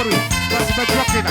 Boru, masih berjuang kita.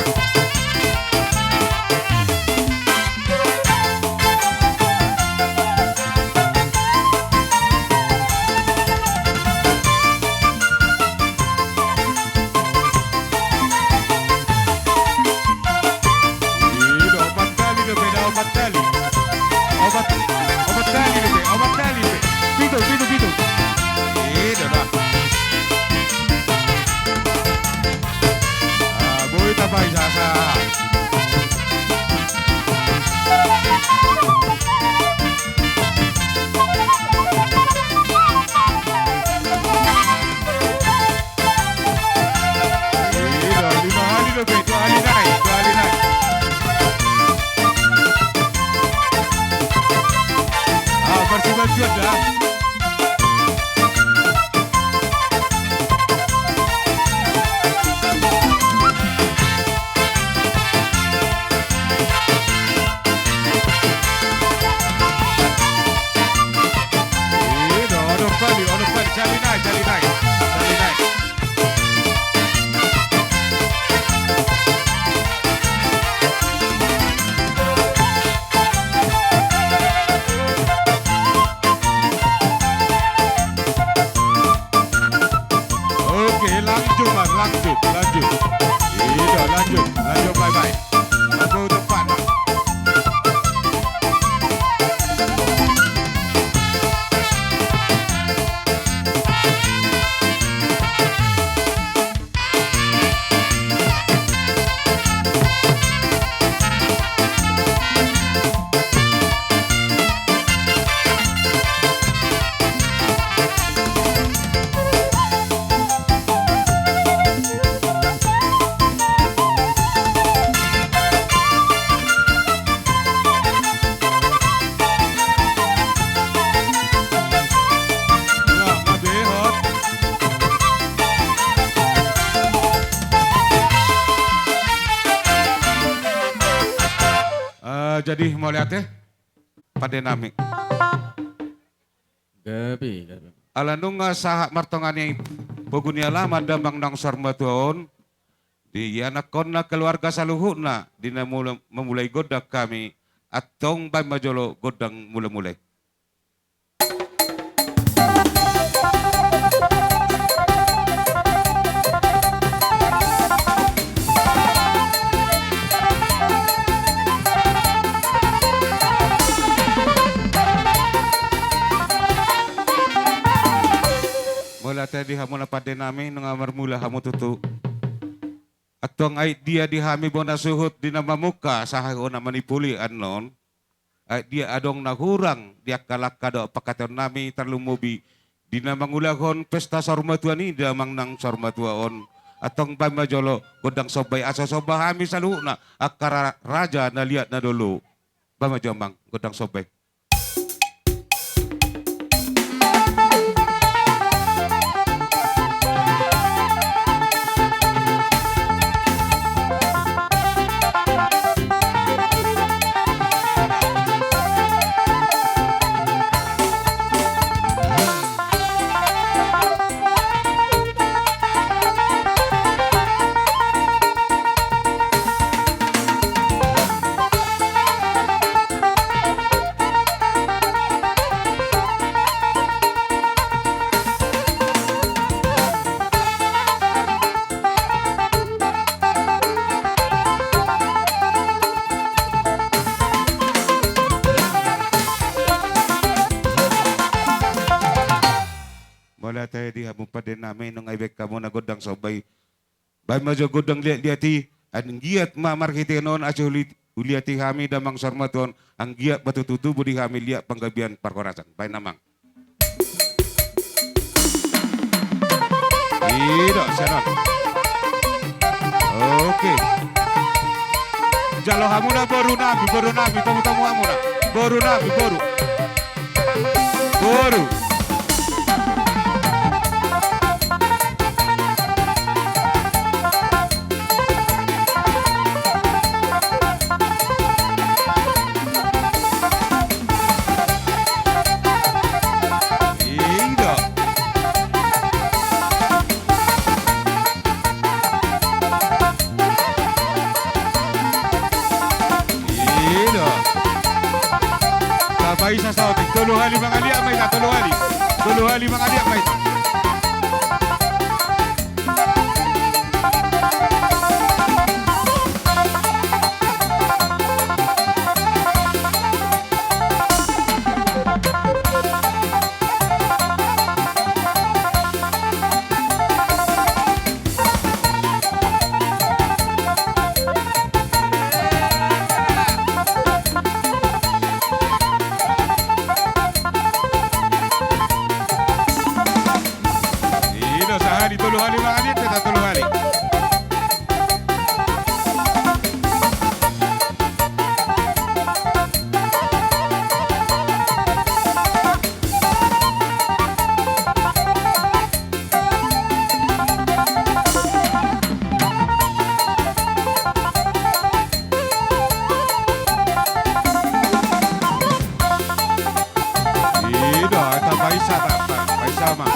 Lanjut, bye-bye. Lagu depan, Bang. Jadi mau lihat ya, pada nami. Gabi. Alanung sahak martongani pugunia lama damang nang sarmatuon di anakon na keluarga saluhuna dina memulai godak kami atong bay majolo godang mulai-mulai. Mula tadi hamu na pada nami nungamar mula hamu tutu. Atong ay dia dihami bona suhut di nama muka sahayo na manipuli anon. Ay dia adong nahurang dia kalak kado pakaton nami terlumubi di nama ngulahon pesta sarmatuan ni damang nang sarmatuaon. Atong pamajolo godang sobay asa sobah hami saluna akara raja na liat na dulu. Pamajomang godang sobay. Wala tayo di hamu pada namin nung aibek kamu na godang sobay. Bay majo godang liati ang giat mamar kita noon aso uliati kami damang sarmaton ang giat batututu budi kami liat panggabian parkorasan. Bay namang. Tidak, senang. Oke. Jalo hamu na baru nabi, tamu-tamu hamu na. Baru nabi, baru. isa sa atin. Tuluhali mga liya may tuluhali. Tuluhali mga liya may. Tuluhali mga liya, kita tuluhali. Ito paisa paisa ma.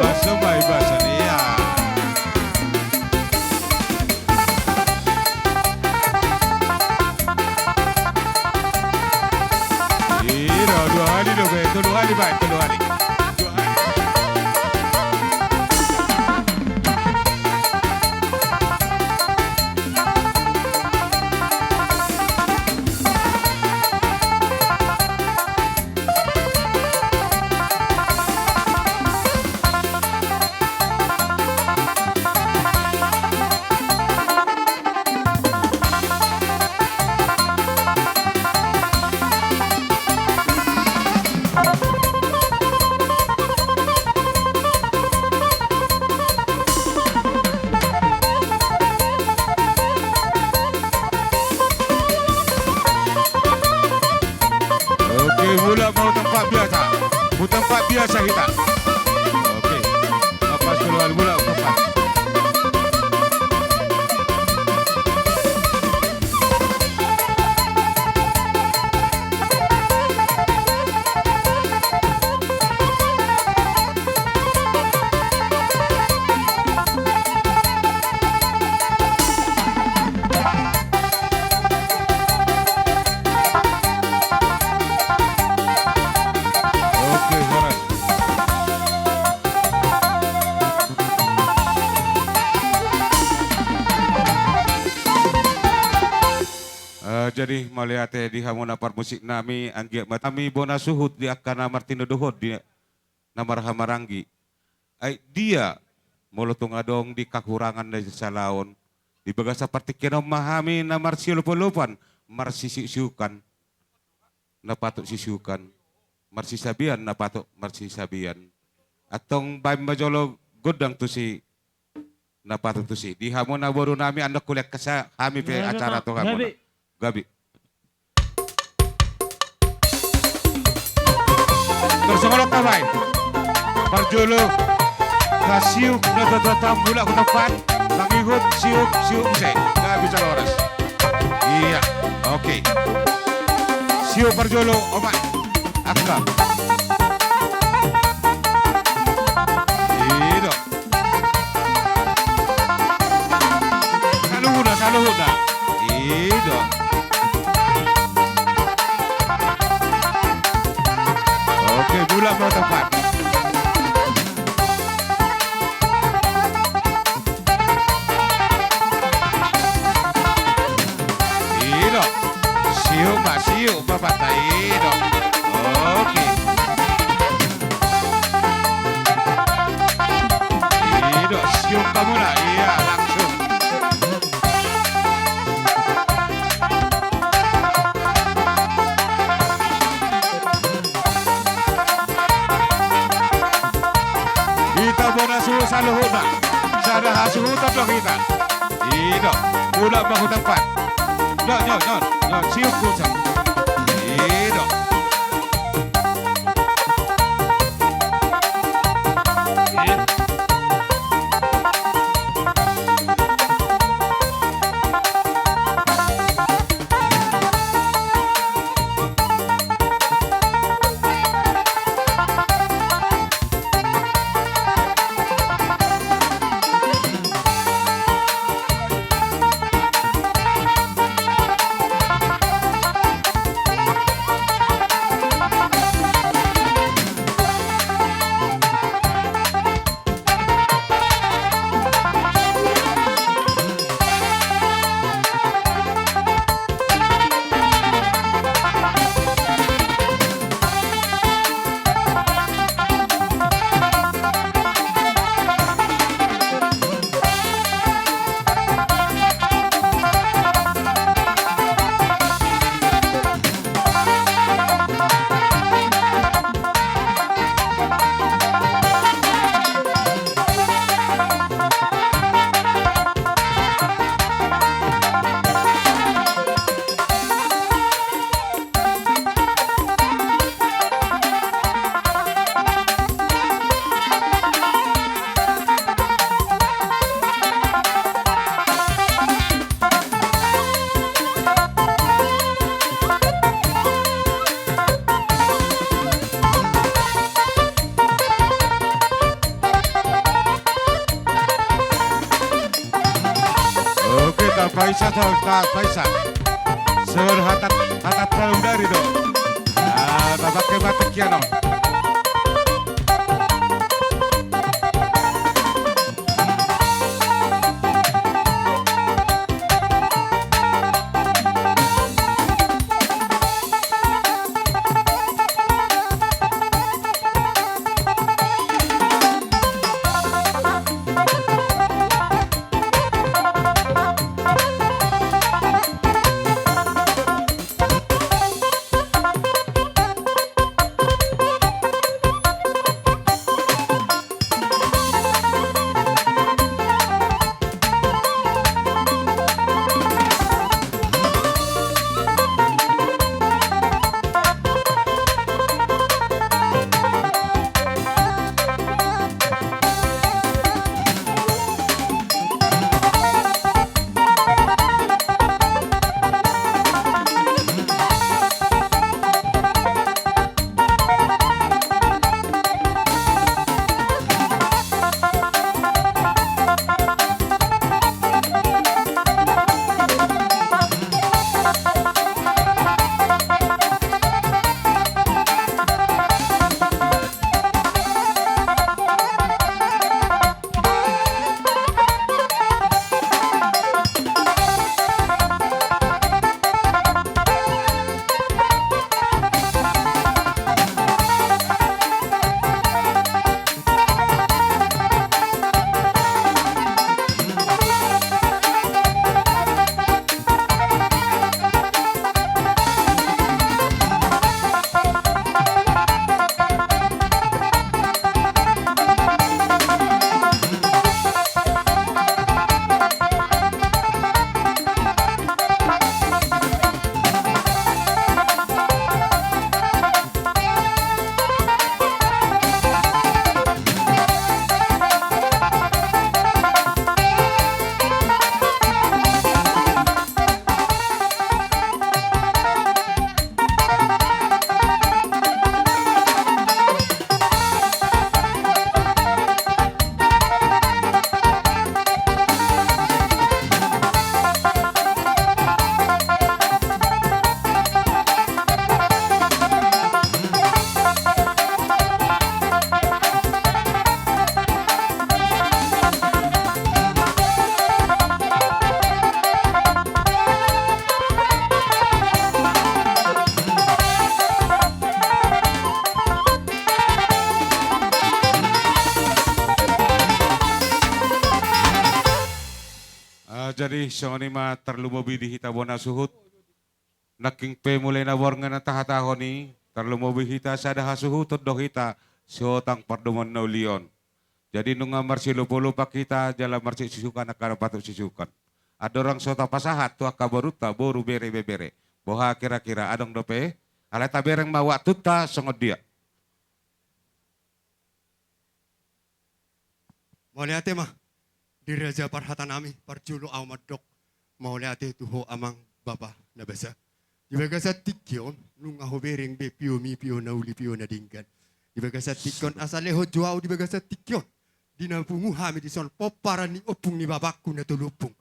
Basa ba? Basa niya. Dua hari dulu, dua hari baik, dua hari. Mula mau tempat biasa, mau tempat biasa kita. Oke, lepas keluar mula tempat. Jadi melihat di hamuna par musik nami anggi kami bona suhut di akana Martino Dohod di namar Hamaranggi. Dia molotung adong di kakurangan dari salaon di bagasa partikeno memahami namar silupulupan marsisisukan na patok sisukan marsisabian na patok marsisabian atong baim majolo godang tu si na patok tu si di hamuna boru nami anak kuliah kasa kami pe acara tu hamuna. Gabi. Bersama kamay. Parjolo. Kasiuk na tatatang mula ko tapat. Mangigot siuk usay. Gabi sa oras. Iya. Okay. Siuk parjolo. Omay. Akka. Ito. Saluhod na. Ito. Oke, mula mau tempat. Ino, siu bapak ino. Oke. Ino, siu kamu lah, iya langsung. Saluhod na. Sana hasuhutan lang kita. Ino. Mula bago tempat. No. Siuk kusang. Ino. paisa to ka paisa. Sur hatat dari do. Tabake batik ya no. Jadi songoni ma terlumobi di hitabona suhut. Naking pe mulai na war nga na tahatahoni. Terlumobi hita sada hasuhut do hita siotang pardomon na ulion. Jadi nunga marsilo polo pak kita jala marsi sisukan akara patut sisukan. Ada orang sota pasahat tu akabaruta boru bere bebere. Boha kira-kira adong dope. Alata bereng mawa tuta songod dia. Boleh ate mah. Di Raja Parhatanami, Parjulo Amadok, mau lihat tuho amang bapa na basa. Di bagasa tikyon, nung ako bering be pio mi pio na uli pio na dinggan. Di bagasa tikyon, asaleho juau di bagasa tikyon. Di nampungu hami di son popara ni opung ni babakku na tulupung.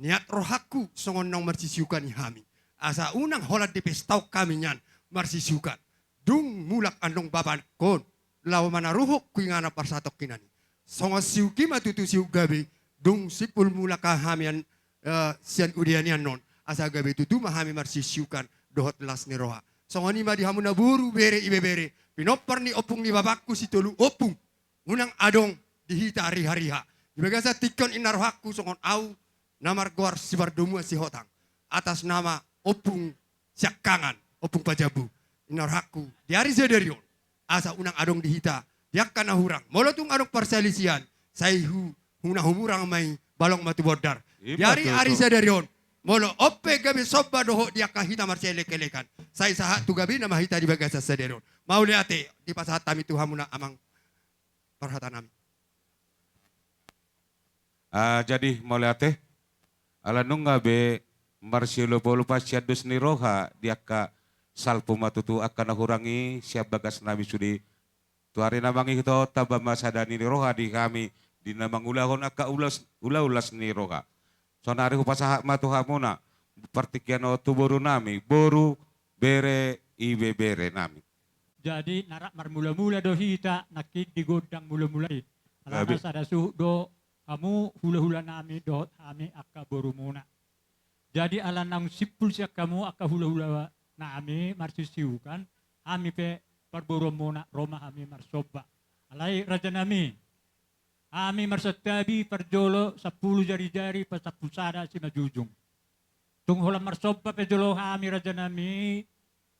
Niat rohaku songon nang marsisiukan ni hami. Asa unang holat di pestau kami nyan marsisiukan. Dung mulak andong baban kon. Lawa manaruhok kuingana parsatok kinani. Songo siuki matutu siu gabi. Dung sipul mula kahamian sian udianian non. Asa gabe tutu mahami marsisiukan dohot las ni roha. Songoni ma dihamu na buru bere ibe bere. Pinopar ni opung ni babakku si tolu opung. Unang adong dihita hari-hariha. Dibagasa tikon inar rohaku songon au namar goar si bardomu si hotang. Atas nama opung siakangan, opung pajabu. Inar rohaku diari sederion. Asa unang adong dihita. Yak kana hurang. Molotung adong perselisian. Saihu huna humurang may balong matu bodar. Yari ari sederion. Molo ope gabi sobba doho dia kahita marsele kelekan. Sai sahat tu gabi na mahita di bagasa sederion. Mau liate di pasahat tami tu hamuna amang Parhatanami. Jadi mau liate ala nunga be marsilo polo pasiadus ni roha dia ka salpo matutu akan hurangi siap bagas nami sudi. Tuari namangi hito tabama sadani ni roha di kami di namang ulahon aka ulas ni roha. Sonari hupasaha matuha muna. Partikian o tuburu nami. Boru bere ibe bere nami. Jadi narak marmula-mula do hita nakik di godang mula-mula. Gabi. Alana sada suhu do kamu hula-hula nami do kami akka boru muna. Jadi alanang sipul siya kamu akka hula-hula nami marsisiukan. Kami pe parburu muna Roma kami marsoba. Alay raja nami. Kami marsatabi parjolo 10 jari-jari pasapusada si majujung. Tunghola marsoba pe jolo kami raja nami.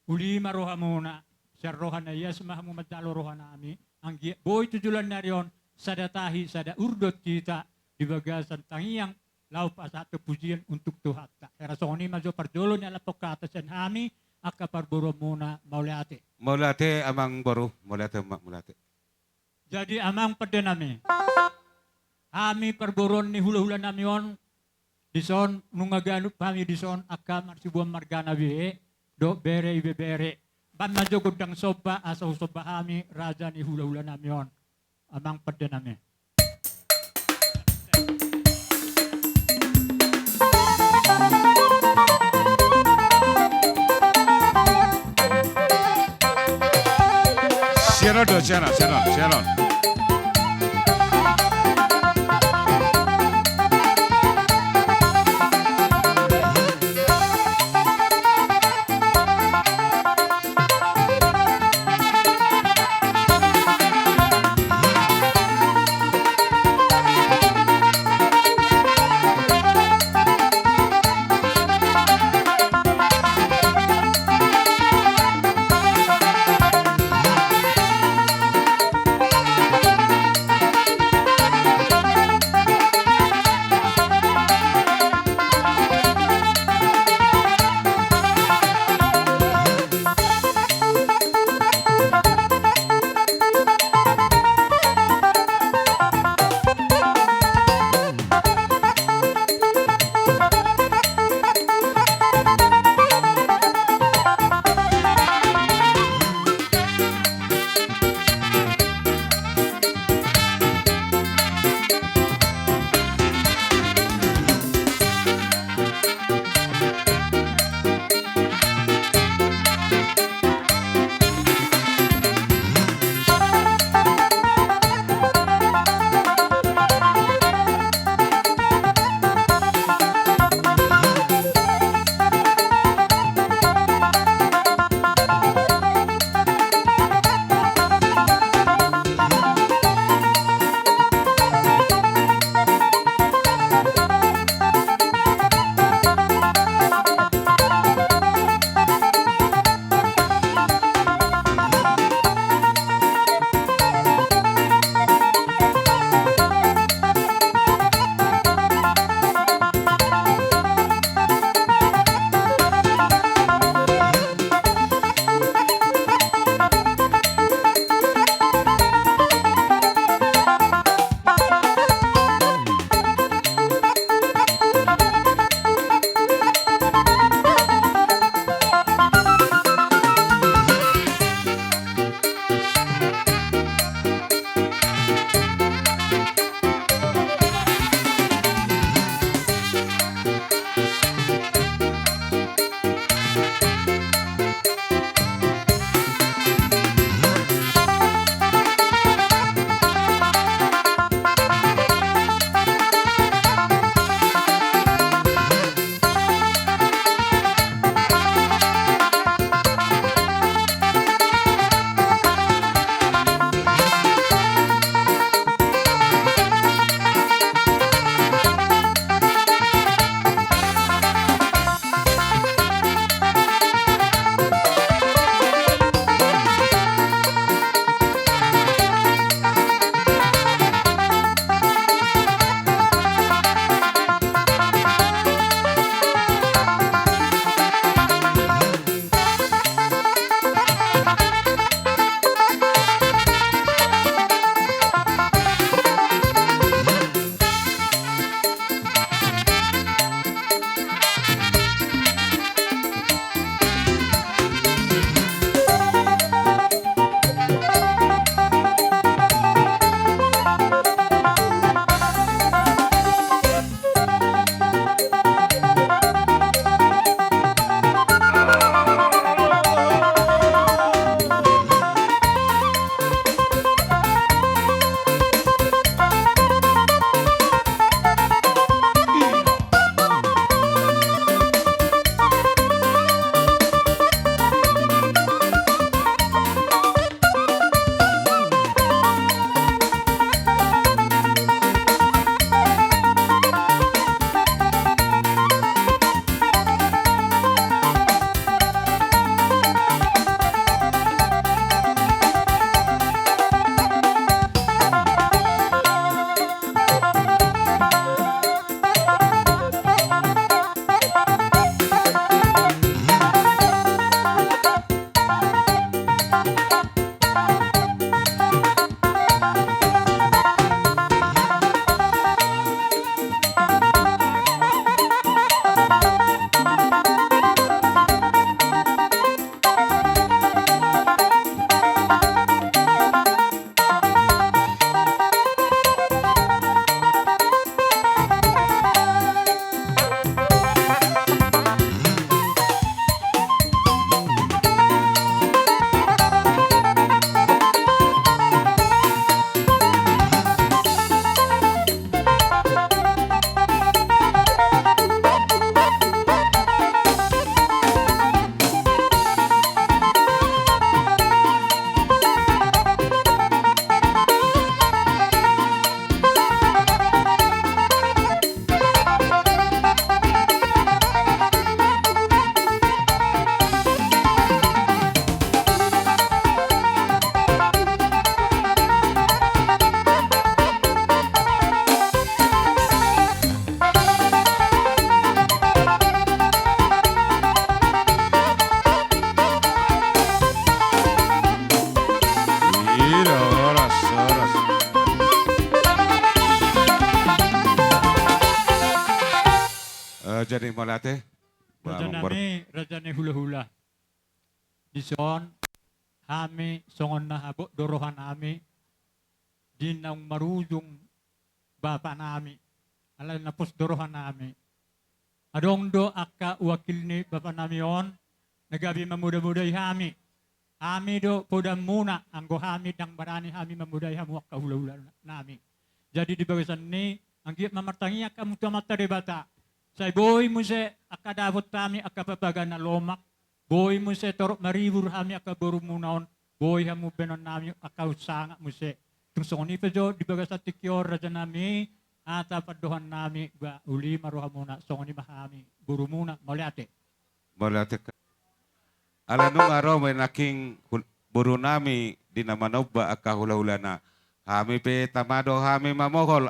Uli maroha muna. Siya roha na iya sumahamu madalo roha nami. Ang boy tujulan na riyon. Sada tahi, sada urdot kita di bagasan tangiyang laupa sa ato pujian untuk tuhata. Era soni majo parjolo ni alapok kata sen hami akka parburo muna maulate. Mulate amang boru. Mulate. Jadi amang pada nami. Kami parburon ni hula-hula nami on. Dison nungaganup kami dison akka marsibuan margana bihe. Do bere ibe bere. Ban majo gudang soba asaw soba kami raja ni hula-hula nami on. Amang pada nami. Sharon. malate. Raja nami, raja ni hula-hula. Dison, hami songon na habo, dorohan nami. Dinang marujong bapa nami. Alay na pos dorohan nami. Adong do akka wakil ni bapa nami on, nagabi mamuda-muday hami. Hami do podam muna, anggo hami dang barani hami mamuday hamu akka hula-hula nami. Jadi di bagasan ni, ang giat mamartangi akka mutamata de bata. Say boy mo se akadabot tami akapabaga na lomak. Boy mo se torok maribur hami akaburumunaon. Boy hamu benon nami akausanga mo se. Tung soni pa jo di baga sa tikyor raja nami ata padohan nami ba uli maruha muna soni mahami burumuna maliate. Malate ka. Ala nung araw may naking buru nami di namanoba akahula-hula na. Hami pe tamado hami mamohol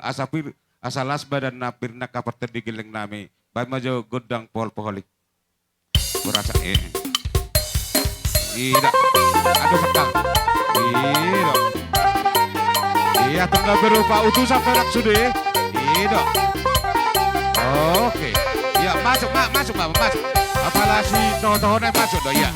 asalas badan na pirna kapartedigiling nami. Bay majo godang pohol-poholik. Berasa Ida. Aduh sekal. Ida. Iya tengah berupa utusan perak sudah. Ida. Oke. Ya masuk masuk. Apalah si tohonnya masuk do ya.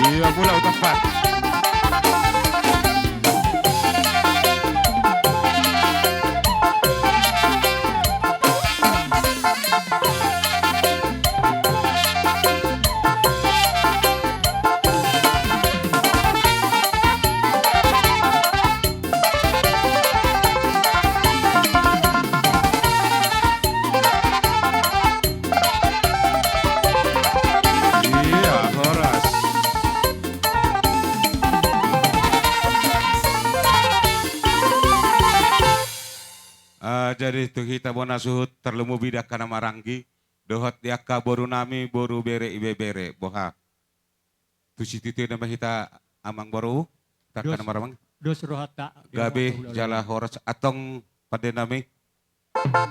Iya pula tempat. Iya, horas. Jadi tu kita bona suhut terlemu bidak kana maranggi dohot diaka boru nami boru bere ibe bere boha tu sititu nama kita amang boru takana maramang Dos rohata. gabe jala horas atong pada nami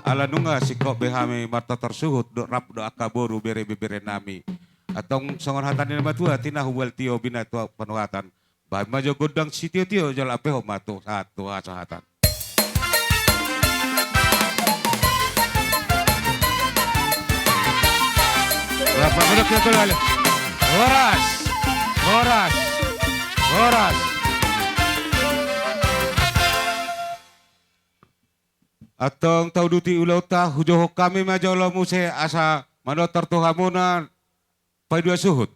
ala nunga sikok behame marta tersuhut do rap do aka boru bere ibe bere nami atong songon hatan nama tua tina huwal tio bina tua panuhatan ba majo godang sitio tio jala apeho matu satu hatan. Berapa menit ya tuh? Horas. Atong tau duti ulau ta hujoh kami majolo muse asa manotor tuhamuna pai dua suhut.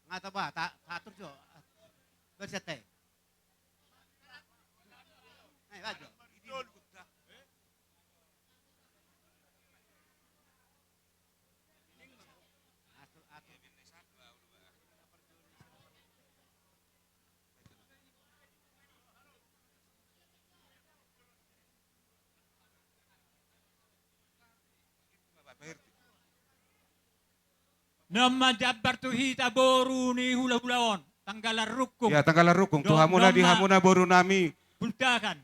Ngata ba ta atur jo. Bersete. Ai bajo. Nama jabar tu hita boru ni hula-hulaon. Tanggalan rukung. Ya tanggalan rukung tuhamuna di hamuna boru nami. Bultakan.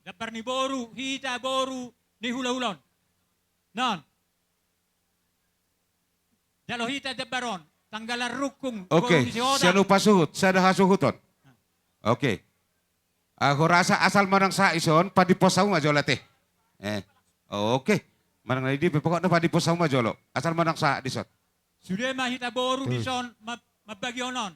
Jabar ni boru, hita boru ni hula-hulaon. Non. Jalo hita jabaron. Tanggalan rukung. Oke, boru ni si Oda. saya lupa suhut, saya dah suhuton. Oke. Aku rasa asal manang sa ison padi posau majola teh. Oke. Manang lagi pokoknya padi posau majolo. Asal manang sa disot. Sudah mah hita boru di son mabagionon.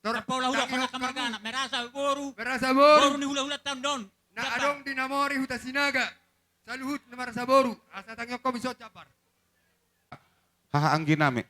Napola hula kana kamargana. Merasa boru. Berasa boru. Boru ni hula-hula tahun don. Na adong dinamori huta sinaga. Saluhut na marasa boru. Asa tangyo komisot capar. Haha anggi nami.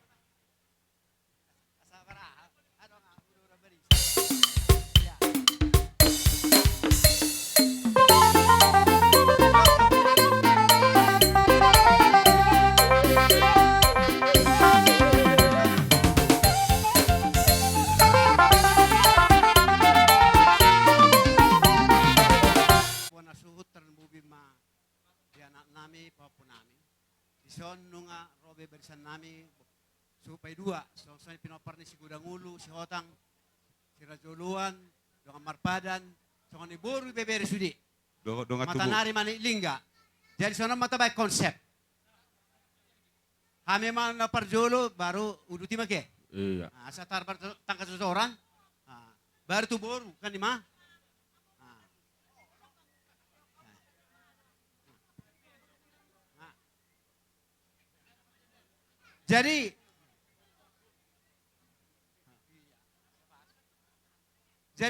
terbubi ma di anak nami papu nami. Di son nunga robe barisan nami supaya dua. So pinopar ni si Gudangulu, si Hotang, si Rajoluan, dengan Marpadan, so ni boru bebere sudi. Donga tubo. Matanari mani lingga. Jadi sana mata baik konsep. Kami mana parjolo baru uduti make. Iya. Asa tarbar tangka seseorang. Baru tu boru kan di mah. Jadi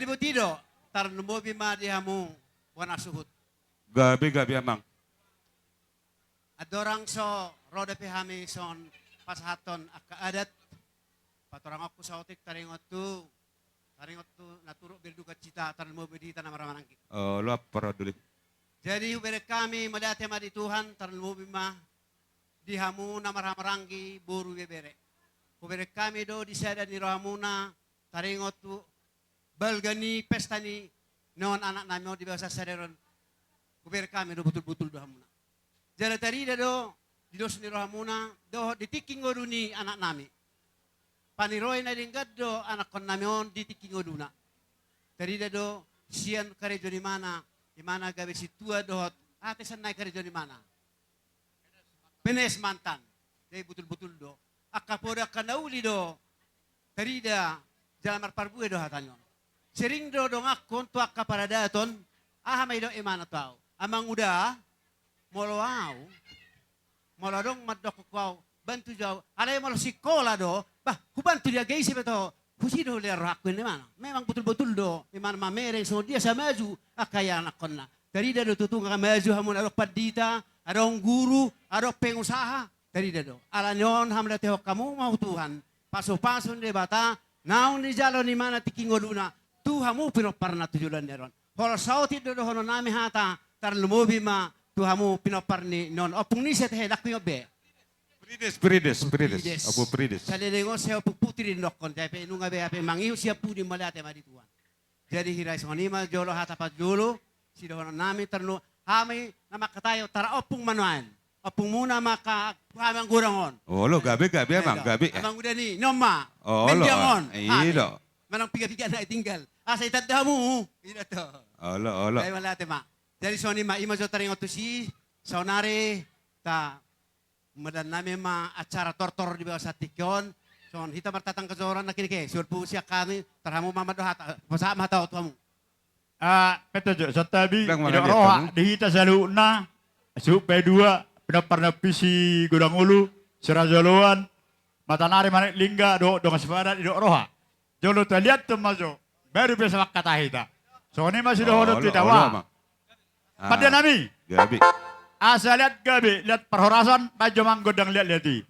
butido tar numbo bima dihamu bukan asuhut. Gabi amang. Adorang so roda pihami son pasahaton akka adat patorang aku sautik taringot tu naturo berduka cita tar numbo bidita na maramarangki. Oh, lo apa dulu? Jadi hubere kami madate madi Tuhan tar numbo bima dihamu na maramarangki buru bebere. Hubere kami do disada ni rohamuna taringot tu balgani pesta ni non anak nami di bawah sasaran kuber kami do betul-betul do hamuna. Jadi tadi do di dos ni rohamuna do ditiking oduni anak nami. Paniroy na dingkad do anak kon nami on ditiking oduna. Tadi do sian karejo di mana gawe si tua dohot atesan naik karejo di mana. Penes mantan. Jadi betul-betul do akapoda kanauli do tadi jalan marparbu do hatanyon. Sering do dong akon tuak kepada daton, may do imana tau. Amang udah, molo dong madok kau bantu jauh. Alay molo sikola do, kubantu dia gaisi beto. Kusi do liar aku ini mana? Memang betul-betul do, imana mamereng so dia sama maju, akaya anak kona. Dari do tutung maju hamun adok padita, adok guru, adok pengusaha. Dari do, alanyon ham latih kamu mau Tuhan. Paso-paso de bata, naon di jalan di mana tikingoduna. Tuhamu pinopar na tujulan neron. Hol sauti do hono nami hata tar lumobi ma tuhamu pinopar ni non opung ni set hedak pinyobe. Prides. Apo prides. Salengo se opung putri nokon tapi nunga be ape mangiu sia pudi malate madi tuan. Jadi hirai soni ma jolo hata pat jolo si do hono nami ternu hami nama katayo tar opung manuan. Opung muna maka hamang gurangon. Oh, lo gabi amang gabi. Amang udah ni noma. Oh, menjangon. Iya. Manang piga-piga na itinggal. Asa itadamu. Ina to. Olo. Ay wala tema. Jadi soni ma ima jo taring otusi saunare ta madan nami ma acara tortor di bawah satikyon. Son hita martatang kazoran na kinike. Surpu siya kami terhamu mama dohat. Pasama tao tuamu. Peto jo sa tabi Lang mga roha lihat, dihita sa luna supaya dua pinaparna pisi Gudangulu Sirajoluan matanari manik lingga do ngaspadan ido roha. Jolo lihat tu majo baru bisa makatahita. So ni masih dohodot kita wa. Pada nami. Gabi. Asa lihat gabi lihat perhorasan baju manggodang lihat-lihati.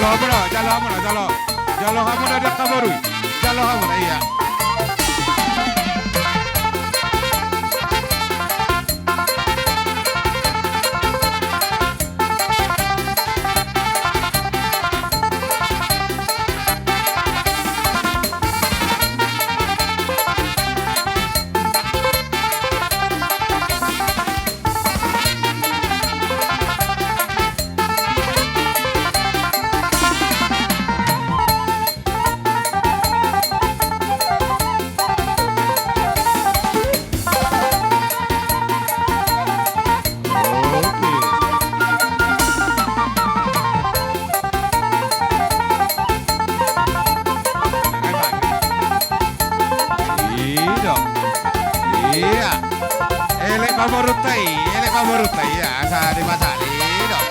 Jalo hamuna dia kabarui. Jalo hamuna iya. Iya. Elek pamorutai ya, sari masali dong.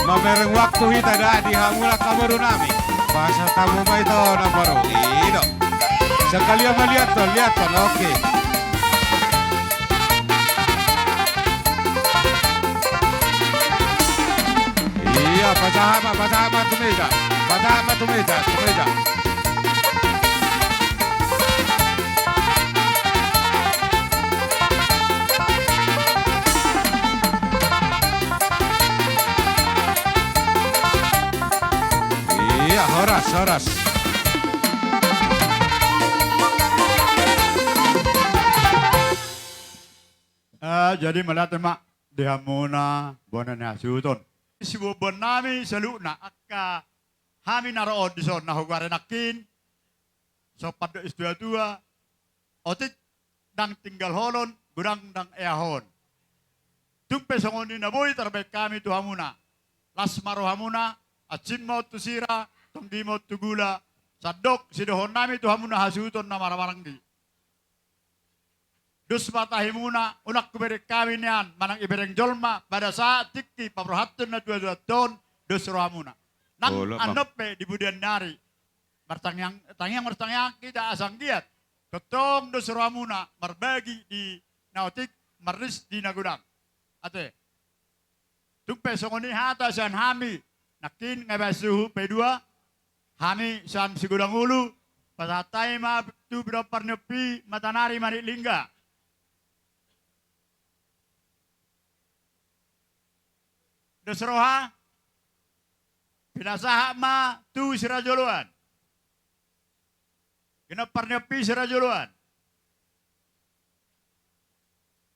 Mamereng waktu hita dah di hamula kabaru nami. Pasal tamu mai to na baru. Ido. Sekalian melihat to, oke. Iya, pasahama tumeja. Iya, horas. Jadi melihat emak dihamuna bonan hasuton. Si bobon nami seluna akka hami naroon di son nahugare nakin sopat do istua otit dang tinggal holon gudang dang eahon. Tumpe songoni naboy terbaik kami tu hamuna. Lasmaro hamuna acim mau tu sira tongdi mau tu gula sadok sidohon nami tu hamuna hasuton na maramarangdi. Dus matahimuna unak kuberi kami nian manang ibereng jolma pada saat tiki pabrohatun na dua ton dus rohamuna. Nang anope di budian nari bertangyang kita asang giat ketong dus rohamuna merbagi di nautik meris di nagudang. Ate tumpe songoni hata san hami nakin ngabasuhu P2 hami san sigudang ulu pasatai ma tu berapa nepi matanari mari lingga. Desroha pinasaha ma tu sirajoluan. Kena parnepi sirajoluan.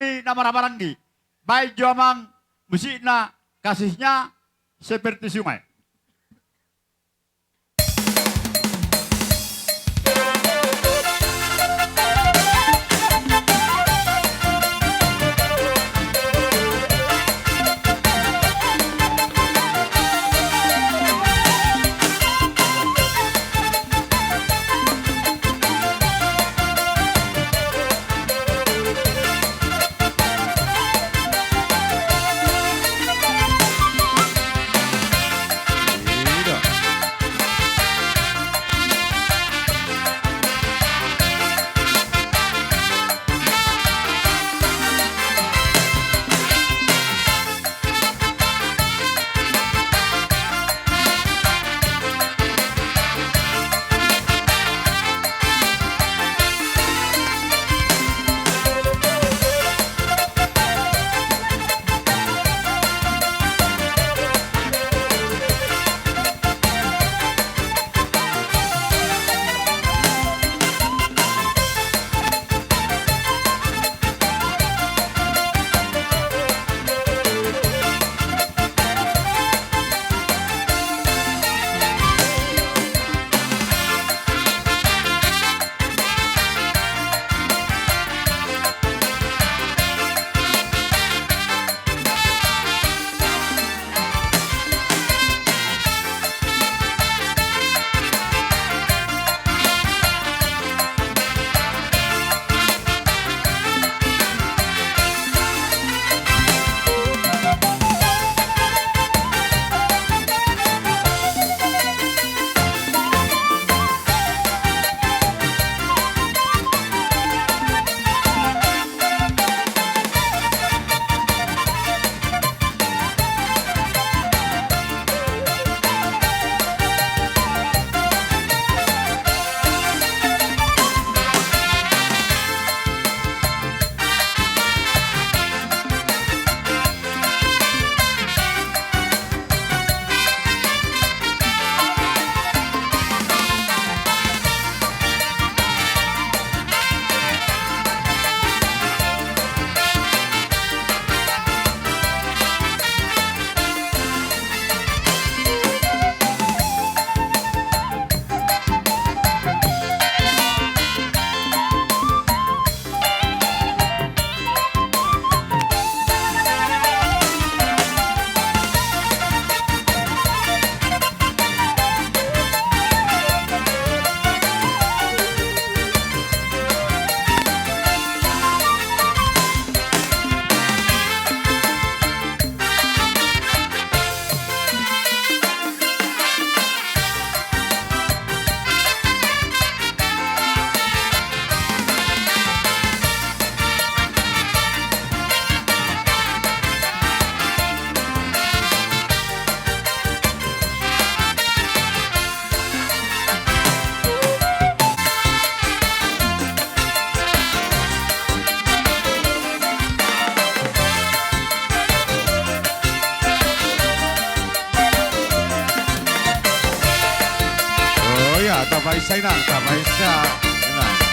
Ini nama baranggi. Baik jamang musikna kasihnya seperti sungai. sabay-say na, sabay-sa. Yun na.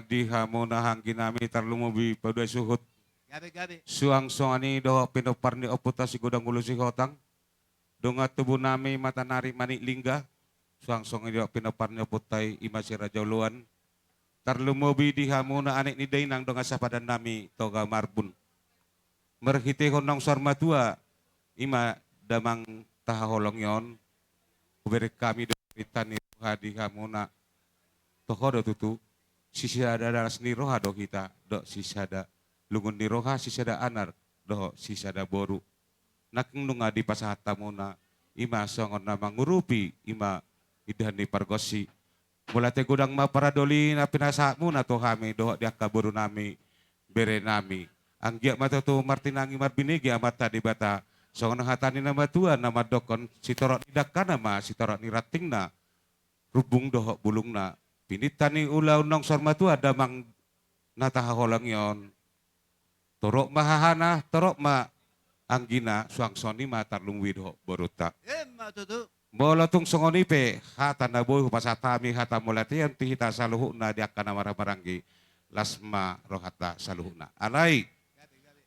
Diha mo na hanggi nami tarlumubi pada suhut Gabi-gabi. suang ani doho pinopar ni oputa si gudang ulu si hotang donga tubuh nami mata nari manik lingga suang ini doho pinopar ni oputai ima si raja uluan tarlumubi diha mo na anik ni dainang donga sapadan nami toga marbun merhite honong sarmatua ima damang taholong yon kuberi kami dari tani diha mo na tohodo tutu sisada daras ni roha do kita do sisada lungun ni roha sisada anar do sisada boru nakeng nunga di pasahata muna ima songon na mangurupi ima idan ni pargosi mula te gudang maparadoli na pinasa muna to kami do di akaboru nami bere nami ang giyak mata to martinangi marbinigi amata di bata songon hatani nama tua nama dokon sitorot ni dakana ma sitorot ni rating na rubung doho bulung na pinitani ulaw nong sarmatu ada mang natahaholang yon. Torok mahahana, torok ma anggina suang soni matarlung widho boruta. Matutu. Bola tung songoni pe hata na boy pasatami hata mulatian tihita saluhu na diakana marang-maranggi lasma rohata saluhu na. Alai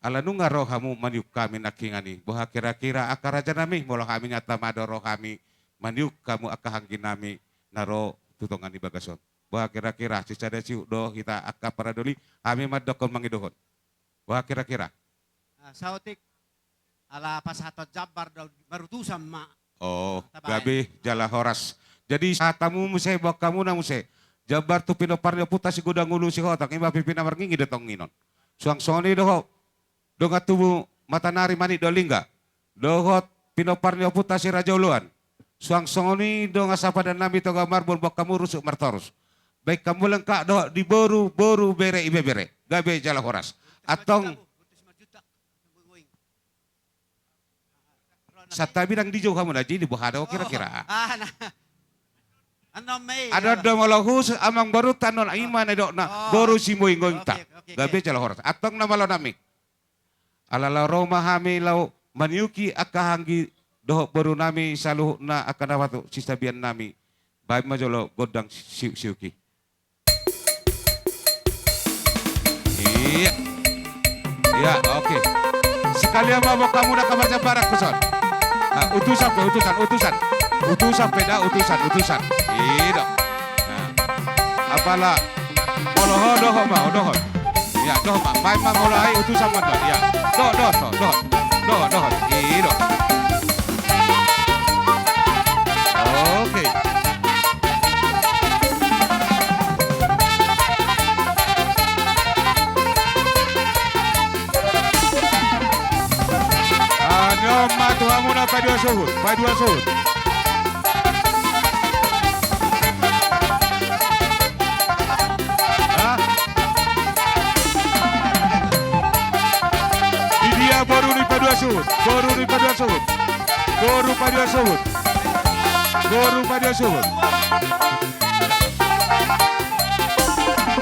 alanunga rohamu maniuk kami nakingani. Boha kira-kira akaraja nami mula kami nyata mado rohami maniuk kamu akahanggi nami naro tutongan di bagason. Wah kira-kira sisada siu do kita akka paradoli kami madokon mangidohon. Wah kira-kira. Sautik ala pasatot jabar daw marutusan ma. Oh, Tabay. gabi jala horas. Jadi tamu muse bak kamu na muse. Jabar tu pinoparnya puta si gudang ulu si hotak ima pipina marngingi detong nginon. Suang soni doho. Donga tubu mata nari mani do lingga. Dohot pinoparnya puta si raja uluan. Suang soni donga sapa dan nabi toga marbon bak kamu rusuk martorus. Baik kamu lengkap doh di boru bere ibe bere gabe jala horas atong sata bidang di jauh kamu lagi di buhado kira-kira Ano may? ada domolohus amang baru tanon iman edok na boru si moing ta Okay. gabe jala horas atong nama lo nami alala roma hami lau maniuki akahanggi doh boru nami saluh na akanawatu sisabian nami baik majolo godang siuki. Iya, iya, oke. Sekalian mabok kamu nak kabar jabarak keson. Nah, utusan. Iya. Nah, apalah, moloho dohon. Ya, dohon. Baik mah mulai utusan mandor. Ya, dohon. Iya. Oke. Nyoma Tuhan muna padua suhut. Hah? Dia baru ni padua suhut.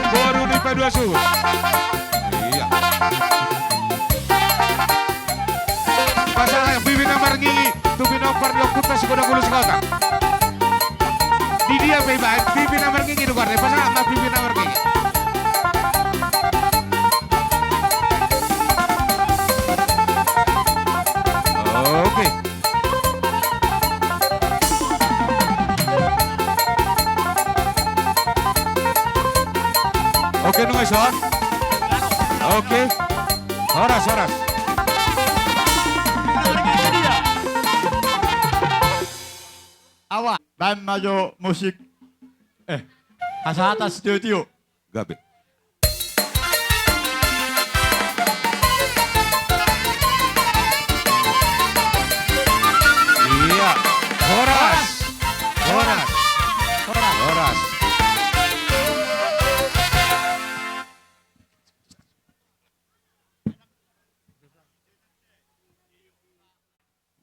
Baru padua suhut. Iya. Pasal bibi namar ngingi, tu binopar lo puta si kodang ulu sekotak. Di dia bebas, bibi namar ngingi tu karena pasal apa bibi namar ngingi. Oke. Oke nunggu son. Oke. Horas. Awak band majo musik Hasata studio. Gabe. Iya. Horas.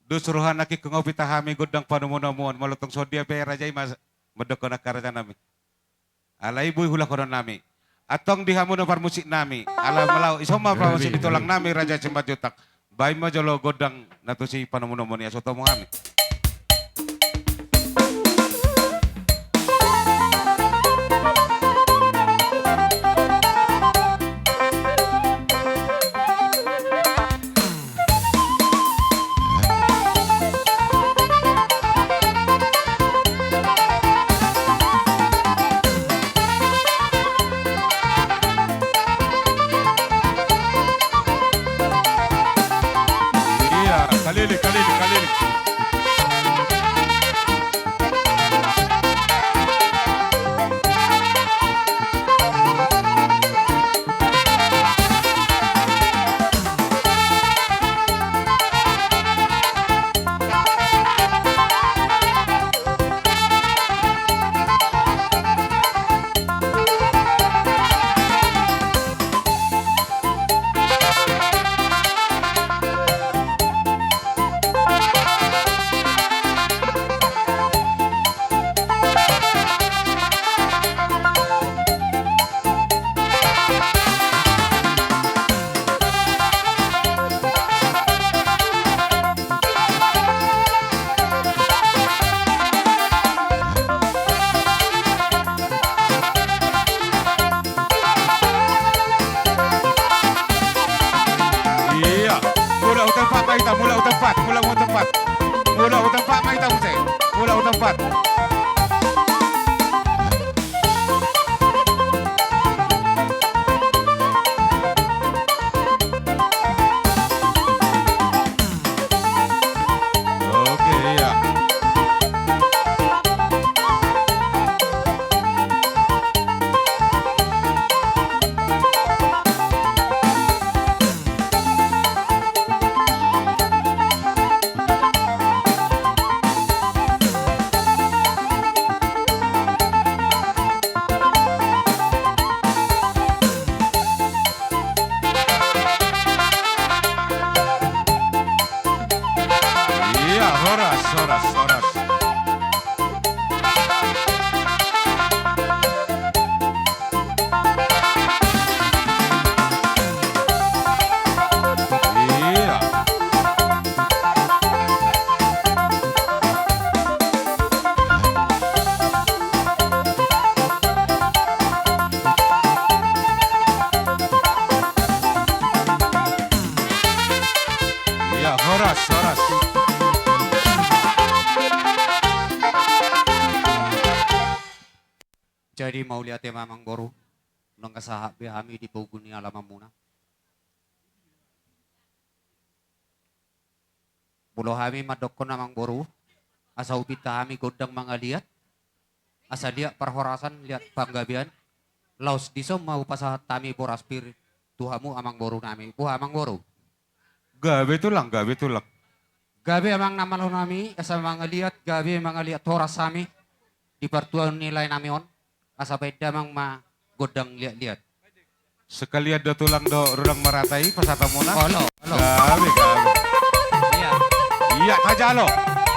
Dusuruhan laki kengopi tahami godang panumunamuan malutong sodia pe rajai mas medoko nakaraja nami. Ala ibu hula koron nami. Atong dihamu no parmusik nami. Ala malau isoma parmusik ditolang nami raja cembat jutak. Bai majolo godang natusi panumunamuan ya soto mo kami. Iya, kalilik. Iya, mula utang pat maita, mula utang pat. Mula utang pat maita mo say. Mula utang pat. Okay, iya. Iya, horas. Iya. Iya, horas. Jadi mau lihat ya mamang boru. Nung kasahap kami di pugun ni alam muna. Pulo kami madokon namang boru. Asa upita kami godang mga liat. Asa dia perhorasan lihat panggabian. Laos disom mau pasahat kami boraspir. Tuhamu amang boru nami. Puha amang boru. Gabi tulang. Gabi amang namalo nami. Asa mga liat. Gabi mga liat horas kami. Di pertuan nilai nami on. Asa beda mang ma godang liat-liat. Sekalian do tulang do rurang maratai pasata muna. Halo. Gabi. Iya. Iya, kajalo.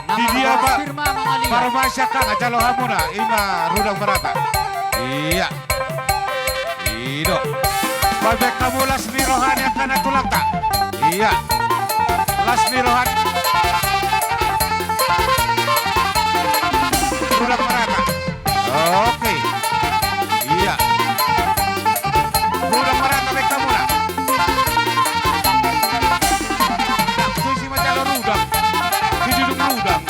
Di dia ba? Firma mga liat. Parmasya ka, kajalo hamuna. Ima rurang marata. Iya. Ido. Babek kamu las nirohan yang kana tulang tak? Iya. Las nirohan. Rurang marata. Oke. Iya. Rurang marata bek kamu na. Nak susi macalo rudang. Dijuduk rudang.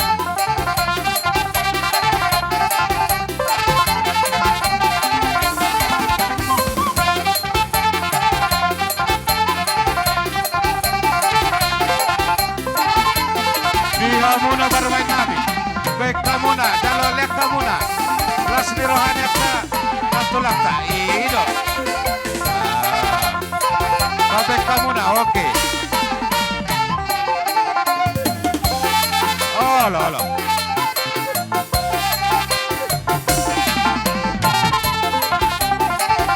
Diha muna bermain kami. Baik kamu na, jalo lek kamu na. Las nirohannya ka. Natulak tak? Ido. Baik kamu na, oke. Oh, lo.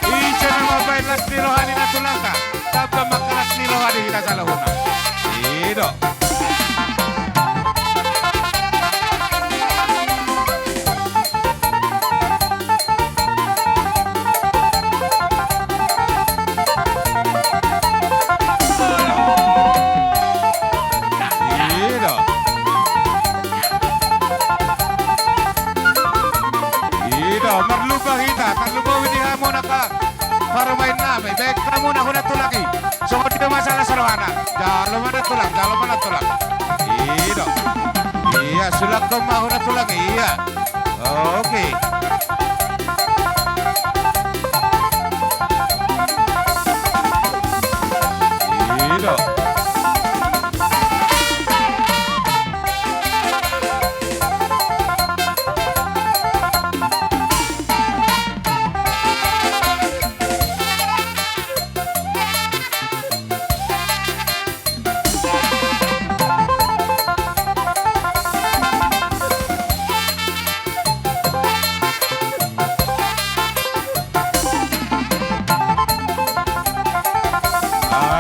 Icha na mabait las nirohani natulak ka. Tapos makalas nirohani kita sa lahuna. Ido. tulang i. So dia masalah serohana. Jalo mana tulang. Iya. Iya, sulak kau mau na tulang iya. Oke. Iya.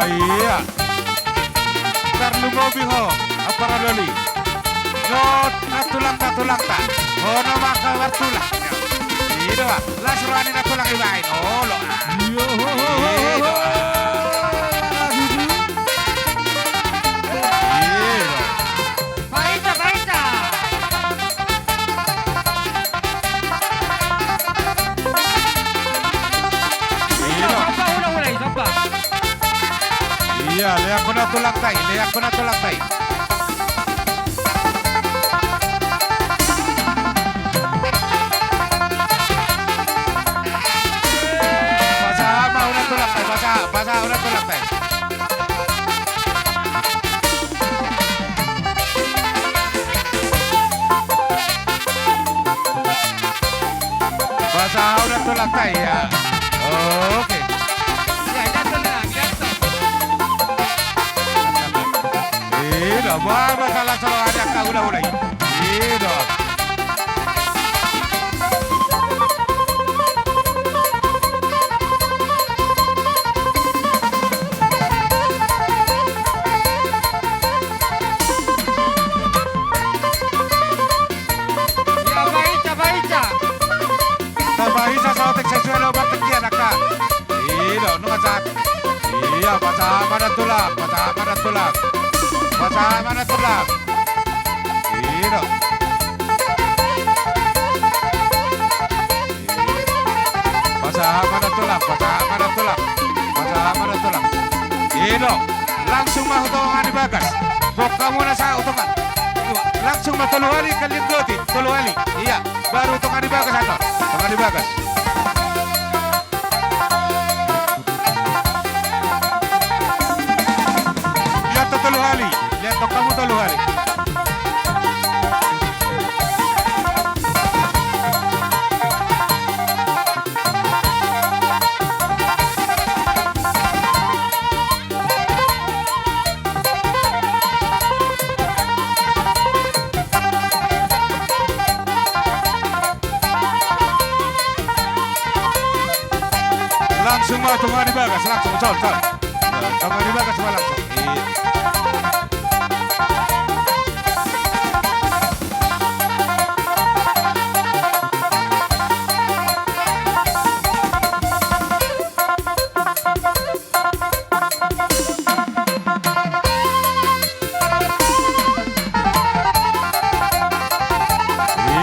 Iya. Karlu mobil ho, apa loli? Not natulang ta. Oh no maka wartulang. Iya, lah seruani natulang ibain. Oh lo. Yo, Iya. Iya. baita. Iya. Sampai ulang sampai. Iya, lihat ko na tulang tay. Basaha mau na tulang tay, basaha una tulang tay. Basaha una tulang tay ya. Oke. Ya, jatuh. Iya, masalah serohana ka ulah. Iya. Ya, baita. Tabahisa sa otek seksual o batak yan ka. Iya, nung asat. Iya, basaha mana tulang. Iya. Basaha mana tulang. Iya. Langsung mah utongan di bagas. Buka muna sa utongan. Langsung mah tuluhali kalian goti. Iya, baru utongan di bagas atau. Utongan di bagas. Lihat tuh tuluhali. Lihat tuh kamu tuluhali. Langsung mah utongan di bagas. Langsung, col. Utongan di bagas mah langsung. Iya.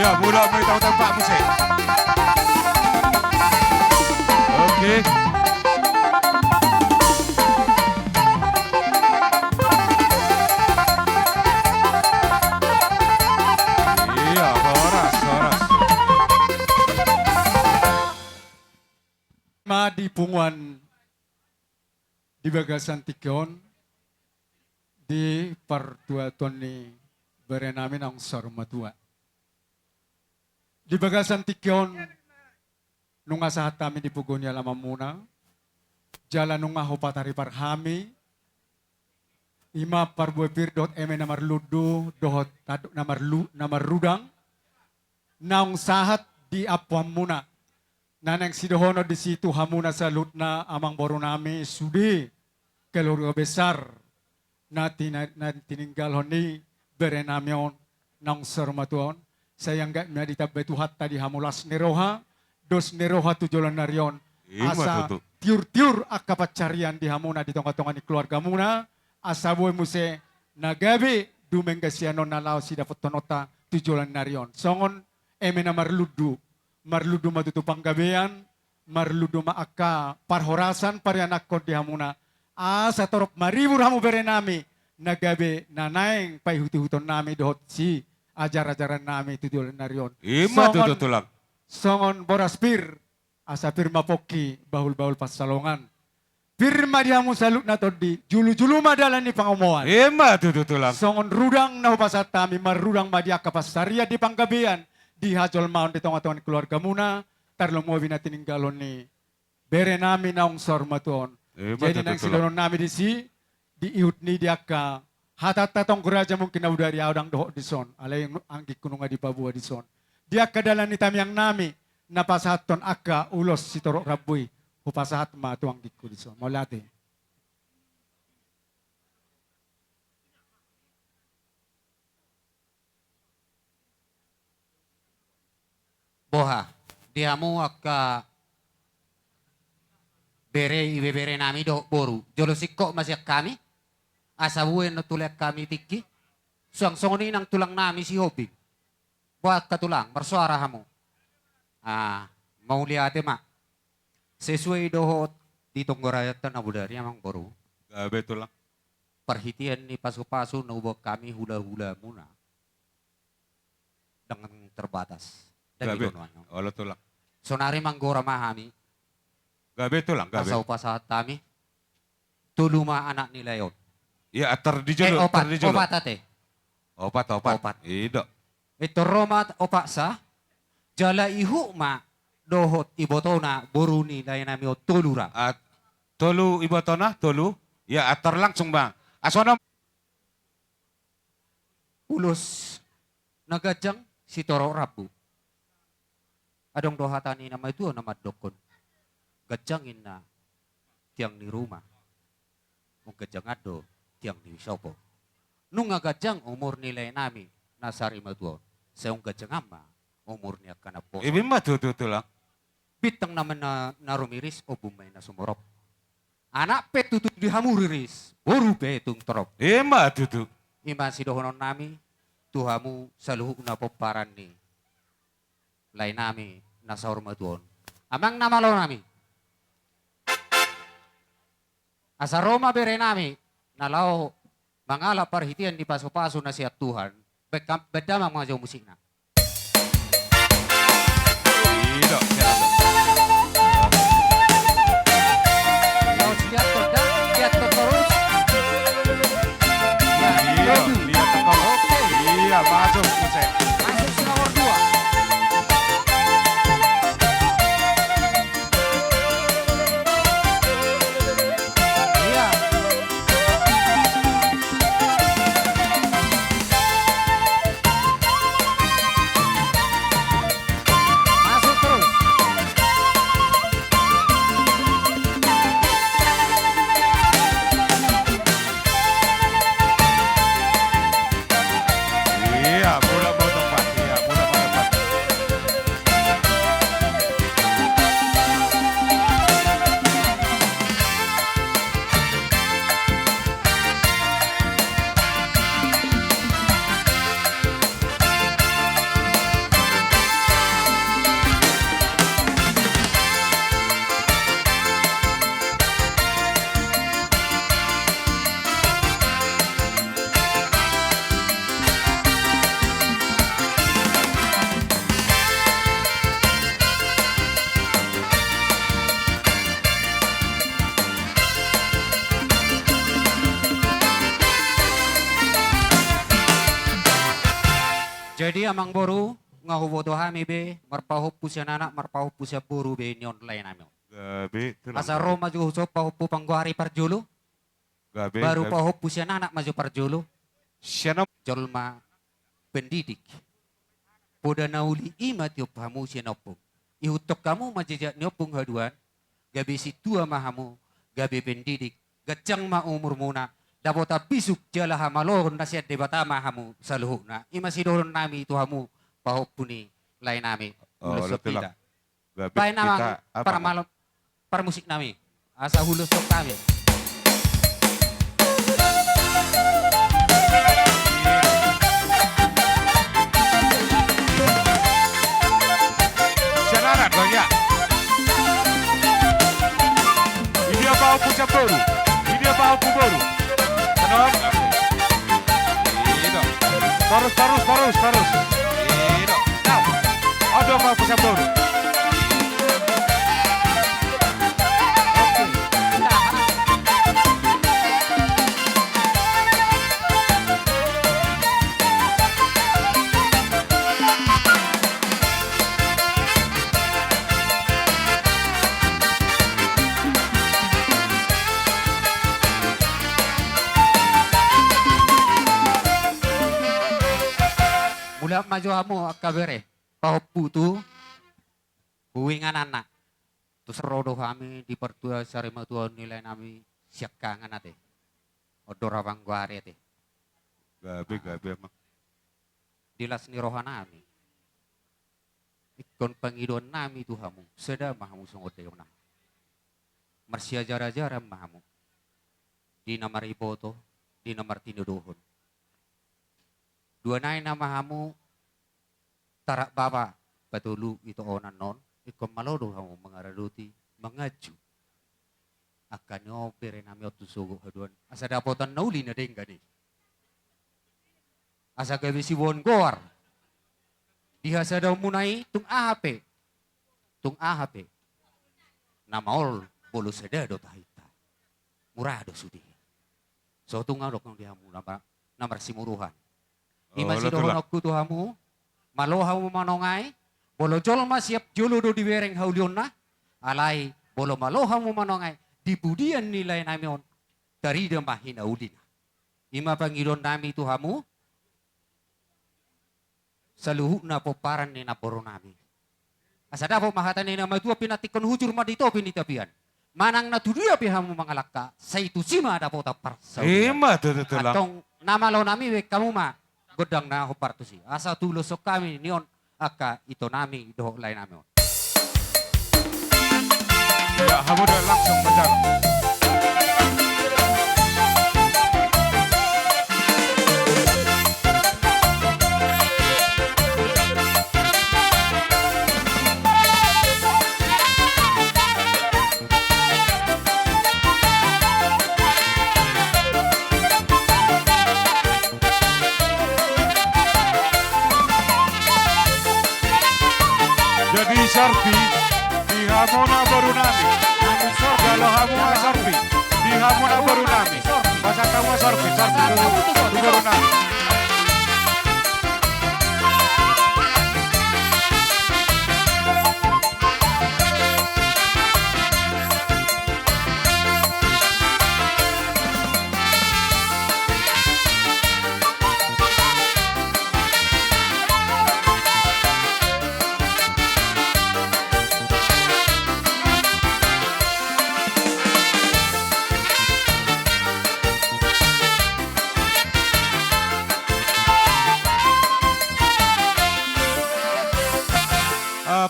Iya, mula may tahu Pak Muse. Oke. Iya, horas. Di punguan di bagasan tikon di pertuatuan ni berenamin ang sarmatua. Di bagasan tikon nung asahat kami di pugon niya lamang muna, jalan nung ahopatari parhami, ima parbuepir dot eme namarludu dohot taduk namarudang, naung sahat di apuam muna. Nanang sidohono di situ hamuna sa lutna amang boro nami sudi keluarga besar na tininggal honi berenamion nang sermatuon sayang gak na ditabetuhat tadi hamulas neroha dos neroha tujulan narion asa tiur-tiur akapacarian di hamuna di tongkat-tongkat di keluarga muna asa boy muse nagabi dumengasianon nalaw si dapat tonota tujulan narion songon emena marludu matutu panggabean marludo maaka parhorasan parianak ko di hamuna. Asa torok maribur hamu bere nami nagabe nanaeng pay huti-huton nami dohot si ajar-ajaran nami tudul narion. Ima tututulang. Songon boraspir asa firma poki bahul-bahul pasalongan. Firma diamu saluk na todi julu-julu madalan ni pangomoan. Ima tututulang. Songon rudang na hupasat kami marudang madia kapasaria di panggabian di hajol maon di tonga-tonga keluarga muna tarlo mo na tininggalon ni bere nami naong sormaton. Ima Jadi nang tututulang. silonon nami di iut ni dia ka hatat tatong geraja mungkin naudari audang doho di son alay angki kununga di Papua di son. Dia kadalan ni tamyang nami napasahaton akka ulos si torok rabuy hupasahat ma tuang giku di son. Maulate. Boha, diamu akka bere ibe bere nami do boru. Jolo sikko masih kami. Asabuin no tulak kami tiki. Suang songoni nang tulang nami si Hobi. Buat katulang, bersuara hamu. Mau lihat ma. Sesuai dohot di tonggorayatan abu dari amang boru. Gabe tulang. Perhitian ni pasu-pasu nubo kami hula-hula muna. Dengan terbatas. Dan Gabe. idonoan. Olo tulang. Sonari manggora mahami. Gabe tulang. Gabe. Pasau pasahat kami. Tuluma anak nila yon. Ya atar di jolo. Opat, atar di jolo. opat ate. Opat. Opat. Ido. Ito Roma opak sa. Jala ihu ma. Dohot ibotona boruni layan nami o tulura. At tolu ibatona, tolu. Ya atar langsung bang. Asona Ulos. Nagajang si Toro Rabu. Adong dohatani nama itu nama dokon. Gajangin na tiang ni rumah. Kung gajang ado tiang ni sopo. Nung gajang umur nilai nami nasari matuon. Seong gajang ama umur niya kanapo. ibin mah tututulang. Bitang naman na narumiris o bumay na sumurop. Anak pe tutup di hamuriris. Boru pe tung torop. Ima tutu. Iman si dohonon nami. Tuhamu sa luhuk na poparan ni. Lain nami nasa hormatuon. Amang namalo nami. Asa Roma bere nami. Nalaw mangala parhitian di paso-paso na siya Tuhan. Bedamang mga jauh musik na. Ido. Kalau siap dan siap terus. Ya, Iya, lihat tekong. Oke. Iya, masuk Usai. Masuk si nomor 2. Iya. Masuk terus. Iya, mula mau tempat. Iya, mula mau tempat. Jadi amang boru ngahuboto hami be marpahup pusya anak marpahup pusya boru be nyon lain amo. Gabe, tulang. Asa Roma juga usop pahup pangguari parjulu Gabe. baru gabe. pahup pusya anak maju parjulu Siya na jolma pendidik. Poda nauli ima tiup hamu sinopong. Ihutok kamu majejak nyopong haduan gabe si tua mahamu gabe pendidik gacang ma umur muna dabota bisuk jala hamalon nasihat debata mahamu saluhuna ima si doron nami itu hamu pahup puni lain nami. Oh, Ulus lo sok tulang. tidak. Gabe. Lain Kita namang apa? para malam para musik nami. Asa hulus sok kami. Siya na banyak. Boru. Ini apa aku Boru? Kanon. Itu. Terus. Itu. Now. Ada apa aku Boru? Mula maju hamu akabere. Pahopu tu huwingan anak. Tu serodo kami di pertua sarima tuan nilai nami siakangan ate. Odor abang guare ate. Gabi emang. Dilas ni rohana nami. Ikon pangidon nami tu hamu. Seda mahamu songode na. Marsia jara-jara mahamu. Di namar ipoto, di namar tinuduhon. Dua nai nama hamu tarak baba patulu itu onan non ikon malodo hamu mengaraduti mengaju akan nyopere nami otu sugo haduan asa dapotan nauli na dengga ni asa gabi si bon goar diha daw munai tung ahape nama ol bolu sedado tahita murado sudi so tung adok ng dihamu namar simuruhan Ima si dohonok tu hamu, maloha mo manongay, bolo jol ma siap jolo do di bereng haulion na, alay bolo maloha mo manongay, di budian nilai namion, dari demahin audina. Ima pangilon nami tu hamu, saluhu na poparan ni naporo nami. Asada po mahatan ni nama tua pinatikon hujur ma dito pinitapian. Manang natuduya pihamu mangalaka, sa itu sima ada po tapar. Ima tuh lang. Atong nama lo nami we kamu ma. Godang na ako partusi. Asa tulos so kami niyon aka ito nami doho lain nami. Ya, kamu udah langsung mendarat. Jadi Sarpi di Hamuna baru nami. Kalau Hamuna Sarpi di Hamuna baru nami. Masa kamu Sarpi di baru nami.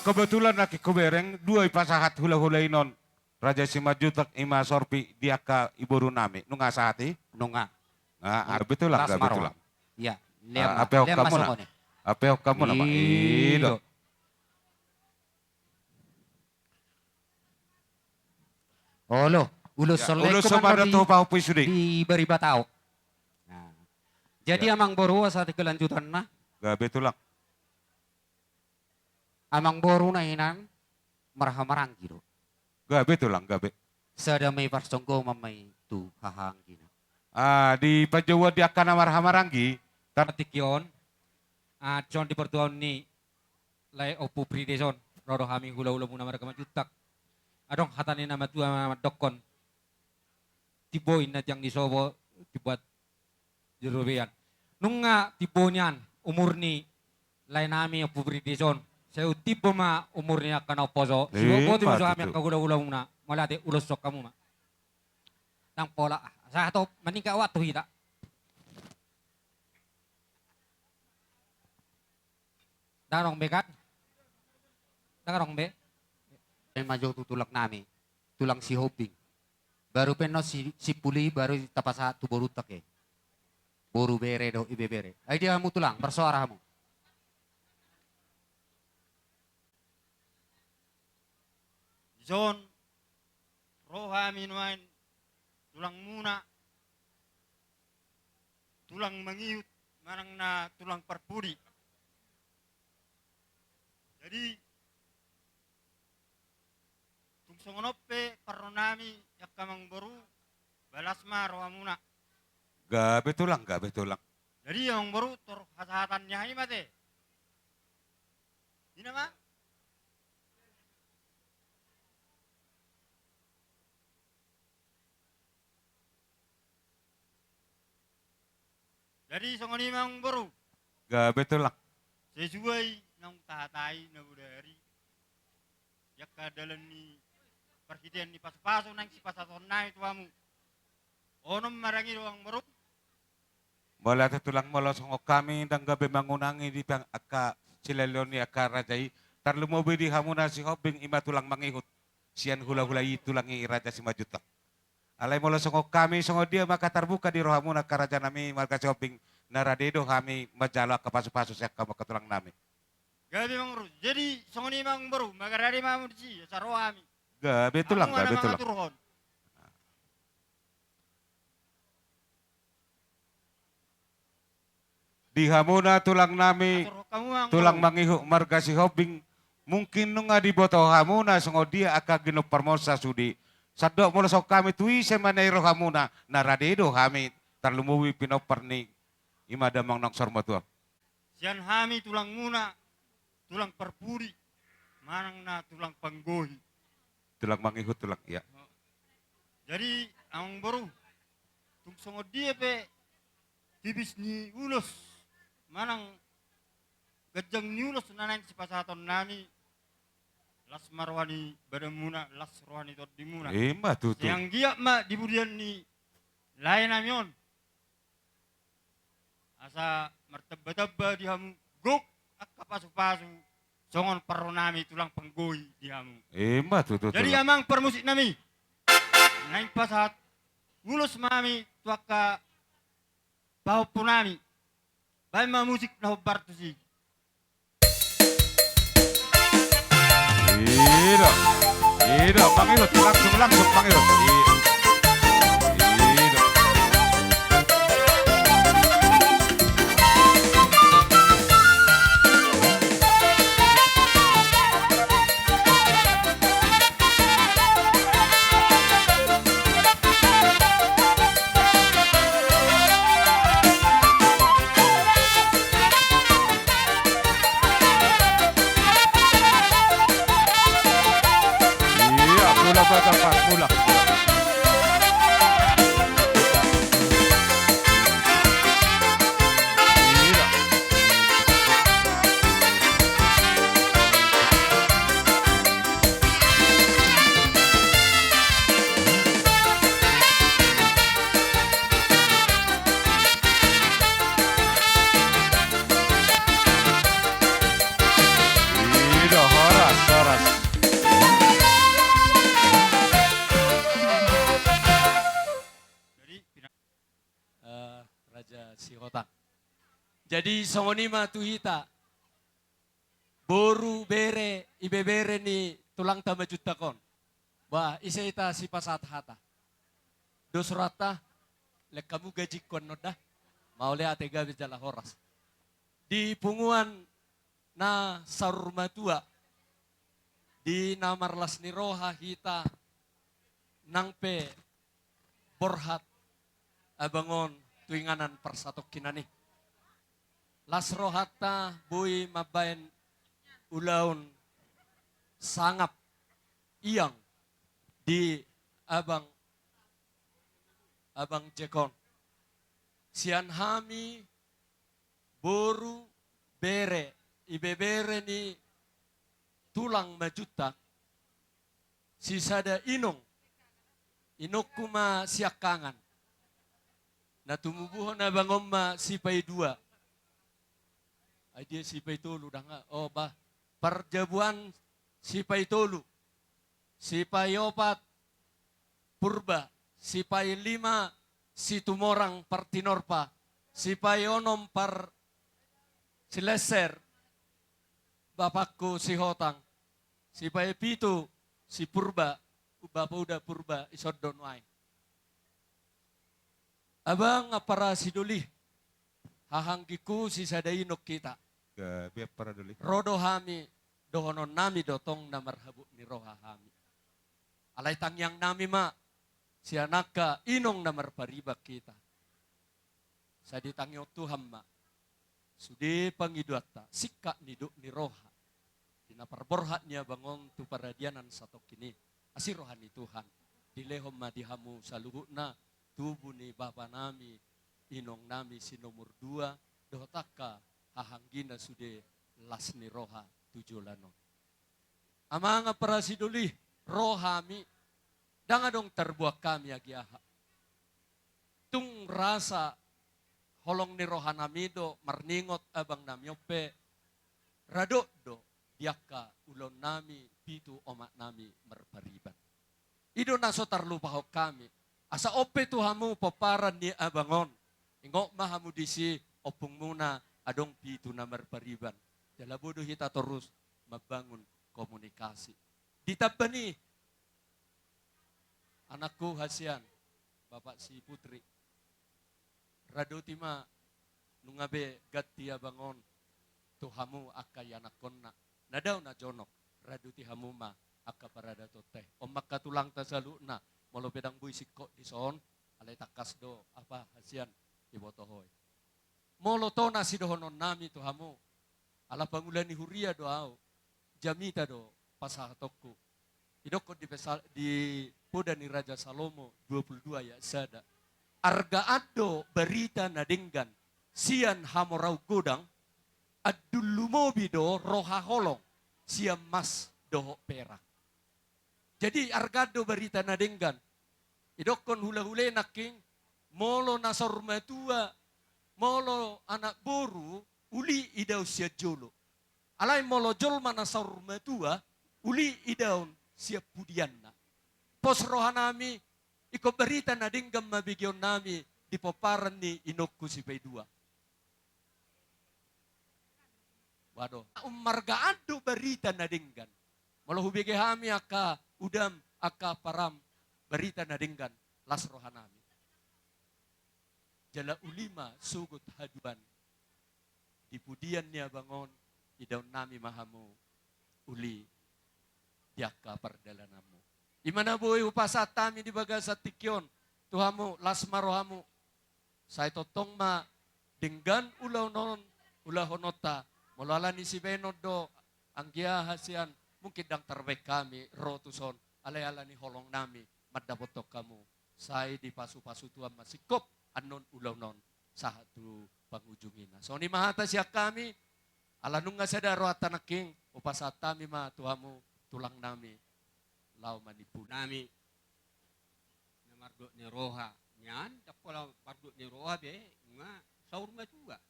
Kebetulan laki kubereng dua ipasahat hula-hula inon Raja Simajutak Ima Sorpi diaka ibu nami nunga sahati Nunga. betul lah betul lah. Ya, Apa yang kamu nak? Apa yang kamu nama? Ido. Olo, ulus solek Ulus sama tuh pau pisudi. di Baribatao. Nah, jadi amang boru saat kelanjutan na, Betul lah. amang boru na inan marhamarang gitu. Betul lah, gabe. Sada may parsongko mamay tu hahang gina. Di Pajawa di akan marhamaranggi. Tatik yon, John di pertuan ni lay opu prideson, rodo kami hula-hula muna mereka majutak. Adong hatani nama tua nama dokon. Tiboy na yang disobo dibuat jerubian. Nunga tibo niyan umur ni lay nami opu prideson. Saya tibo ma umur niya kana oposo. Sibo ti masuk kami kagula-gula muna. Malate ulos sok kamu ma. Tang pola sa ato manika watu hita. Darong bekat. Darong be. Yang maju tutulak nami, tulang si Hoping. Baru peno si Puli baru tapasa tu borutak eh. Boru bere do ibe bere. Ay dia kamu tulang bersuara kamu. John, roha minuan tulang muna, tulang mangiut, manang na tulang perpuri. Jadi, tung songonope parronami yakamang baru balas roha muna. Gabe tulang, gabe tulang. Jadi yang baru tor hasahatannya hai mate. Ini mah? Jadi songoni mang baru Gabe tulang. sesuai nang tahatai na budari. Yakka dalan ni perhitian ni paso-paso nang si pasaton na ituamu. Onom marangi doang baru. Mula tulang mula songok kami dan gabe mangunangi di pang aka sileloni aka rajai. Tarlumobi di hamuna si hobing ima tulang mangihut. Sian hula-hulai tulangi raja si majutak. Alay mula songok kami songok dia maka terbuka di rohamuna karaja nami marga shopping naradedo kami majalo ke pasu-pasu siak kamu ketulang nami. Gabi mang baru. Jadi songoni mang baru magarari mamu di saroami. Gabe tulang, gabe tulang. Turhon. Di hamuna tulang nami Atur kamu mang tulang baru. mangihu marga si hobing mungkin nunga di boto hamuna songok dia aka gino permosa sudi. Sadok mula sok kami tui semanai rohamuna naradedo kami tarlumuwi pinoperni ima damang nang sormatua. Sian hami tulang muna, tulang perpuri, manang na tulang panggohi. Tulang mangihu tulang ya. Jadi ang baru, tung songo dia pe, tibis ni ulos, manang gajang ni ulos nanang si pasaton nami, las marwani badamuna, las rohani tot dimuna. Ima tutu. Yang giyak ma dibudian ni lain namion. Asa martaba-taba di hamu gok akka pasu-pasu songon paronami tulang penggoy di hamu. Ima tutu. Jadi amang permusik nami. Naik pasat ulus mami tuaka bau punami. Baik ma musik na hobar tu si. Ida. Ida mangihu langsung mangihu. Ida. Iya, mula baga pak mula. Iya. Iya, horas. Jadi Raja Sihotang. Jadi songonima tuhita boru bere ibebere ni tulang tama jutakon. Wah isaita si pasat hata. Dosrata lek kamu gaji kon noda maule ate gabi jala horas. Di punguan na sarurmatua di namarlas ni roha hita nangpe borhat abangon tuinganan persatok kinani. Las rohata bui mabayan ulaun sangap iyang di abang jekon. Sian hami boru bere ibebere ni tulang majuta sisada inong inokuma siakangan na tumubuhon na bangomma sipay dua. Ay dia sipay tolu dah nga. Oh ba, perjabuan sipay tolu. Sipay opat purba. Sipay lima si tumorang partinorpa. Sipay onom par sileser. Bapakku si hotang. Sipay pito si purba. Bapa udah purba isodon wain. Abang para siduli. Hahanggiku si sadainok kita. Gabi para duli. Rodo hami dohonon nami dotong na marhabu ni roha hami. Alay tangyang nami ma. Si anaka inong na marparibak kita. Sa ditangyo Tuhan ma. Sudi pangidwata, sika nido ni roha. Dinaparborhat niya bangon tu paradianan sa kini. Asirohan ni Tuhan. Dilehom madihamu sa luhut na tubuh ni Bapa nami, inong nami si nomor 2, dohotaka hahanggina sude las ni roha tujulano. Amanga para siduli, rohami, dangadong terbuak kami agiaha. Tung rasa holong ni roha namido, marningot abang namyope, radok do, diaka ulon nami, pitu omak nami merpariban. Ido naso tarlupaho kami, asa ope tuhamu paparan ni abangon, ingok mahamu disi opung muna adong pitu na merpariban. Jalabodo kita terus membangun komunikasi. Ditabani, anakku hasian, bapak si putri, radotima nungabe gati abangon tuhamu akayanakon na nadaw na jonok raduti hamuma aka parada toteh omak katulang ta salu na molo pedang buisik ko di son alay takas do apa hasian ibotohoy molo to na si dohonon nami tuhamu ala pangulan ni huria do au jamita do pasahatokku idokko di poda ni Raja Salomo 22 ya sada arga ado berita nadenggan sian hamorau godang adulumo bido roha holong siam mas doho perak. Jadi argado berita nadenggan idokon hula-hule naking molo nasor matua molo anak boru uli idau sia jolo. Alai molo jolma nasor matua uli idaun sia pudianna. Pos rohanami iko berita na dinggam mabigyon nami di paparan ni inokku si P2. Waduh, margaado berita na dinggan. Malah hubige hami aka udam aka param berita na dinggan las rohanami. Jala ulima sugut haduan. Di pudian niya bangon idaw nami mahamu uli diaka pardalanamu. Imana boy upasat tami di baga sa tikyon. Tuhamu, lasmarohamu. Sa itotong ma, dinggan ulaw non, ulahonota. Mulala ni si Benodo, ang giyahasyan, mungkin dang tarbay kami, rotuson, alay-ala ni holong nami, madabotok kamu. Say di pasu-pasu tuhan masikop, anon ulaw non, sa hatu pangujungina. So ni mahata siya kami, alanong nga sa daro at tanaking, upasat tami ma, tuhamu, tulang nami. Lau manipul nami na mardo ni roha nyan tapola mardo ni roha be nga saur juga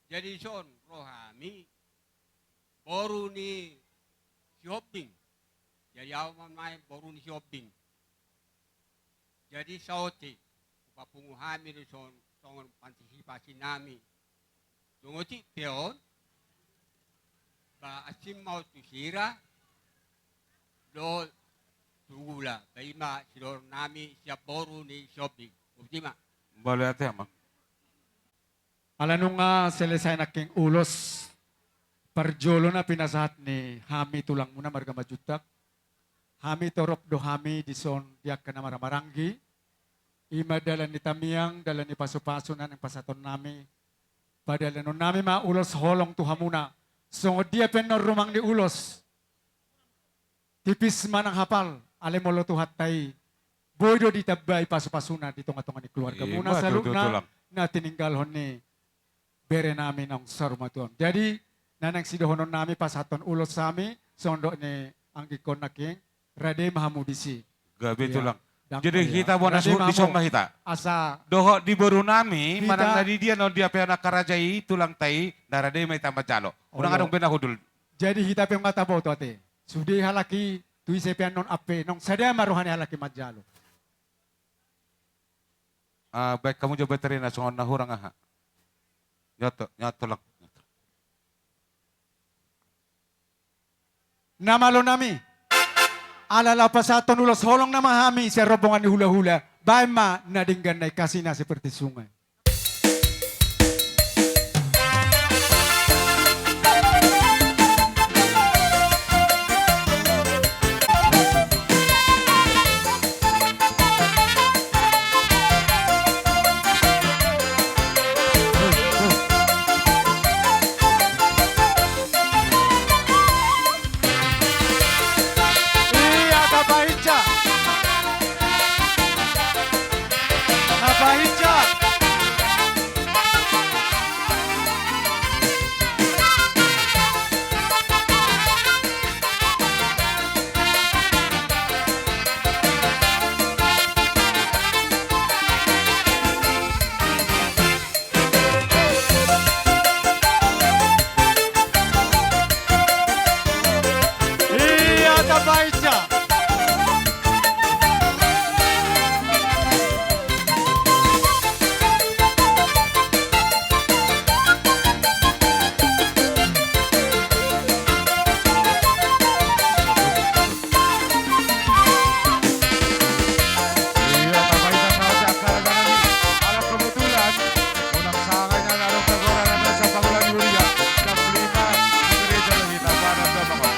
jadi son roha mi boru ni shopping jadi aw mai boru ni shopping jadi sauti papunguhami ni son songon partisipasi nami tungoti peon ba asim mau tusira do tugula baima sidor nami siap boru ni shopping ultima Boleh ate ama. Alanong nga selesai naking ulos parjolo na pinasahat ni Hami tulang muna marga majutak. Hami torok do Hami di son diak ka na maramaranggi. Ima dalan ni Tamiyang, dalan ni paso-paso na ng pasaton nami. Padalan nun nami ulos holong tuhamuna. So dia penor rumang di ulos. Tipis man ang hapal, alam mo lo tuhat tay. Boydo di tabay paso-pasuna di tunga-tunga ni keluarga muna sa luna na tininggalhon ni bere namin ang sarumatuan. Jadi, nanang sidohonon nami pasaton ulos sami, sondo ni ang gikon na king, rade mahamudisi. Gabi itu Iya. lang. Jadi kita mau Rade nasuhut di mamu. somah kita. Asa, Doho di baru nami, Kita- manang nadi dia no dia pena karajai tulang tai, darade may tambah calo. Unang Olo. adong penahudul. jadi kita peng mata bau tu ate. Sudi halaki, tui sepian non ape, nong sadaya maruhani halaki majalo. Baik kamu coba terina songon nahurang aha. Nyato lang. Namalo nami. Alala pasaton ulos holong na mahami sa robongan ni hula-hula. Baima nadinggan na kasina seperti sungai. Iya, Tabahica. Tabahica. Iya, Tabahica. Iya, tabaita saja akar nami. Kalau kebetulan, unang sanganya naroon kagoran na sa Pangulan Yuria. Ng 5, gereja lagi tabanan sa mga.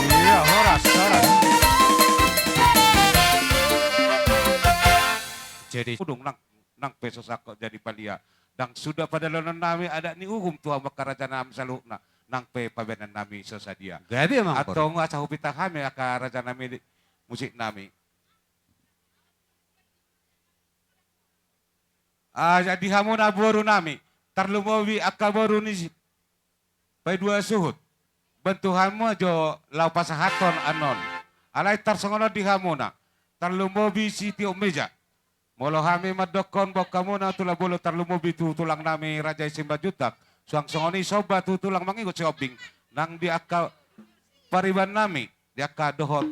Iya, horas. Jadi udung nang pesos ako jadi palia. Dang sudah pada lonon nami ada ni uhum tua makaraja nam salukna nang pe pabenan nami sesadia. Gabi emang Atau nga sa hupita kami akaraja nami musik nami. Jadi hamun aboru nami tarlumowi akaboru ni pay dua suhut. Bentuhan mo jo lau pasahaton anon. Alay tarsongono di hamuna. Tarlumobi siti omeja. Molo hami madokon bok kamuna tula bolo tarlumobi tu tulang nami Raja Simba Jutak. Suang songoni soba tu tulang mangingot siobing. Nang di aka pariban nami. Di aka dohot.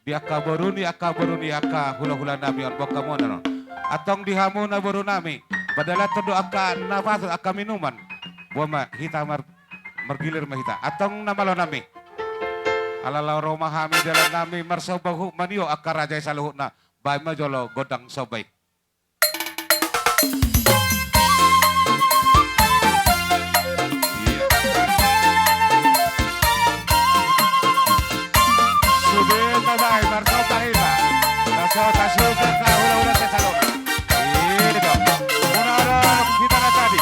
Di aka boruni aka hula-hula nami on bok kamuna non. Atong di hamuna boru nami. Padahal todo aka nafas aka minuman. Buama hita mergilir mahita. Atong namalo nami. Alalau Roma hami jalan nami marsobahu manio akar raja saluhut na. Bay majolo godang sobay. Iya. Sudah tabay marsobay na. Nasota sugar ka hula-hula sa salon. Ito. Una kita na tadi.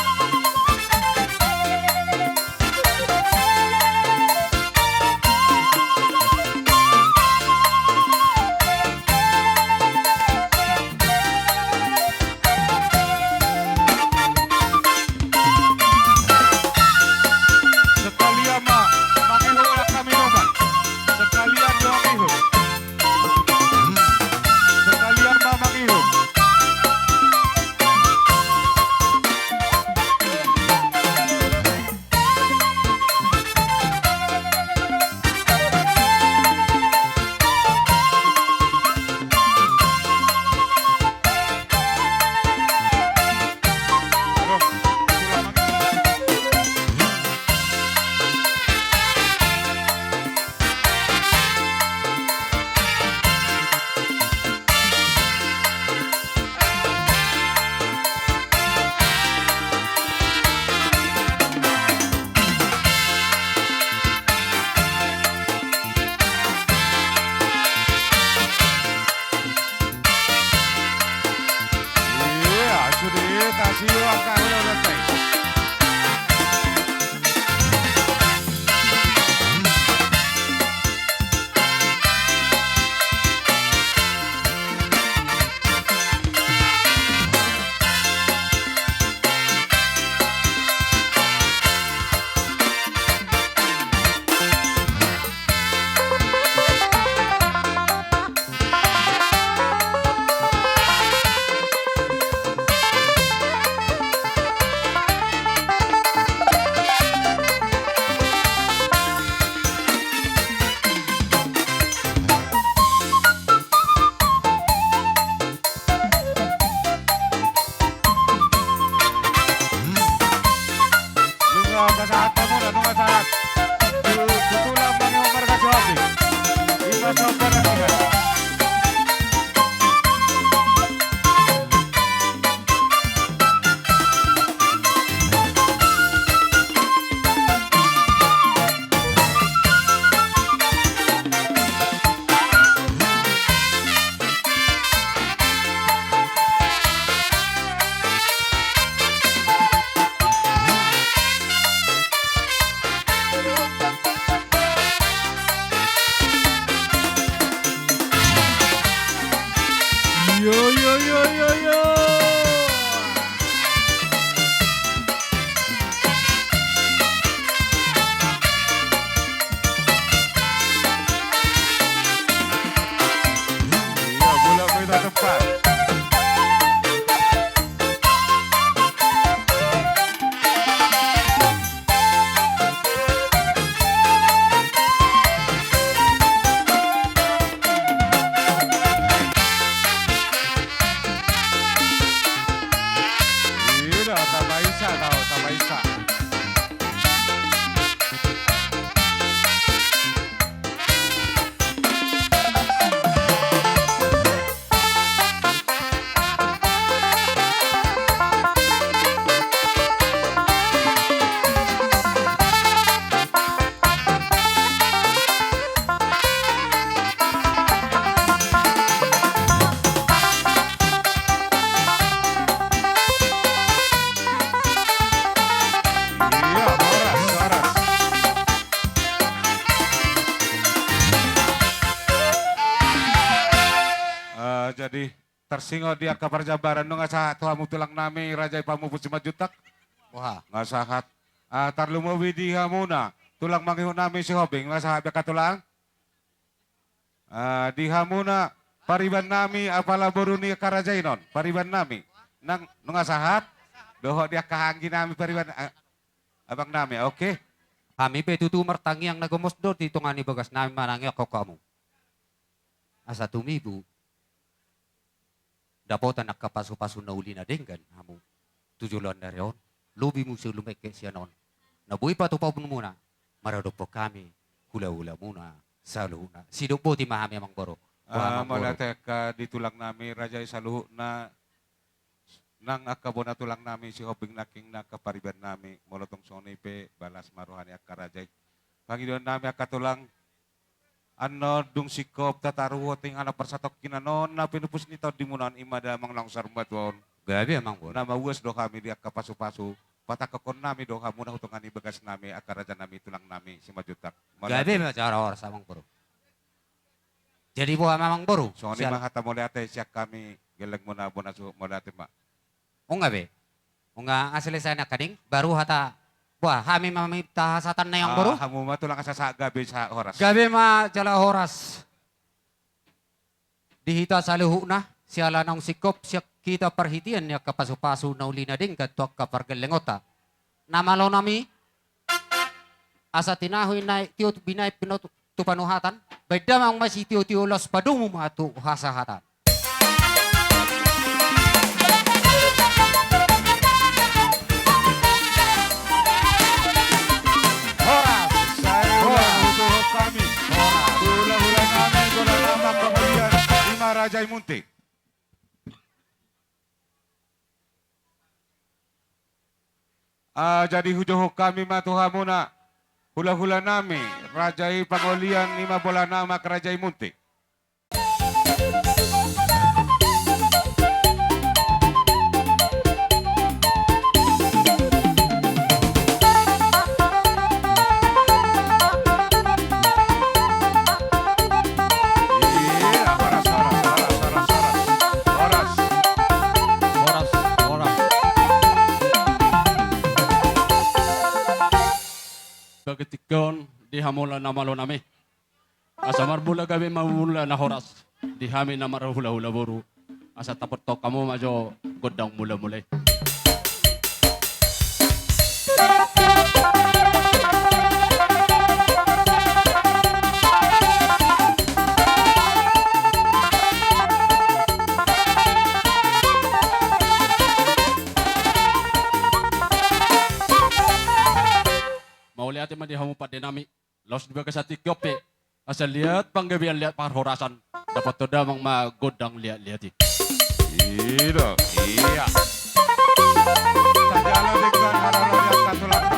Iya, bola beda tempat. Iya, tambah Isa tahu, tambah Isa. Iya, Horas, Horas. Jadi tersinggung dia kabar jabaran nung asahat tuhamu tulang nami Raja Pamu Pusima Jutak. Wah, Ngasahat. Tarlumo widi hamuna. Tulang mangihun nami si Hobing. Ngasahat beka tulang. Di hamuna pariban nami apala boruni karajainon. Pariban nami. Nang nung asahat. Doho dia kahanggi nami pariban. Abang nami, oke. kami pe tutu mertangi yang nagomosdo di tungani bagas nami manangi ako kamu. Asa tumibu. Dapotan nakapasu-pasu na uli na denggan hamu. Tujulan na riyon. Lubi mo siya lumeke siya noon. Nabuhi pa tupaw muna. Maradok po kami. Hula-hula muna. Saluhuna. Sidok po ti mahami amang boro. Malatek di tulang nami Raja Isaluhu na nang akabo na tulang nami si Hobing naking nakapariban nami molotong soni pe balas maruhani akarajay. Panginoon nami akatulang ano dung sikop tataruho ting anak persatok kinanon na pinupus nito di munan imada mang langsar batuon. Gabi amang boro. Na mauwas do kami di akapasu-pasu. Patakakon nami do kamu na hutungan bagas nami akaraja nami tulang nami si Majutak. Gabi macara oras amang boro. Jadi buah amang boro. Soni mahata moleate siya kami geleg mo na bonasu moleate ma. Unga be. Unga asalisan na kading baru hata wah hami mamita hasatan na yang boro. Hamu ma tulang sa gabi sa oras. Gabi ma jala horas. Dihita sa luhu na siala nang sikop siya kita perhitian niya kapasu-pasu na uli na din katok kapargalengota. Namalo nami asa tinahoy na tiyo binay pinutupanuhatan. Baydamang masih tiyo-tiyo los padumu matu hasahatan. Kami. Hula-hula namin ko na naman pamilyan ni Marajay Munti. Jadi hujoho kami matuha muna. Hula-hula nami. Rajay Pangolian ni Mabola nama Kerajay Munti. Ketikon di hamula na malo nami. Asa marbula kami mamula na horas. Di hami na marahula-hula buru. Asa tapot to kamu majo godang mula-mulay. Mauli ate man di hamu pa dinami. Los di ba sa tikyope. Asa lihat panggabian lihat parhorasan. Dapat to damang magodang lihat-lihati. Iya. Tajalo dengan harolo yang katulaka.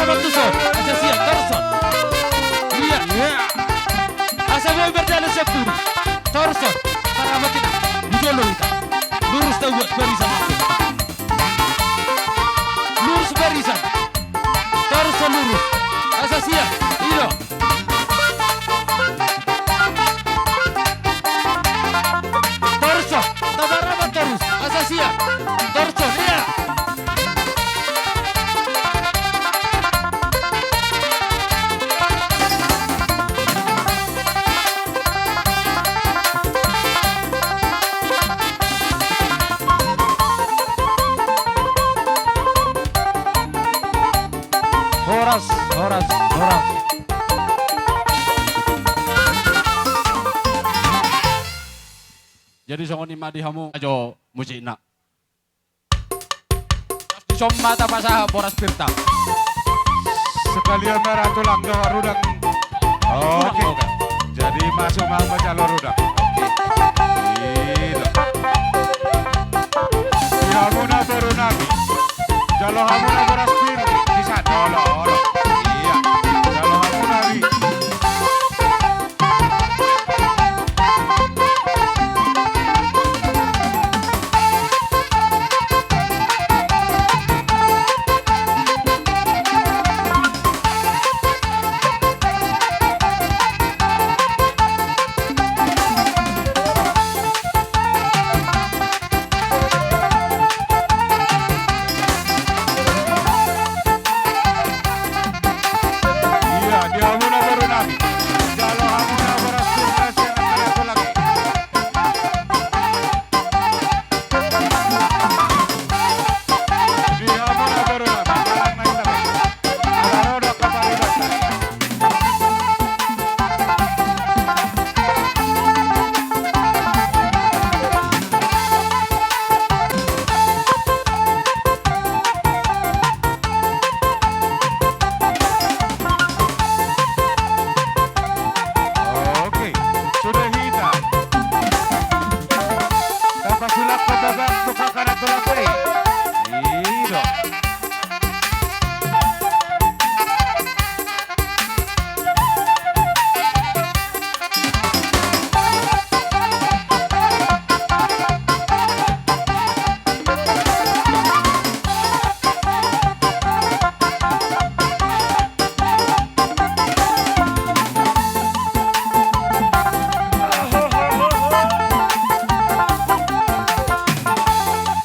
rapat tuson. Asa siap torson. Iya. Asa boy berjalan sepuluh. Torson. Paramat kita. Bujolo kita. Lurus tahu buat barisan aku. Lurus barisan. Torson lurus. Asa siap. Ilo. Torson. Tabaramat terus. Asa siap. Torson. Iya. Horas, horas, horas. Jadi songon ima di hamu ajo musina. Di mata pasaha boras pirta. Sekalian merah tulang doa rudang. Oke. Jadi masuk mau jalur rudang. Oke. Gitu. Hamuna baru nabi. Jalo hamuna boras pir. Bisa dolo. Iya. Jalo hamuna nabi. Iya, di hamuna baru nabi. Jalo hamuna boras pir. Masih satu lagi. Di hamuna baru nabi. Jalan naik lagi. Ada roda kembali batai. Oke, sudah hitam. Dapat sulap ke babak buka kanan tulak kiri. Iya.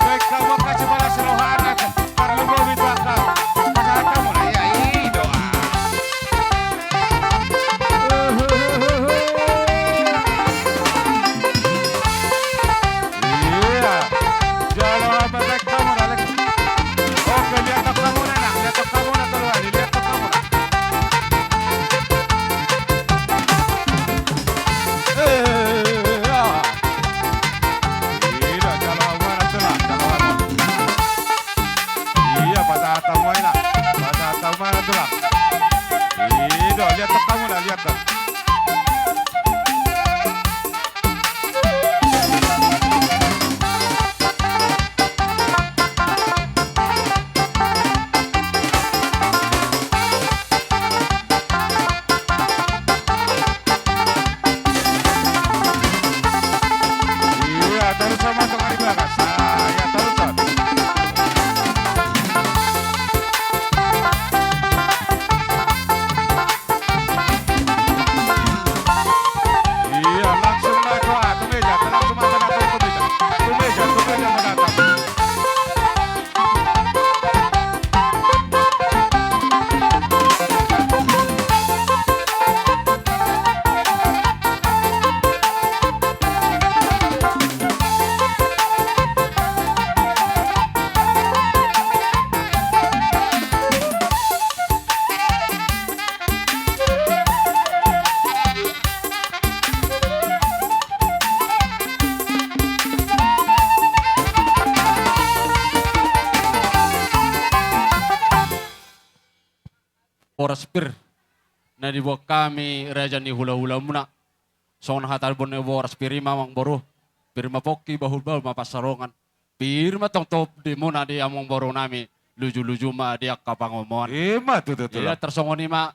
Baik, kamu kasih bola serohana. Karena gue itu akal. Pasangan kamu lah, ya ini doa. Iya. Jalo apa baik kamu lah. Oke, lihat tok kamu nah. Lihat tok kamu nah keluar. Lihat tok kamu nah. Iya, jalo mana tulang. Jalo apa. Iya, patah tamu aja. Patah tamu mana tulang. Iya, lihat tok kamu lah. Lihat tok. Iya, terus sama tengah di belakang. Saya terus. Iya, langsung lah doa. Tumeja, tenang semua menatap tumeja. Tumeja menatap. Boras pir. Na di buat kami raja ni hula-hula muna. Songon hatar bon ne boras pirima mang boru. Pirma poki bahul bahul mapasarongan. Pirma tong top di muna di among boru nami. luju-luju ma dia kapangomon. Ima tuh Jadi tersongoni ma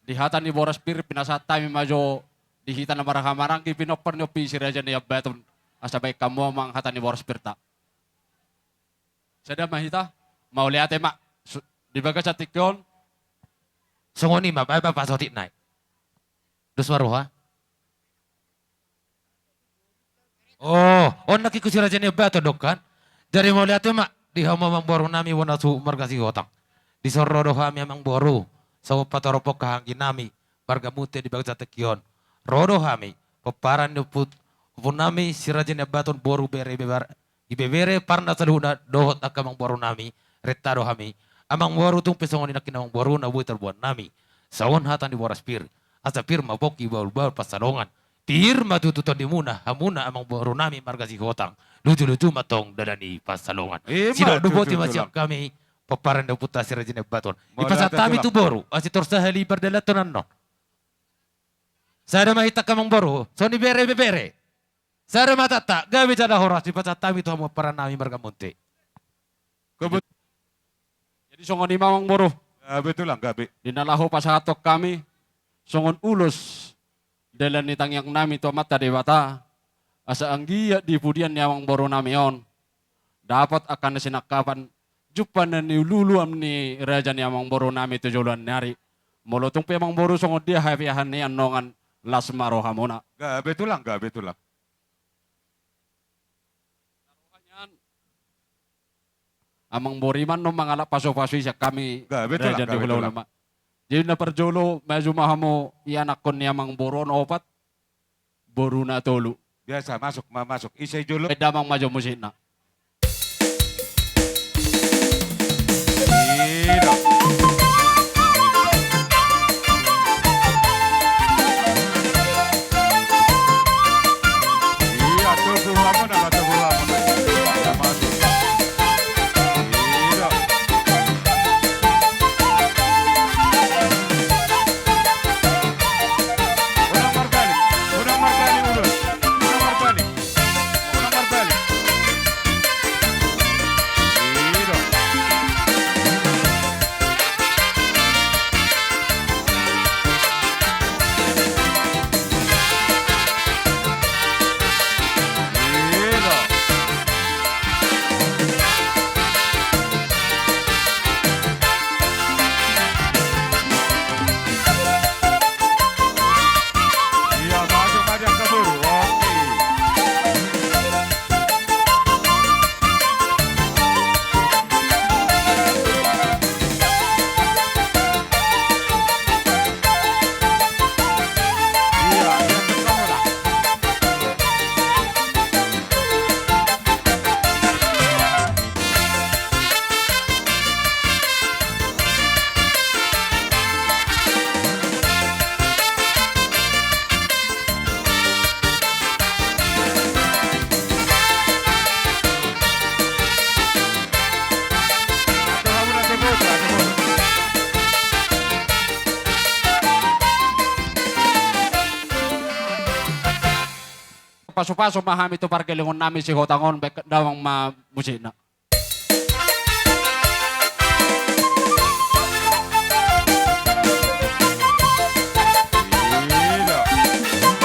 dihatan ni boras pir pinasat tami majo dihitan na marang pinopper nyo pisir aja ni abaton asa baik kamu mang hatan ni boras pirta. Sada mahita mau lihat mak di bagas tikyon Sungoni ma ba pasotit nai. Dus maruha. Oh, nakikusira jani bato dok kan. Dari mau lihat mak di hama mang boru nami wana su margasi hotang. Di sorrodo hami mang boru. Sawo patoropok kahanggi nami marga mute di bagas tikyon. Rodo hami peparan nyuput upun nami sirajani baton boru bere ibebere parna saluda dohot akamang boru nami retado hami. Amang boru tung pesongoni nakinamang boru na buiter buat nami. Sawon hatan di boras pir. Asa pir maboki baul-baul pasalongan. Pir matututon di muna. Hamuna amang boru nami margasi hotang. Lucu-lucu matong dadani pasalongan. Sino duboti masyak kami. Paparan daw puta si Rajine Baton. Ipasat kami tu boru. Asitor sa halibar dalatonan no. Sada mahita kamang boru. So ni bere-bere. Sada matata. Gabi jada horas. Ipasat kami tu hamo para nami margamunti. jadi songoni mamang boru Gabi tulang gabi. dinalaho pasatok kami songon ulus dalan nitang yang nami to mata dewata asa anggia di pudian nyawang boru nami on dapat akan sinakapan jupan na ni luluam ni raja ni amang boru nami tujulan nari molotong pe amang boru songon dia hafiahan ni anongan lasmaro hamona Gabi tulang, gabi tulang. amang boriman no mangalak paso-paso siya kami Gabi tulang, raja di gabi Pulau tulang. Lama. Jadi na perjolo medyo mahamo ianak kon ni amang boron opat boru na tolu. Biasa masuk, masuk. Isay juluk. Damang majo musin na. Tidak. Iya, tubuh kamu nak tubuh kamu. Tidak masuk. Tidak. Unang markali ulun. Unang markali. Tidak. Tidak. Iya, masuk aja ke buru. Oke. Iya, yang kamu lah. Atau kamu nanti buru, nanti buru. Paso-paso mahami to parkelingon namin si Hotangon bek dawang ma musin na. Tidak.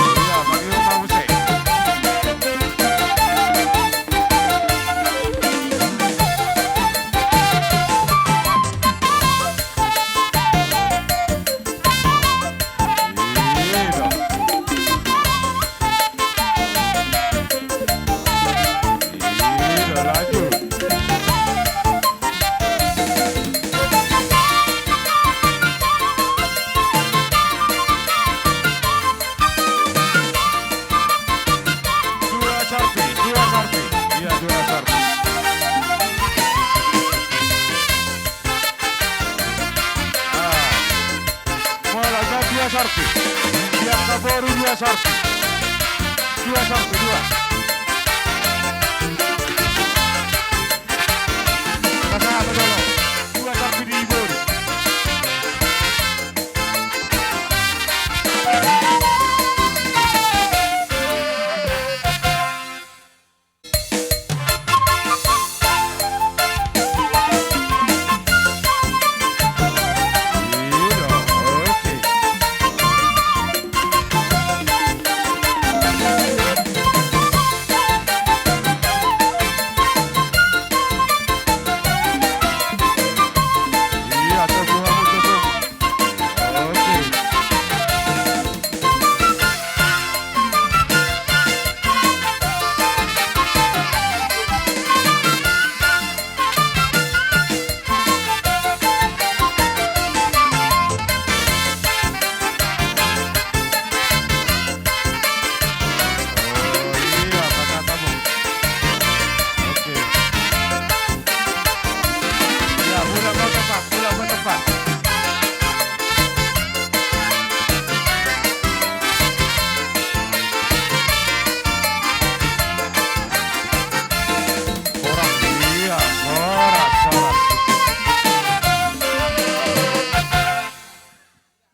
Iya, bagi rumah musik. Tidak. Tidak, lanjut. Dua sarpi, dua sarpi. Iya, dua sarpi. Mulai dua sarpi. Yang kaboru dua sarpi. Dua sarpi, dua. Kasama dulu. Dua sarpi di boru.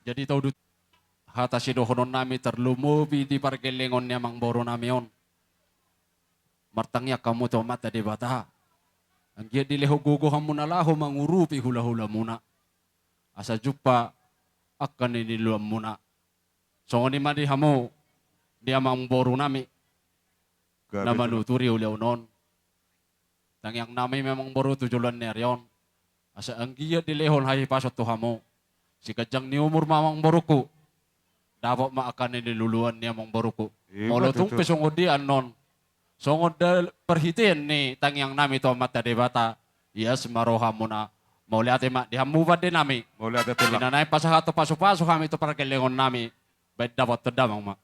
Jadi tahu hata si dohonon nami terlumubi di pargelengon niya mang boro nami on. Martangnya kamu to mata di bata. Ang giya dileho gogo hamu nalaho mangurupi hula-hula muna. Asa jupa akan iniluam muna. So ni madi hamu dia mang boro nami na manuturi uliaw non. Tangyang nami memang boro tujulan neryon. Asa ang giya dilehon hay pasot to hamu. Si kajang ni umur mamang boruko. Dapat maakan niluluan niya mang boruko. Molo tung pesongod di anon. Songod perhitin ni tangyang nami to mata de bata. Yes, maroha mo na. Mauli ate ma, dihamubad din nami. Mauli ate tulak. Pinanay pasahato paso-paso kami to para kelengon nami. Baik dapat terdamang ma.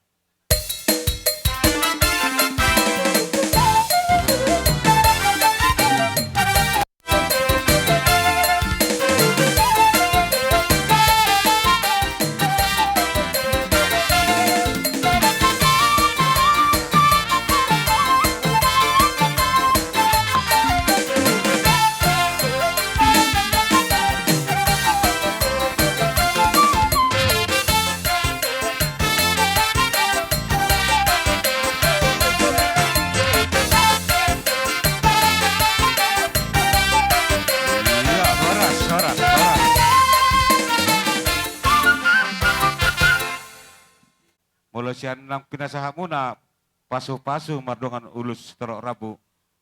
Iya, soras. Mula siyan lang pinasaha mo na paso-paso mardongan ulus terok rabu.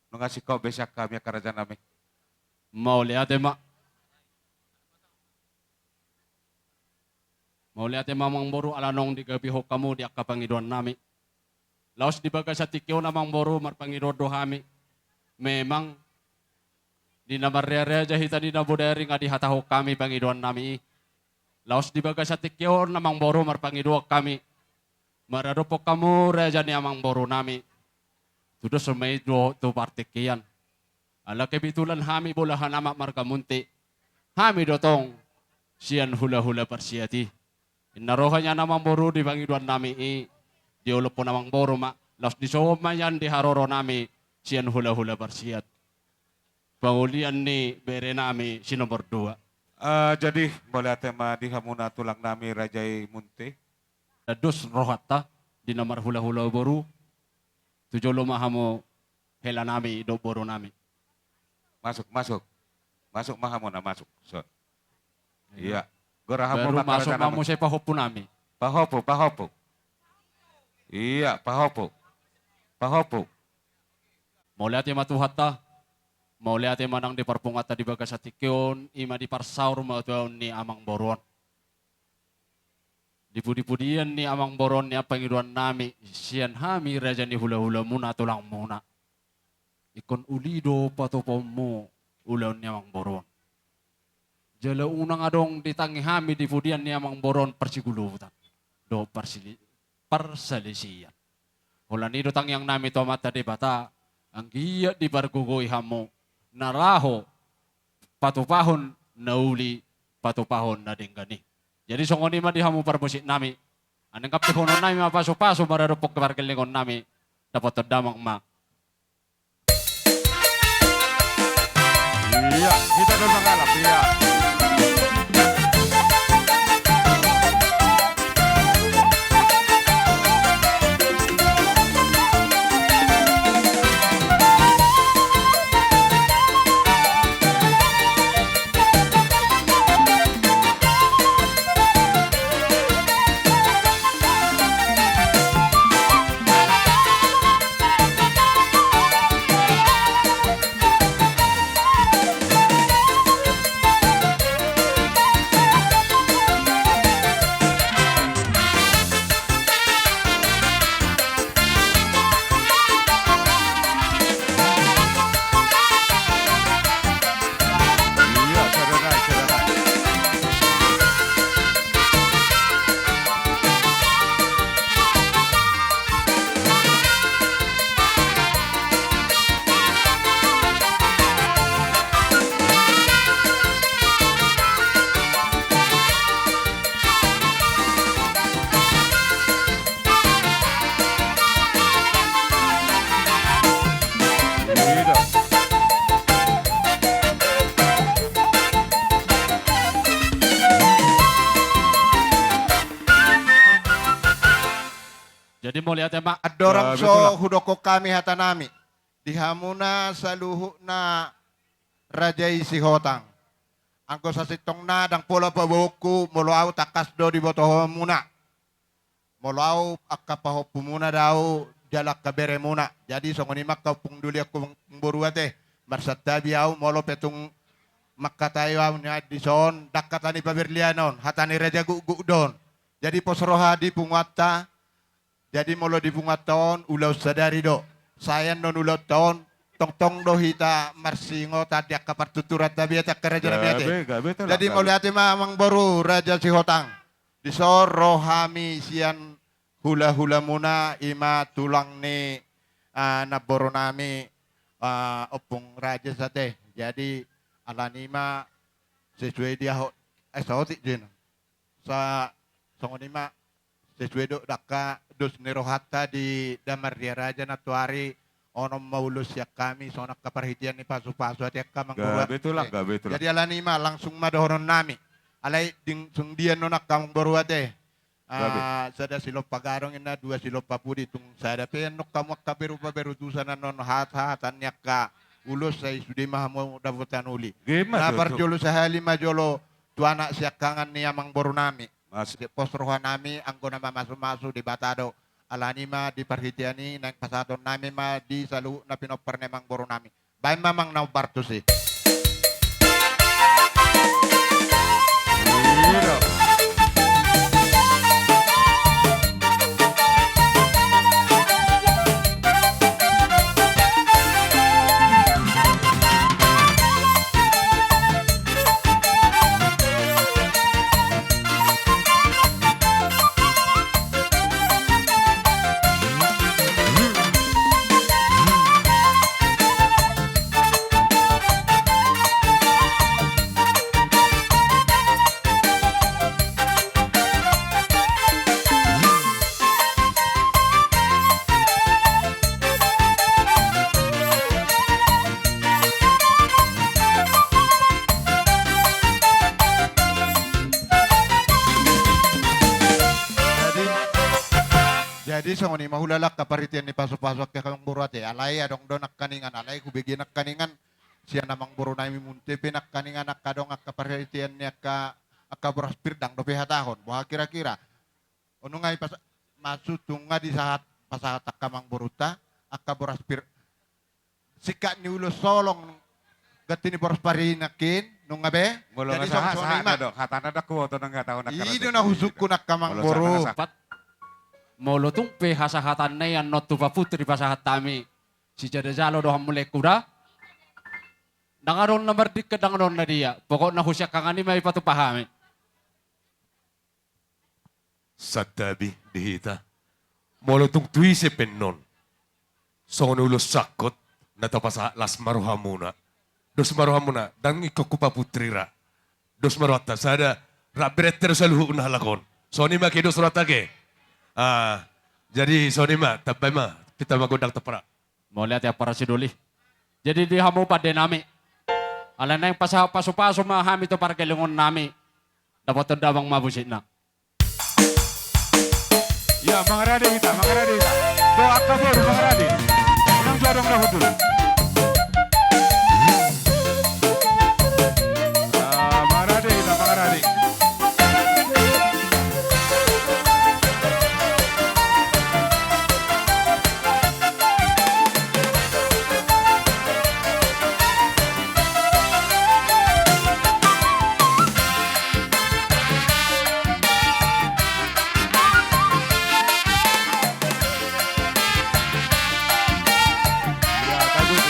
Nung ngasih kau besak kami kerajaan nami. Mauli ate ma. Mauli ate mamang boru alanong di gabi ho kamu di akapangiduan nami. Laos di baga sa tikyo namang boru marpangidodo hami. Memang di namarere jahita di nabuderi nga di hataho kami pangiduan nami. Laos di baga sa tikyo namang boru marpangiduak kami. Mararopok kamu reja ni amang boru nami. Tudo sumay do to partikian. Ala kebitulan hami bolahan amak markamunti. Hami dotong siyan hula-hula parsiati. Inarohanya namang boru di pangiduan nami i. Diulop po namang boru ma. Laos di somayan di haroro nami siyan hula-hula parsiat. Pangulian ni bere nami si nomor 2. Jadi boleh tema di hamuna tulang nami Rajai Munte. Dadus rohata di nomor hula-hula boru. Tujolo mahamo hela nami do boru nami. Masuk mahamuna masuk. So. Iya. Gorahamu Baru masuk mamu saya pahopu nami. Pahopo. Iya, pahopo. Mau lihat ya matuhata. Mau lihat ya manang di parpungata di bagas atikyon. Ima di parsaur matuaw ni amang boron. Di pudi-pudian ni amang boron ni pangiduan nami. Siyan hami raja ni hula-hula muna tulang muna. Ikon ulido patopomo ulaw ni amang boron. Jala unang adong ditangi hami di pudian ni amang boron persigulutan. Do parsalisiyan. Hula nido tangyang nami to mata di bata. Ang giya di bargugoy hamo. Naraho patupahon na uli patupahon na dinggani. Jadi songoni ma di hamo parmusik nami. Anong kaptihonon nami mapaso-paso mararupok kabarkelingon nami. Dapat terdamang ma. Iya, kita dulu mengalap, iya. Jadi mau lihat ya mak, Adorang betul lah. so hudoko kami hatanami. Dihamuna saluhuna Raja isi hotang. Angko sa sitong na dang pola pabuku mulaw takas do di botoho muna. Mulaw akapaho pumuna daw jalak kabere muna. Jadi songonimak kau pungduli aku buruate. Marsat tabi au molo petong makatayo au ni adison dakatani pabirlianon hatani Raja gugudon. Jadi posroha di pungwata. Jadi molo di pungaton ulaw sadari do. Sayan non ulaw taon tong do hita marsingo tadi kapartuturat tabi tak keraja nabi Gabe itu lah. jadi mau lihat mamang baru Raja Sihotang disor rohami sian hula muna ima tulang ni naboro nami opung Raja sate jadi alanima sesuai dia esotik jen sa songonima sesuai do daka dos nerohata di damar dia Raja natuari onom maulus ya kami sonak kaparhitian ni pasu-pasu at yak kamang Gabe itu lah, gabe itu lah. jadi alanima langsung madohonon nami. Alay ding sung dian nonak kamang baruate. Sada silop pagarong ina dua silop papudi tung sada pen nok kamu kaberu tusan non hatan yak ka ulus say sudi mahamo davutan uli. Gimana Na tuh? parjolo sa halima jolo tuanak siak kangan ni amang baru nami. Mas, Posrohan nami angko na masu di batado. Alanima di parhitiani nang pasaton nami ma di salu na pinopar nemang boro nami. Bay mamang na barto si. Iro. Jadi songoni mahulalak kaparhitian ni pasok-pasok kaya kang buruate. Alay adong do nakkaningan alay kubigi nakkaningan siya namang buru nami munti pinakkaningan nakadong kaparhitian niya ka akabraspir dang do pihatahon. Buha kira-kira. Ono nga masutunga di saat pasahat kamang buruta akabraspir sika ni ulo solong gati ni borosparinakin nung ngabe. Mula Jadi nga songoni ma. dok. Hatana na ko to nang gataon na Ido na husuk ko nakamang buru. molo tung pe hasahatan na yan not tu paputri pasahat tami. Si jalo doham mulai kuda. Nangaron na mardik ka dangaron na dia. Pokok na husyak kang ani may patupahami. Sa tabi dihita. Molo tung tuise pennon. Songunulos sakot na tapasa las maruha muna. Dos maruha muna. Dan ikokupa putrira. Dos maruha tasada. Raberetter sa luhu unahalakon. So ni makidos ratake. Jadi so ni ma. Tapay ma. Kita magundang tapara. Mau lihat ya para siduli. Jadi di hamu pada nami. Alam na yung paso-paso mahami to para kelingon nami. Dapat tendawang mabusit na. Ya, mga radi kita. Doa kabur, mga radi. Unang jorong na hudul. Mga radi kita, mga radi. Ya, bagus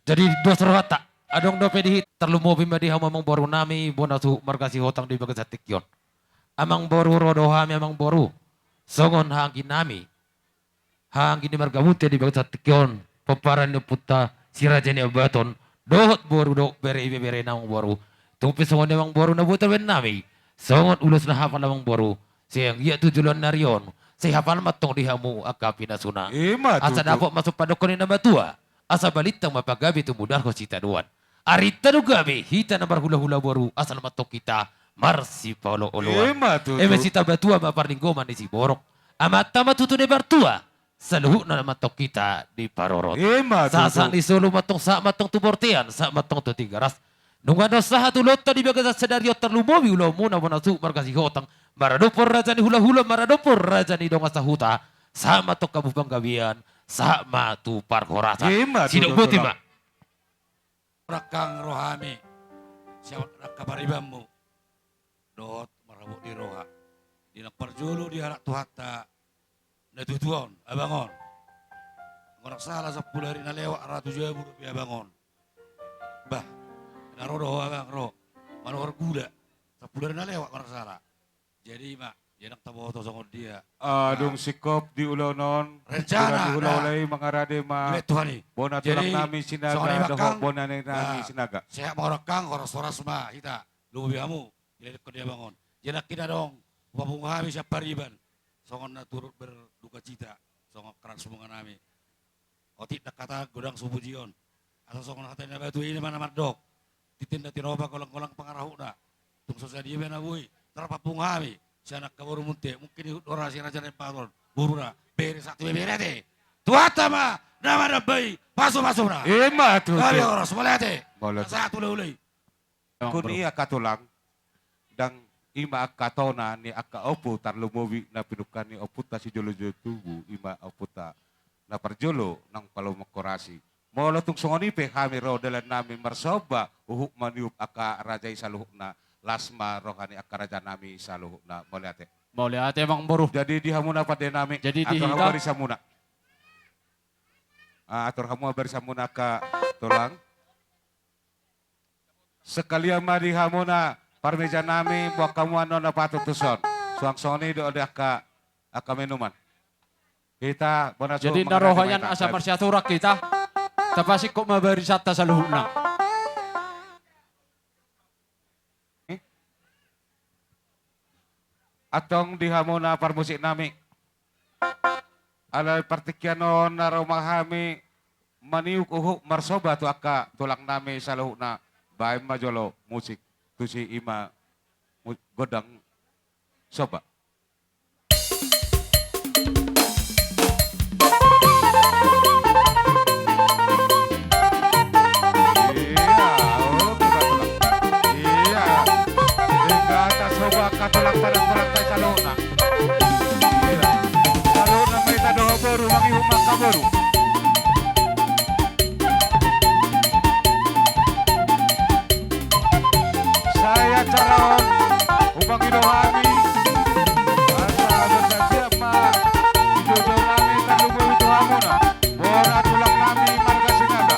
Jadi dos rohata. Adong do pedi terlu mo bimadi hamamang boru nami bona su margasi hotang di bagas hatikyon. Amang boru rodo hami amang boru. Songon hangin nami. Hangin di margamute di bagas hatikyon. Paparan ni puta sirajani abaton. Dohot boru do bere ibe bere namang boru. Tumpi songon namang boru na buta ben nami. Songon ulus na hafal namang boru. Siyang iya tujulan narion. Si hafal matong di hamu akapi na suna. Asa dapat masuk padokon ni nama tua. Asa balitang mapagabi tumudar ko sita duan. Arita do gabi hita na barhula-hula boru asal matok kita marsi paulo oloan. Eme sita batua maparlinggoman di si borok. Amata matutu de bartua. Saluhu na matok kita di parorot. Sasang di solo matong sa matong tubortean sa matong tu tigaras. Nungano sa hatulot di bagas sedario terlumowi ulo muna bonasu margasi hotang. Maradopor raja ni hula-hula maradopor raja ni donga sa huta. Sa matok kabubang gawian. Sa matu parkorasa. Sino buti ma? Rakang rohami, siapa rakabaribamu, dot marabuk di roha, di parjulu di harak tuhata, natutuan, abangon, ngorak salah 10 hari na lewat Rp100,000 abangon, bah, narodo abang roh, manor gula, 10 hari na lewat ngorak salah, jadi mak, jenak taboto songon dia. Adung sikop di ulonon. Rencana. Di ulolay mga rade ma. Tuhani. Bona tulang nami sinaga. Dohok bona nami sinaga. Saya mau rekang horas-horas mah kita. Lu biamu. Lihat ke dia bangun. Jenak kita dong. Wabung kami siapa riban. Songon na turut berduka cita. Songon keran semungan nami. Otik nak kata godang subuh jion. Asal songon hatanya batu ini mana mardok. Titinda tiroba kolang-kolang pengarahuna. Tung sosial dia bena bui. Terpapung kami. Si anak kabaru munte, mungkin orang si raja nepalon, buruna, beri satu beri te. Tuata ma, nama ada bayi, masuk na. Tu. Kali orang semua lihat te. Boleh. Satu ulai. Kuni akatulang, dang ima akatona ni aka opu tarlumowi na pinukan ni oputa si jolo tubu ima oputa na parjolo nang palo makorasi. Molo tung songoni pe kami ro dalan namin marsoba uhuk maniup aka raja isaluhuk na. Lasma rohani akaraja nami saluh na moliate. Moliate mang boru. Jadi dihamuna pada nami. Jadi atur dihita. hamu barisamuna. Atur hamu barisamuna ka tulang. Sekalian mari hamuna parmeja nami buat kamu ano na patutuson. Suang soni do ada aka minuman. Kita bona Jadi narohayan asa marsiaturak kita. Tapasik kok mabarisata sa luhuna. Atong dihamuna parmusik nami. Alay partikyano na romahami maniuk uhuk marsoba tu aka tulang nami sa luhuk na bahay majolo musik tu si ima godang soba. Katulang tulang tayo sa lona. Sa lona may tadohoboru, mangihumang kaboru. Saya caron, upang inuhami. Asa bersasiap ma, idujong namin kalubo ito hamuna. Bora tulang namin marga sinaga.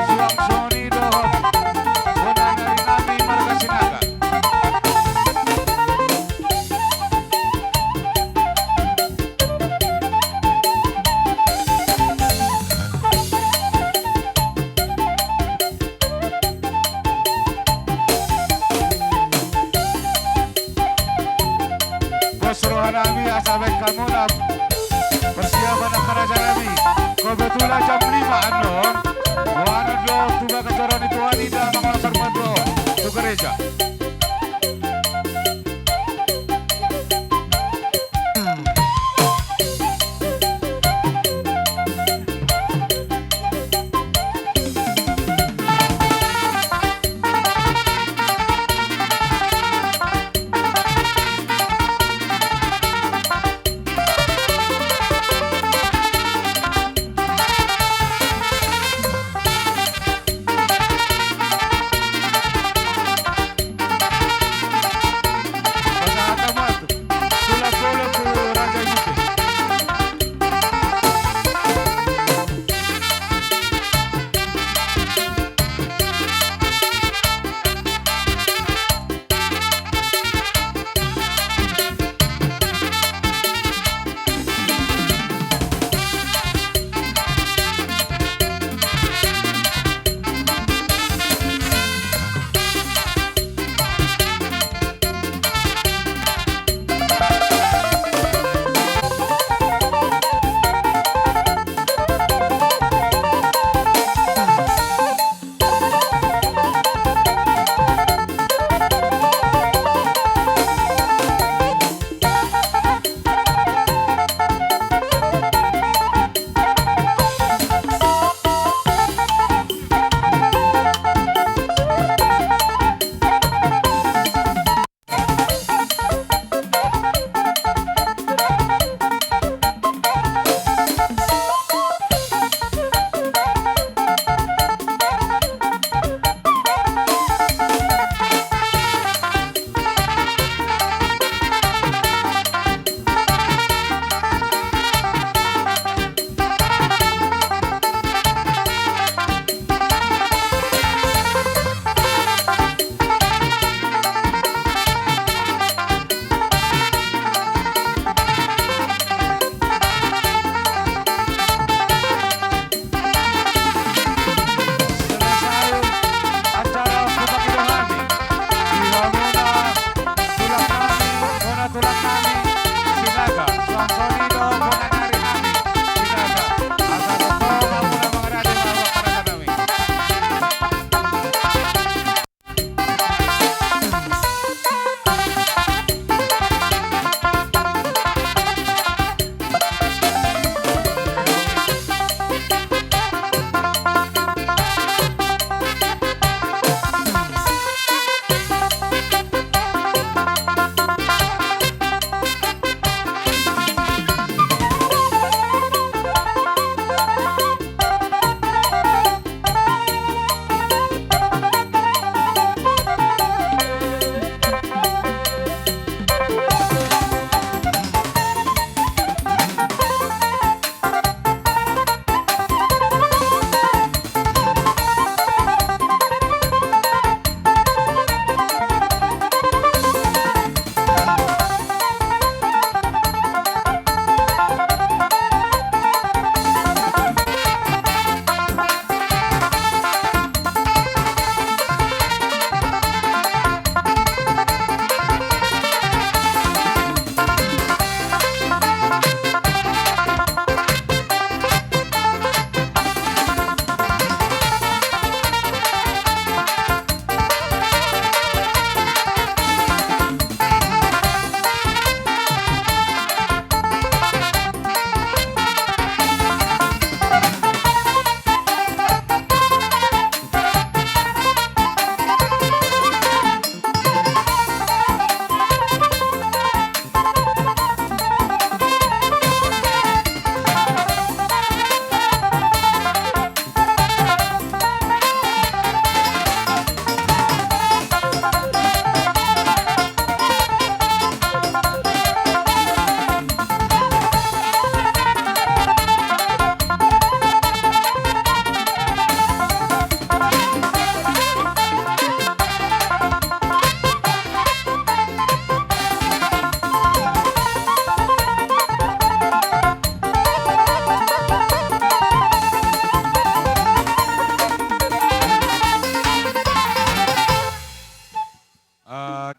Suang soni dohon. Bora na rin namin marga sinaga. Nami asabay kamu na persiapan ang karaja nami. Kebetulan jam 5 anon. Buwana do tuba kacoran itu wanita mga sarmado to gereja.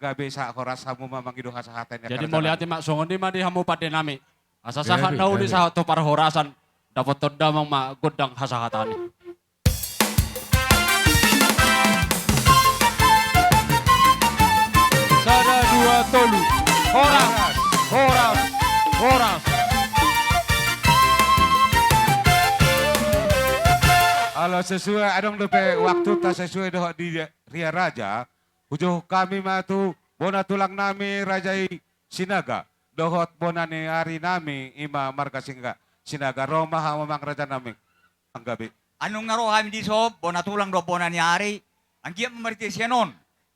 gabi sa koras hamu mamang ido kasahatan. Jadi mau lihat mak songon di madi hamu pada nami. Asa sahat Gabi, daw di gabi. sa to para horasan. Dapat to damang mak godang hasahatan. Sada dua tolu. Horas, horas, horas. Kalau sesuai adong depe waktu tak sesuai doh di Ria Raja, ujuh kami matu bona tulang nami Rajai Sinaga, dohot bona ni hari nami ima marga Sinaga Roma mamang raja nami anggabi. Anong nga ro kami di sob, bona tulang do bona ni ari, ang giyak mamariti siya nun.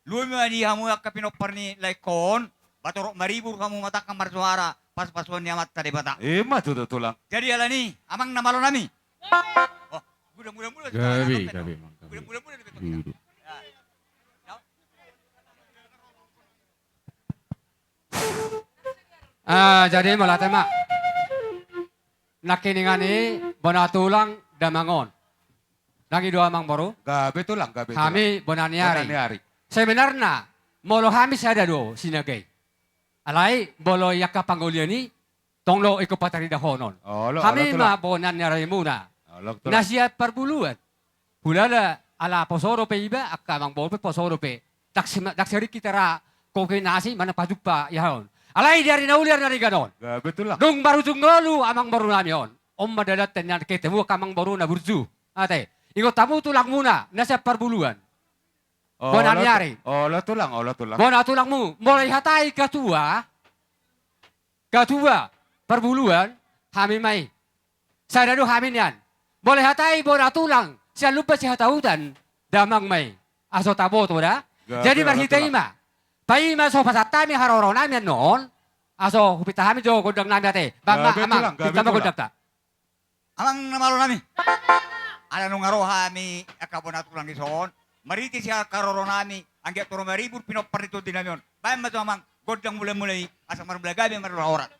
Lumi di hamu ak kapinopar ni laikon, batoro maribur kamu mata kamar suara, pas-pasuan ni amat tadi bata. Ima tu tulang. Jadi ala ni, amang namalo nami. Oh, mudah-mudah. Gabi. Jadi mula tema. Nakiningani bonatulang damangon. Lagi dua mang baru. Gabi tulang, gabi tulang. Kami bonaniari. Bonaniari. Sebenarnya molo kami sada do sinagay. Alay bolo yaka panguliani tonglo iko patari dahonon. Kami ma bonaniari muna. Nasiat perbuluan. Hulala ala posoro pe iba akamang bol pe posoro pe. Dakseri kita ra kokinasi mana pajupa yahon. Alay dari nauliar dari ganon. Gabi tulang. Nung baru junglalu amang baru namion. Om madalat tenyan ketemu kamang baru na burju. Ate, ingot tamu tulang muna nasiat perbuluan. Bonaniari. Olah tulang. Bona tulangmu mulai hatai ketua perbuluan kami mai. Saya dulu kami nian. Boleh hatai bona tulang. Saya lupa saya tahu dan damang mai. Aso tabo tu dah. Jadi berhitai ma. Pai ma so pasatami haroro nami non. Aso hupita kami jo godang nami ate. Bamba amang kita mau godak tak. Amang namalo nami. Ala nung nga ro kami akabona tulang di son. Mariti siya karoro nami, ang giyak turo maribur pinopar dito din namin. Bayan mo ito amang godang mula-mulay, asang marumulagabi ang marula orat.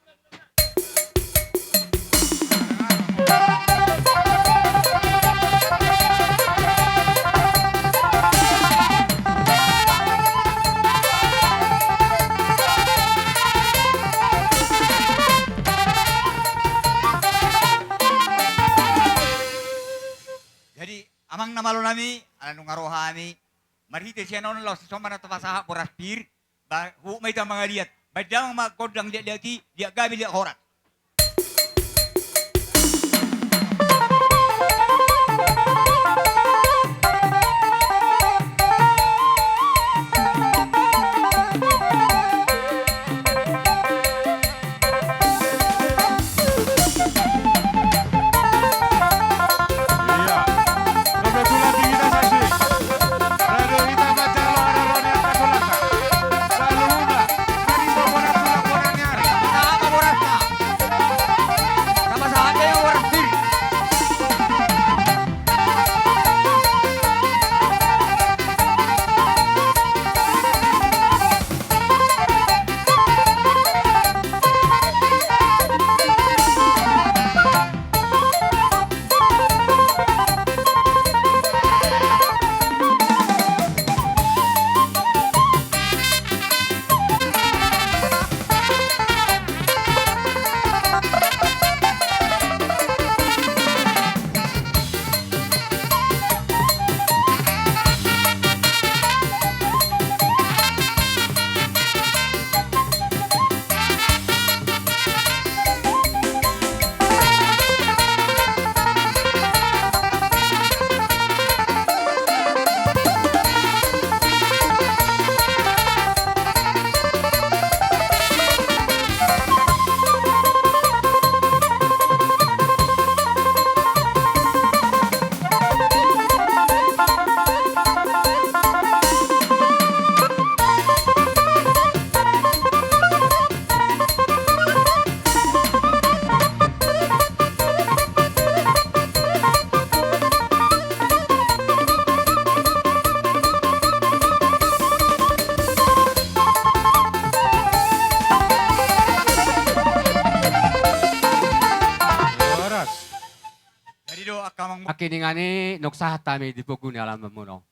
Jadi, amang namalo nami, ano nga roha mi, marhite siya noon law, sa mana tapasaha boras pir, hu may mga liat, badang mga kodang diati, dia gabi dia horat. Akiningani nuksahat kami di puguni alam mo no.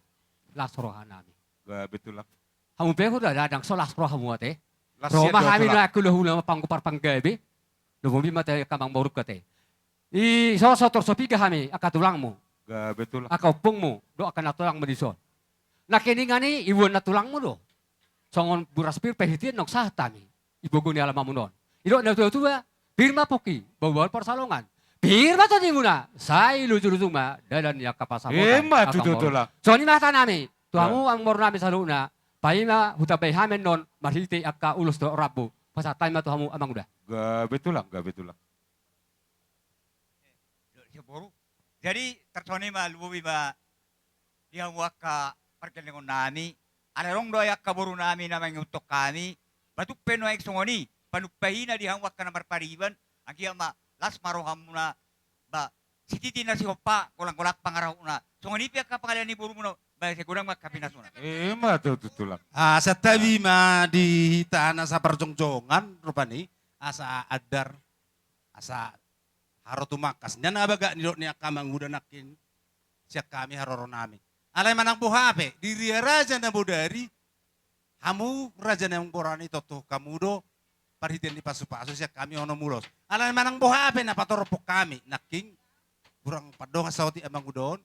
Lasrohan nami. Gabi tulang. Hamu pe ko dadang solas pro hamu ate. Lasya Roma do hami tulak. na kulo pangkupar panggabi. Lumobi mate kamang boruk kate. So torsopiga hami akatulang mo. Gabe tulak. Akaupung mo do akan natulang mo dison. Nakiningani iwan natulang mo do. Songon buraspir pehitin nok sahtami. Ibogo ni alam mo non. Ilo na tuwa pirma poki bawal persalongan. Pirma to di muna. Sai lucu-lucu ma dadan ya kapasamotan. Ema tutulak. So ni mata nami. Tuamu ang moro nami sa luna. Paima hutabay hamen non marhiti akka ulus do rabu. Pasatay ma tuamu amang udah. Gabe tulak, gabe tulak. Jadi tersoni ma lububi ma dia waka perkelingon nami. Ada rong doya kaburu nami na mengutuk kami. Batuk peno ek songoni. Panupahina di hang waka namar pariban. Angkia ma las marohamuna ba sititi na si hopa kolang-kolak pangarahuna. Songoni pia ka pangalian ni buru muno. Ba segurang ma kapinasuna. Ema tutulak. Sa tabi ma di hitaan sa perjongjongan rupani asa adar asa haro tumakas. Nya nabaga ni niya kamang udanakin siya kami haroro nami. Alay manang buhape diri raja na bodari hamu raja na borani toto kamudo parhitian di pasu-pasu siya kami ono mulos. Alay manang buhape na patoropok kami naking kurang padong sauti amang udon.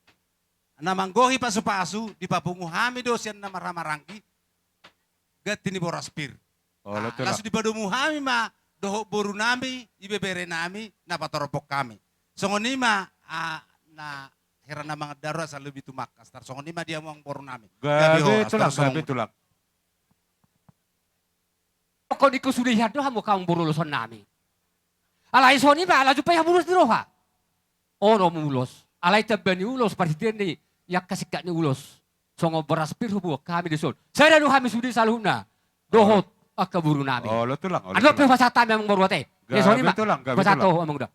Namanggohi pasu-pasu di papungu hami dosian na maramarangki gati ni boraspir. Oh, tulak. Lasu di padumu hami ma doho boru nami ibebere nami na patoropok kami. Songoni ma na heran na mga darurat sa lebih tumakas. Tar songoni ma dia mo ang boru nami. Gabe tulak, gabe tulak. Kau di kusulihan do hamu kaung buruluson nami. Alay soni ba alaju pa bulus di roha. Ono mulos. Alay tabani ulos parhitian ni yak kasikat ni ulos. Songo beraspir hubu kami disun. Saya danu kami sudi saluna. Dohot akaburu nami. Oh, lo tulang. Ano pe pasata memang baru ate. Ya soni ma. Tulang, gabe Pasato tulang. amang udah.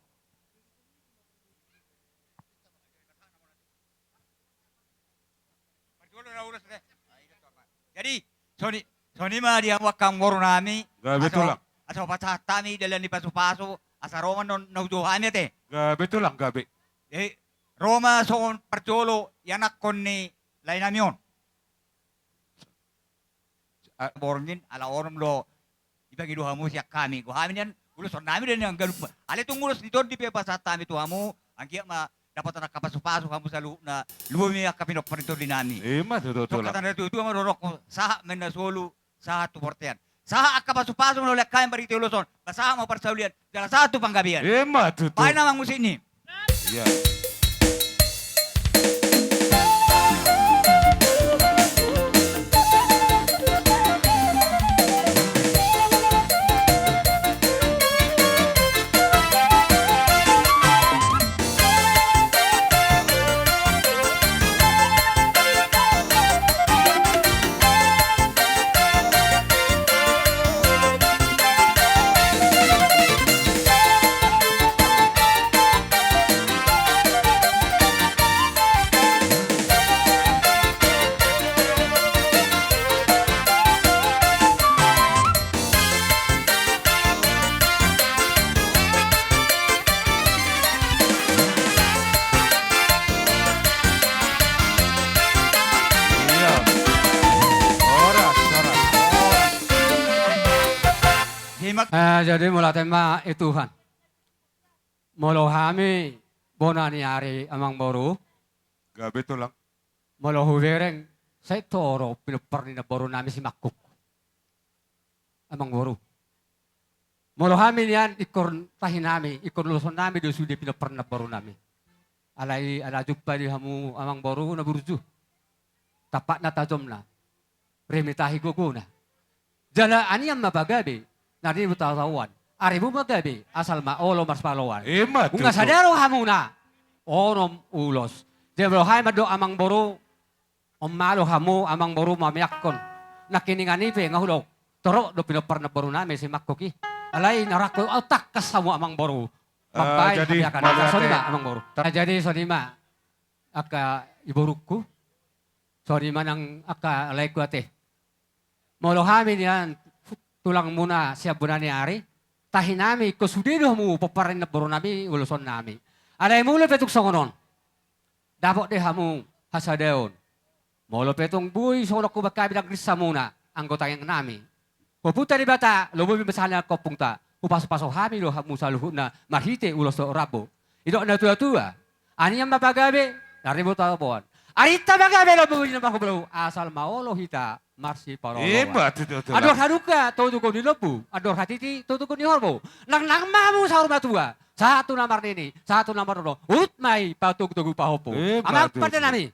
Jadi soni ma dia wakang moro nami. Gabe tulak. Aso pasatami dalam di pasu-pasu asa Roma non nauduhani te. Gabe tulak, gabe. Eh Roma son percolo yanak konni lain namion. Borngin ala orum lo ibagi duhamu siya kami. Kami yan ulus nami dan yang galup. Ale tung ulus dito di pe pasatami tuhamu angkia ma dapat anak kapasu-pasu kamu sa na lumi akapinok panito dinami. Ema So tutulak. kata itu ama rorok saha mena solu saha tu portean. Saha akapasu-pasu lo lek kain bariti uluson. Saha mau persaulian dalam satu panggabian. Ema tutul. Pakai nama musik ini. Ya. Iya. Oras, oras. Jadi mula tema Tuhan. Molo kami bonani ari amang boru. Gabe tulak. Molo huwereng saya toro pinuperni na boru nami si Makuk. Amang boru. Molo kami niyan ikor tahin nami, ikor luson nami do sudi pinuperni na boru nami. Alay ala jumpa di hamu amang boru na burju. Tapat na tajom na. Remitahi gugu na. Jala ani ang mabagabi. Nari butatawan. Ari mo magabi asal maolo mas palawan. Ema Kung tutul. sadaro hamu na. Onom ulos. Jebro hay mado amang boru. Omalo hamu amang boru mamiyakon. Nakiningani pe ngahulog. Toro do pinopar na boru nami si Makoki. Alay narako otak kasamu amang boru. Mabay jadi kamiyakan. malate- Sonima amang boru. Jadi sonima. Aka iburukku. Sonima nang aka alay ko ate. Molo hamin yan. Tulang muna siya bunani ari. Tahin nami, kusudido mo paparin na buro nami, uluson nami. Alay mula petuk songonon. Dapat deh hamu hasadeon. Molo petong buy sonok ko bakabi ng krisa muna. anggota yang nami. Puputa di bata, lobo misalnya kopung ta. Upas-paso hami lo musa luhut na marhite ulos do rabo. Ito na tua-tua. Ani yang mapagabe, dari bota buan. Arita magabe lo buwi na makublo asal maolo hita marsi paro. Hebat itu. Ador haduka todo ko ni lobu, ador hatiti todo ko ni horbo. Nang mamu sa rumah tua. Satu nomor ini, satu nomor lo. Utmai patug-tugu pahopo. Amak pada nami.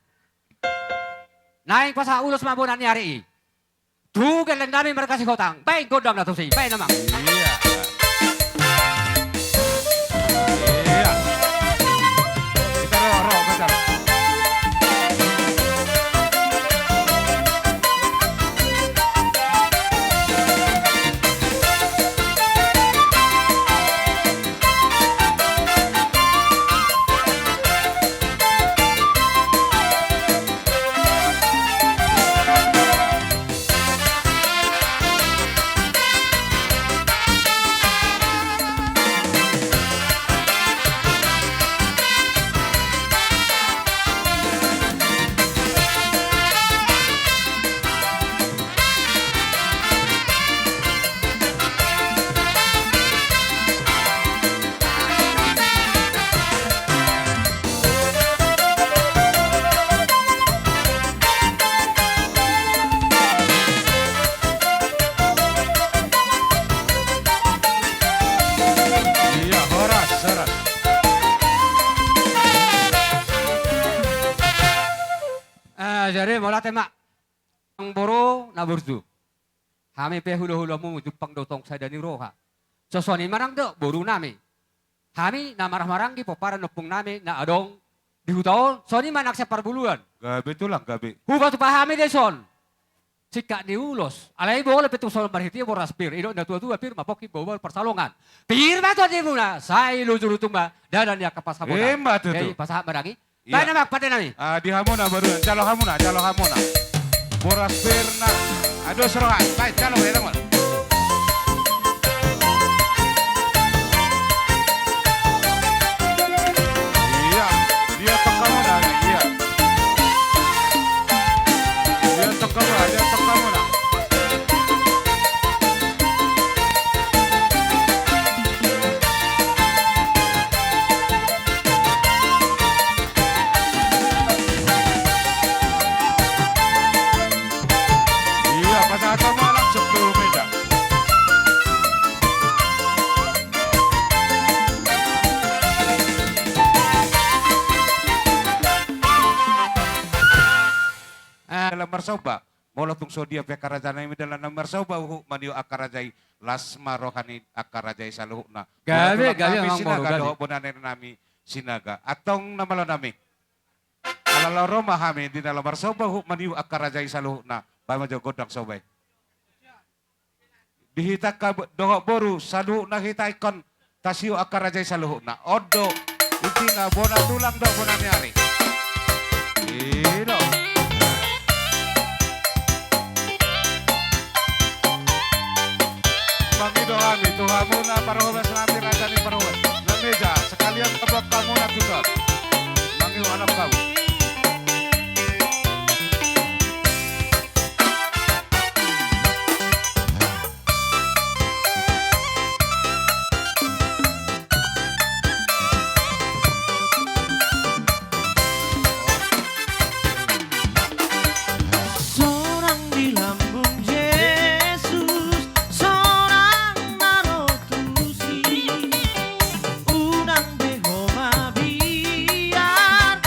Naik pasa ulos mabunan ni hari. Tugan lang namin mereka si Hotang. Baik godam na to si. Baik namang. Iya. Iya. Kita roh bentar. Jadi mola tema ang boro na burdu. Hami pe hulu-hulu mu jupang dotong sa dani roha. Sosoni marang do boru nami. Hami na marah-marang po para nupung nami na adong dihutaon soni manak sa parbuluan. Gabi itu lah gabi. Huba tu pahami deson. Sika diulos. Alai boleh petu sol marhiti boras pir. Ido na tua-tua pir mapoki bobol persalongan. Pir ba to di muna. Sai lujur tumba dadan ya kapas habona. Hebat itu. Jadi pasah marangi. Iya. Baik nama pada nami. Di hamuna baru calo hamuna. Boras perna. Aduh serohan. Baik calo ya teman. Iya, dia tekamuna. Iya. Dia tekamuna. Iya, pasal malam 10 meja. Dalam marsoba, molo tung sodia pe karajana imi dalam marsoba maniu akarajai lasma rohani akarajai saluhna. Gabe Kami mang sinaga gabe. do bonanen nami sinaga. Atong namalo nami. Alala Roma hami di dalam marsoba maniu akarajai saluhna. Bama jo godang sobay. Dihita ka dohok boru saluhna hita ikon tasiu akarajai saluhna. Odo itinga bona tulang do bonane ari. Ilo. Mangido kami, Tuhan muna parahubas natin ada di parahubas. Na meja, sekalian tebak kamu na Tuhan. Mangido anak kamu. Seorang di lambung Yesus, seorang manutusi, udang behoma biar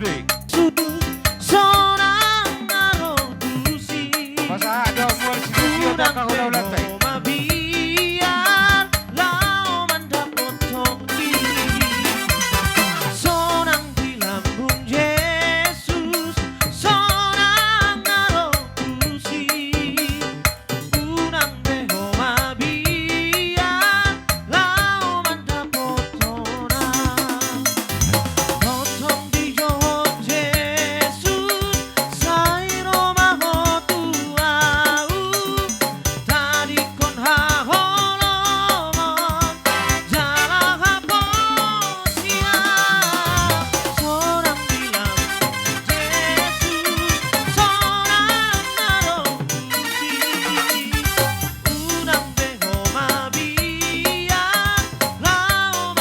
Sudi. Seorang naro dusi Masa ada mulai sini ada kahula-hula teh. biar lau mendapatkan seorang di lambung Yesus, seorang naro dusi unang behoma biar lau mendapatkan potong di johon Yesus sai Roma hotu au tadi kon haholomon jalan haposia seorang bilang Yesus seorang naruh puji unang behoma biar lau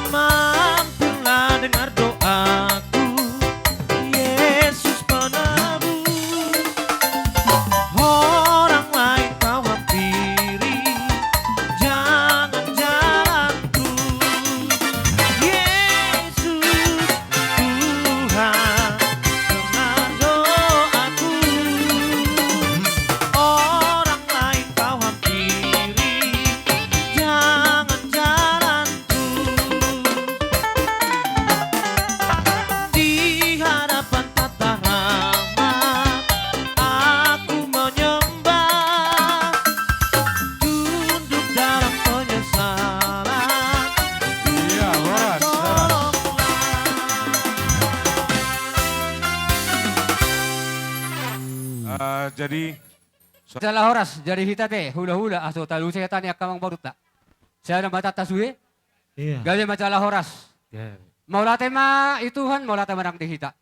Mampirlah dengar doaku, Yesus penebus. Orang lain kau hampiri, jangan jalanku. Yesus Tuhan, dengar doaku. Orang lain kau hampiri, jangan jalanku. Di hadapan tata rahmat aku menyembah, tunduk dalam penyesalan. Iya, Horas. Jadi Salah horas jadi hita pe hula-hula aso talu saya tanya kamang baru tak. Saya ada mata tasue. Iya. Gali majalah horas. Mau latih ma ituhan mau latih marang dihita.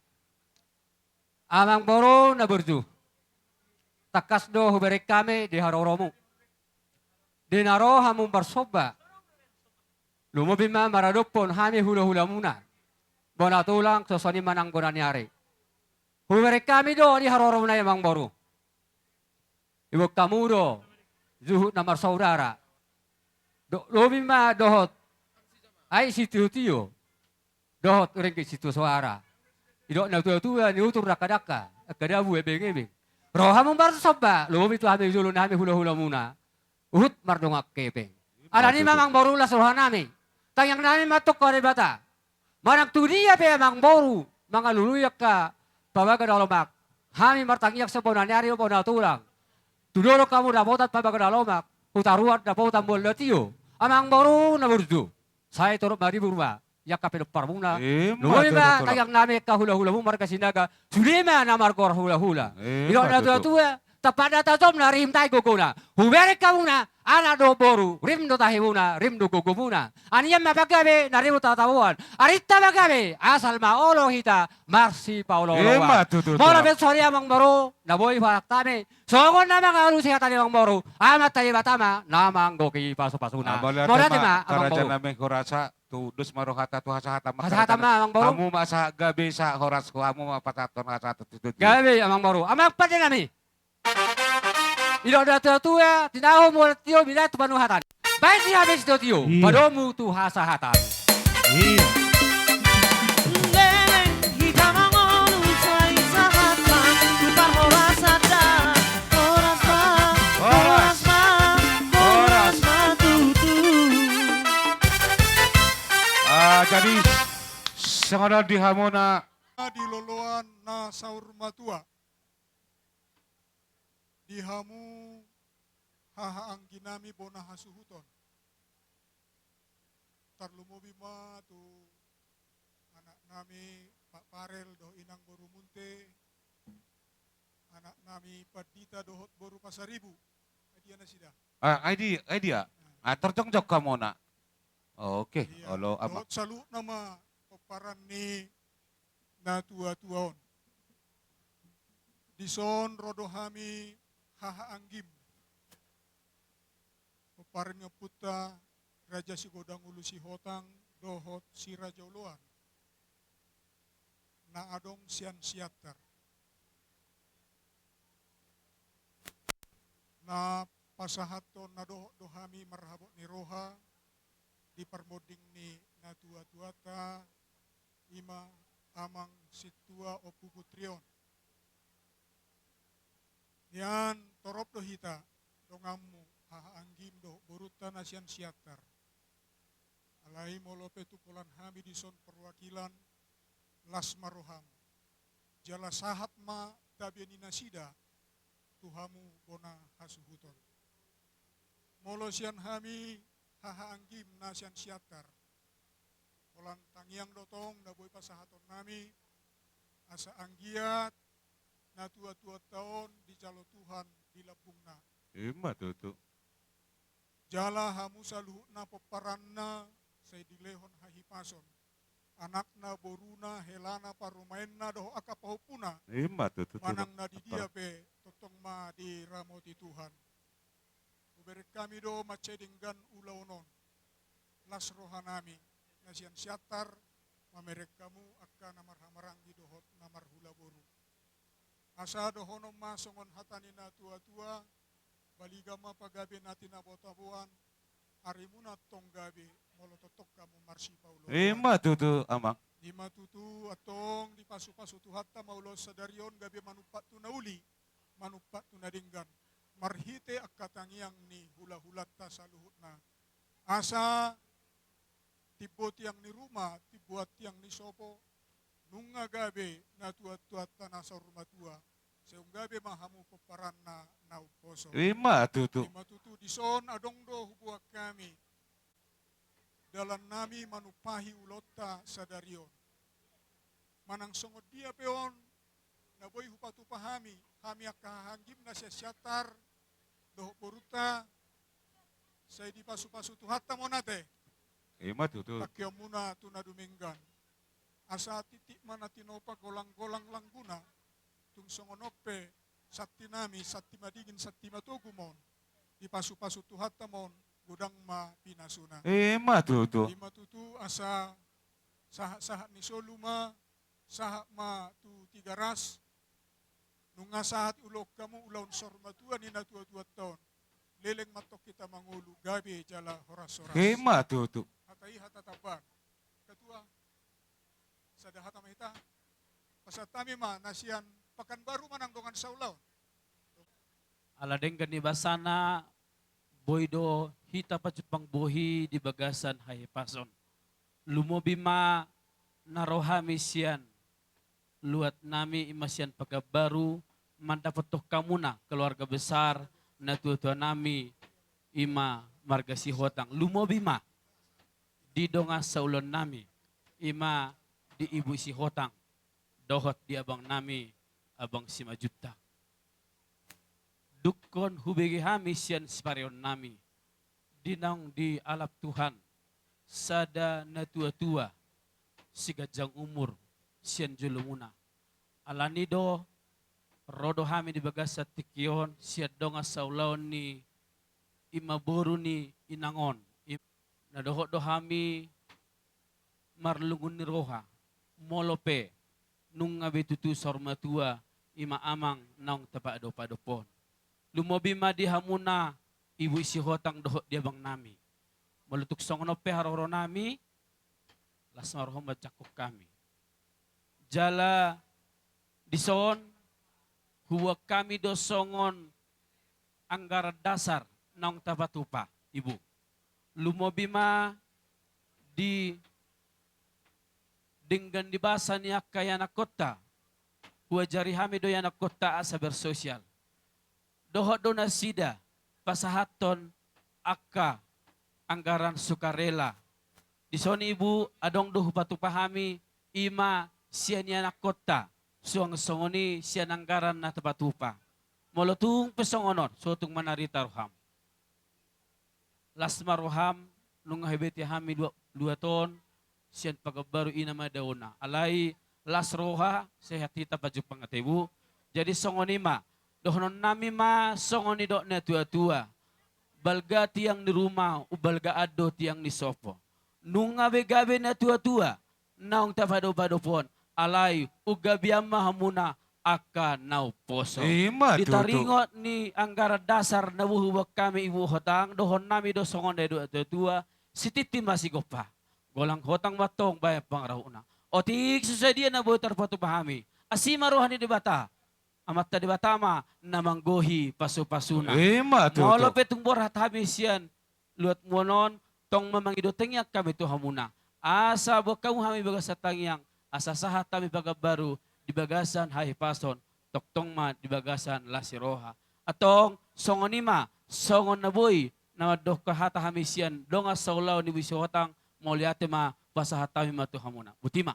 Amang boro na berju. Takas do huberek kami di haroromu. Dinaro hamum bersoba. Lumobima maradopon hami hula-hula muna. Bona tulang sosoni manang gonanyari. Huberek kami do di haroromu na yamang boro. Ibu kamu do, zuhud namar saudara. Lobima dohot, ai situ tio, dohot orang ke situ suara. Idok na tua ni utur daka kadabu ebeng. Rohamu bar soba, lobi tu hami zulun hami hula-hula muna. Uhut mardongak kepeng. Ada ni memang baru lah suruhan nami. Tayang nami matuk kore bata. Marang tu dia pe memang baru, mga luluyak ka, pabaga dalomak. Hami martangiyak sa bonanyari o bonatulang. Tudoro kamu dapotat pabaga dalomak, utaruat dapotan bolatio. Amang baru na burju. Saya turut mari burma. Ya kapil parmuna. Lumoi ba tayang nami ka hula-hula mo marka sinaga. Sulima na markor hula-hula. Ilo na tua tapada tatom na rim tay guguna. Huberek ka muna. Ana do boru, rim do tahi muna, rim do gugu muna. Aniyam mapagabe na rim tatawan. Arita magabe asal maolo hita marsi paulo. Mola bet sorry amang baru na boy falak tame. Sogon na mga alu siya tani amang baru. Amat tayo batama namang goki paso-pasuna. Mola tima amang karajan baru. namin horasa tu dus marohata tu hasahata Hasahata ma amang baru. Kamu masa gabi sa horas ko kamu mapataton hasahata tu. Gabe amang baru. Amang pati nami. Ilo da tua tinaho mo tio bila tu panuhatan. Baik ni habis do tio. Padomu tu hasahatan. Iya. Leleng kita mangolu sai sahatan kupar horas ada horas ma tutu. Jadi sengono di hamona di loloan na saur matua. Dihamu haha angginami bona hasuhuton. Tarlumobi ma tu anak nami Pak Parel do inang boru munte. Anak nami Padita dohot boru pasaribu. Adia na sida. idea. Terjong-jong kamu nak. Oke, kalau ama. Dohot salu nama peparan ni na tua-tuaon. Dison rodohami haha anggim. Peparan ngeputa Raja si Godang Ulu si Hotang dohot si Raja Uluan na adong sian siater na pasahaton na dohami marhabot ni Roha di parmoding ni natua-tuata ima amang situa o puputrion. Yan torop do hita dongamu haanggim do boruta nasian siatar. Alai molope tupulan hami di son perwakilan Lasmaroham. Jala sahat ma tabiani nasida tuhamu bona hasuhuton. Molo sian hami haanggim nasian siatar. Olan tangiang dotong na boy pasahaton nami asa anggiat na tua-tua tahun di calo Tuhan di labungna. Ima tutu. Jala hamu saluhna peparanna say dilehon hahipason. Anakna boruna helana parumainna doho akapahupuna. Ima tutu. Manang na di dia pe totong ma di ramoti Tuhan. Uberi kami do macedinggan ulaunon. Las rohanami. Nasian siatar mamerek kamu akan namar-hamarang di dohot namar hula boru. Asa dohono masongon hatani na tua-tua baligama pagabe natin na botabuan arimuna tonggabe molototok kamu marsi paulo. Ima tutu amang. Ima tutu atong di pasu-pasu tuhatta maulo sadarion gabe manupat tu nauli manupat tu nadinggan marhite akatangiang ni hula-hulat ta saluhutna. Asa tibot yang ni rumah, tibuat yang ni sopo, nunga gabe na tuat-tuat tanah sa rumah tua, seung gabe mahamu peparan na nauposo. Ima tutu. Ima tutu di son adong do hubuak kami, dalam nami manupahi ulota sadarion. Manang songod dia peon, na boy hupatu pahami, kami akahanggim na siya syatar, doh boruta, say di pasu-pasu tuhatta mo nate. Ima tutu. Takya muna tuna duminggan. Asa titik mana tinopa golang-golang langguna. Tung songonope sati nami, sati madigin, sati matugumon. Di pasu-pasu tuhatamon, gudang ma pinasuna. Ima tutu. Ima tutu asa sahat-sahat ni soluma, sahat ma tu tigaras. Nunga sahat ulok kamu ulaun sormatua ni na tua-tua tahun. Leleng matok kita mangulu gabi jala horas-horas. Ima tutu. Hatai hatataban. Ketua, sadahata mahita. Pasatami ma nasian pakan baru manang dongan saulaw. Aladeng gani basana boydo hita pa Jepang bohi di bagasan hahipason. Lumobima narohami sian. Luat nami imasian pagabaru mandapat kamuna keluarga besar na tua-tua nami ima marga si hotang. Lumobima di donga saulon nami ima di ibu si hotang dohot di abang nami abang si majuta dukon hubegi hami sian sparion nami dinang di alap Tuhan sada na tua-tua si gajang umur sian julumuna alani do rodo hami di bagasat tikion siat donga saulaon ni ima boru ni inangon na dohot dohami marlungun ni roha molope nung ngabe tutu sormatua ima amang naong tapa do padopon lumobima di hamuna ibu isi hotang dohot dia bang nami molutuk songonope haroro nami lasmarohom bacakuk kami jala dison huwa kami dosongon anggaran dasar naong tapatupa ibu lumobima di dengan dibasa niya kaya na kota huwajari hami do yana kota asa bersosial dohot do na sida pasahaton akka anggaran sukarela di soni ibu adong do hupatu pahami ima siya niya na kota suang songoni siya anggaran na tapatupa molotung pesongonon suatung manarita roham Lasma roham nung hebeti hami dua ton sian pagabaru ina madauna alai las roha sehat kita baju pangatebu jadi songonima dohonon nami ma songoni dok na tua-tua balga tiang ni rumah, ubalga ado tiang ni sopo. Nung gabe-gabe na tua-tua, naong tapado-pado pon, alay, ugabiama hamuna, aka nau poso. Ima, Ditaringot ni anggara dasar na buhuwag kami ibu hotang, dohon nami do songon na tua, si titi masih gopa. Golang hotang matong bayang pangrahuna. O tiik susadia na buhay tarpatu pahami. Asima rohani di bata. Amat tadi batama namanggohi pasu-pasuna. Ima, Maulo petung borhat habis yan. Luat monon, tong mamangido tengyak kami tu hamuna. Asa kamu hami bagasa tangyang. Asa sahat kami baru di bagasan hai pason. Toktong ma di bagasan lasiroha. Atong songonima, songon na boy. Na dok kahata hamisian. Donga saulaw ni bisohotang. Mauliate ma pasahat kami matu hamuna. Butima.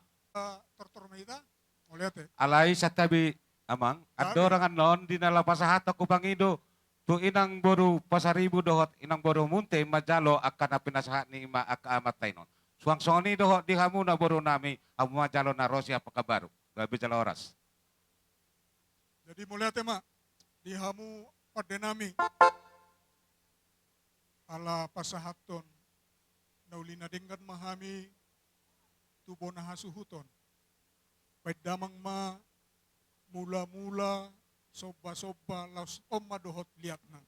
Tortormita, mauliate. Alay sa tabi, amang, ado rangan non, dinalapasahat ako pangido. Tu inang boru pasaribu dohot, inang boru munte, majalo akan pinasahat ni ima akaamatay non. Suang soni dohot, di hamu na boru nami, hamu majalo na Rosia pakabaru. Gabi jala oras. Jadi mauliate ma, di hamu padenami ala pasahaton naulina dengan mahami tubo na hasuhuton. Baik damang ma mula-mula soba-soba laus omma dohot liat na.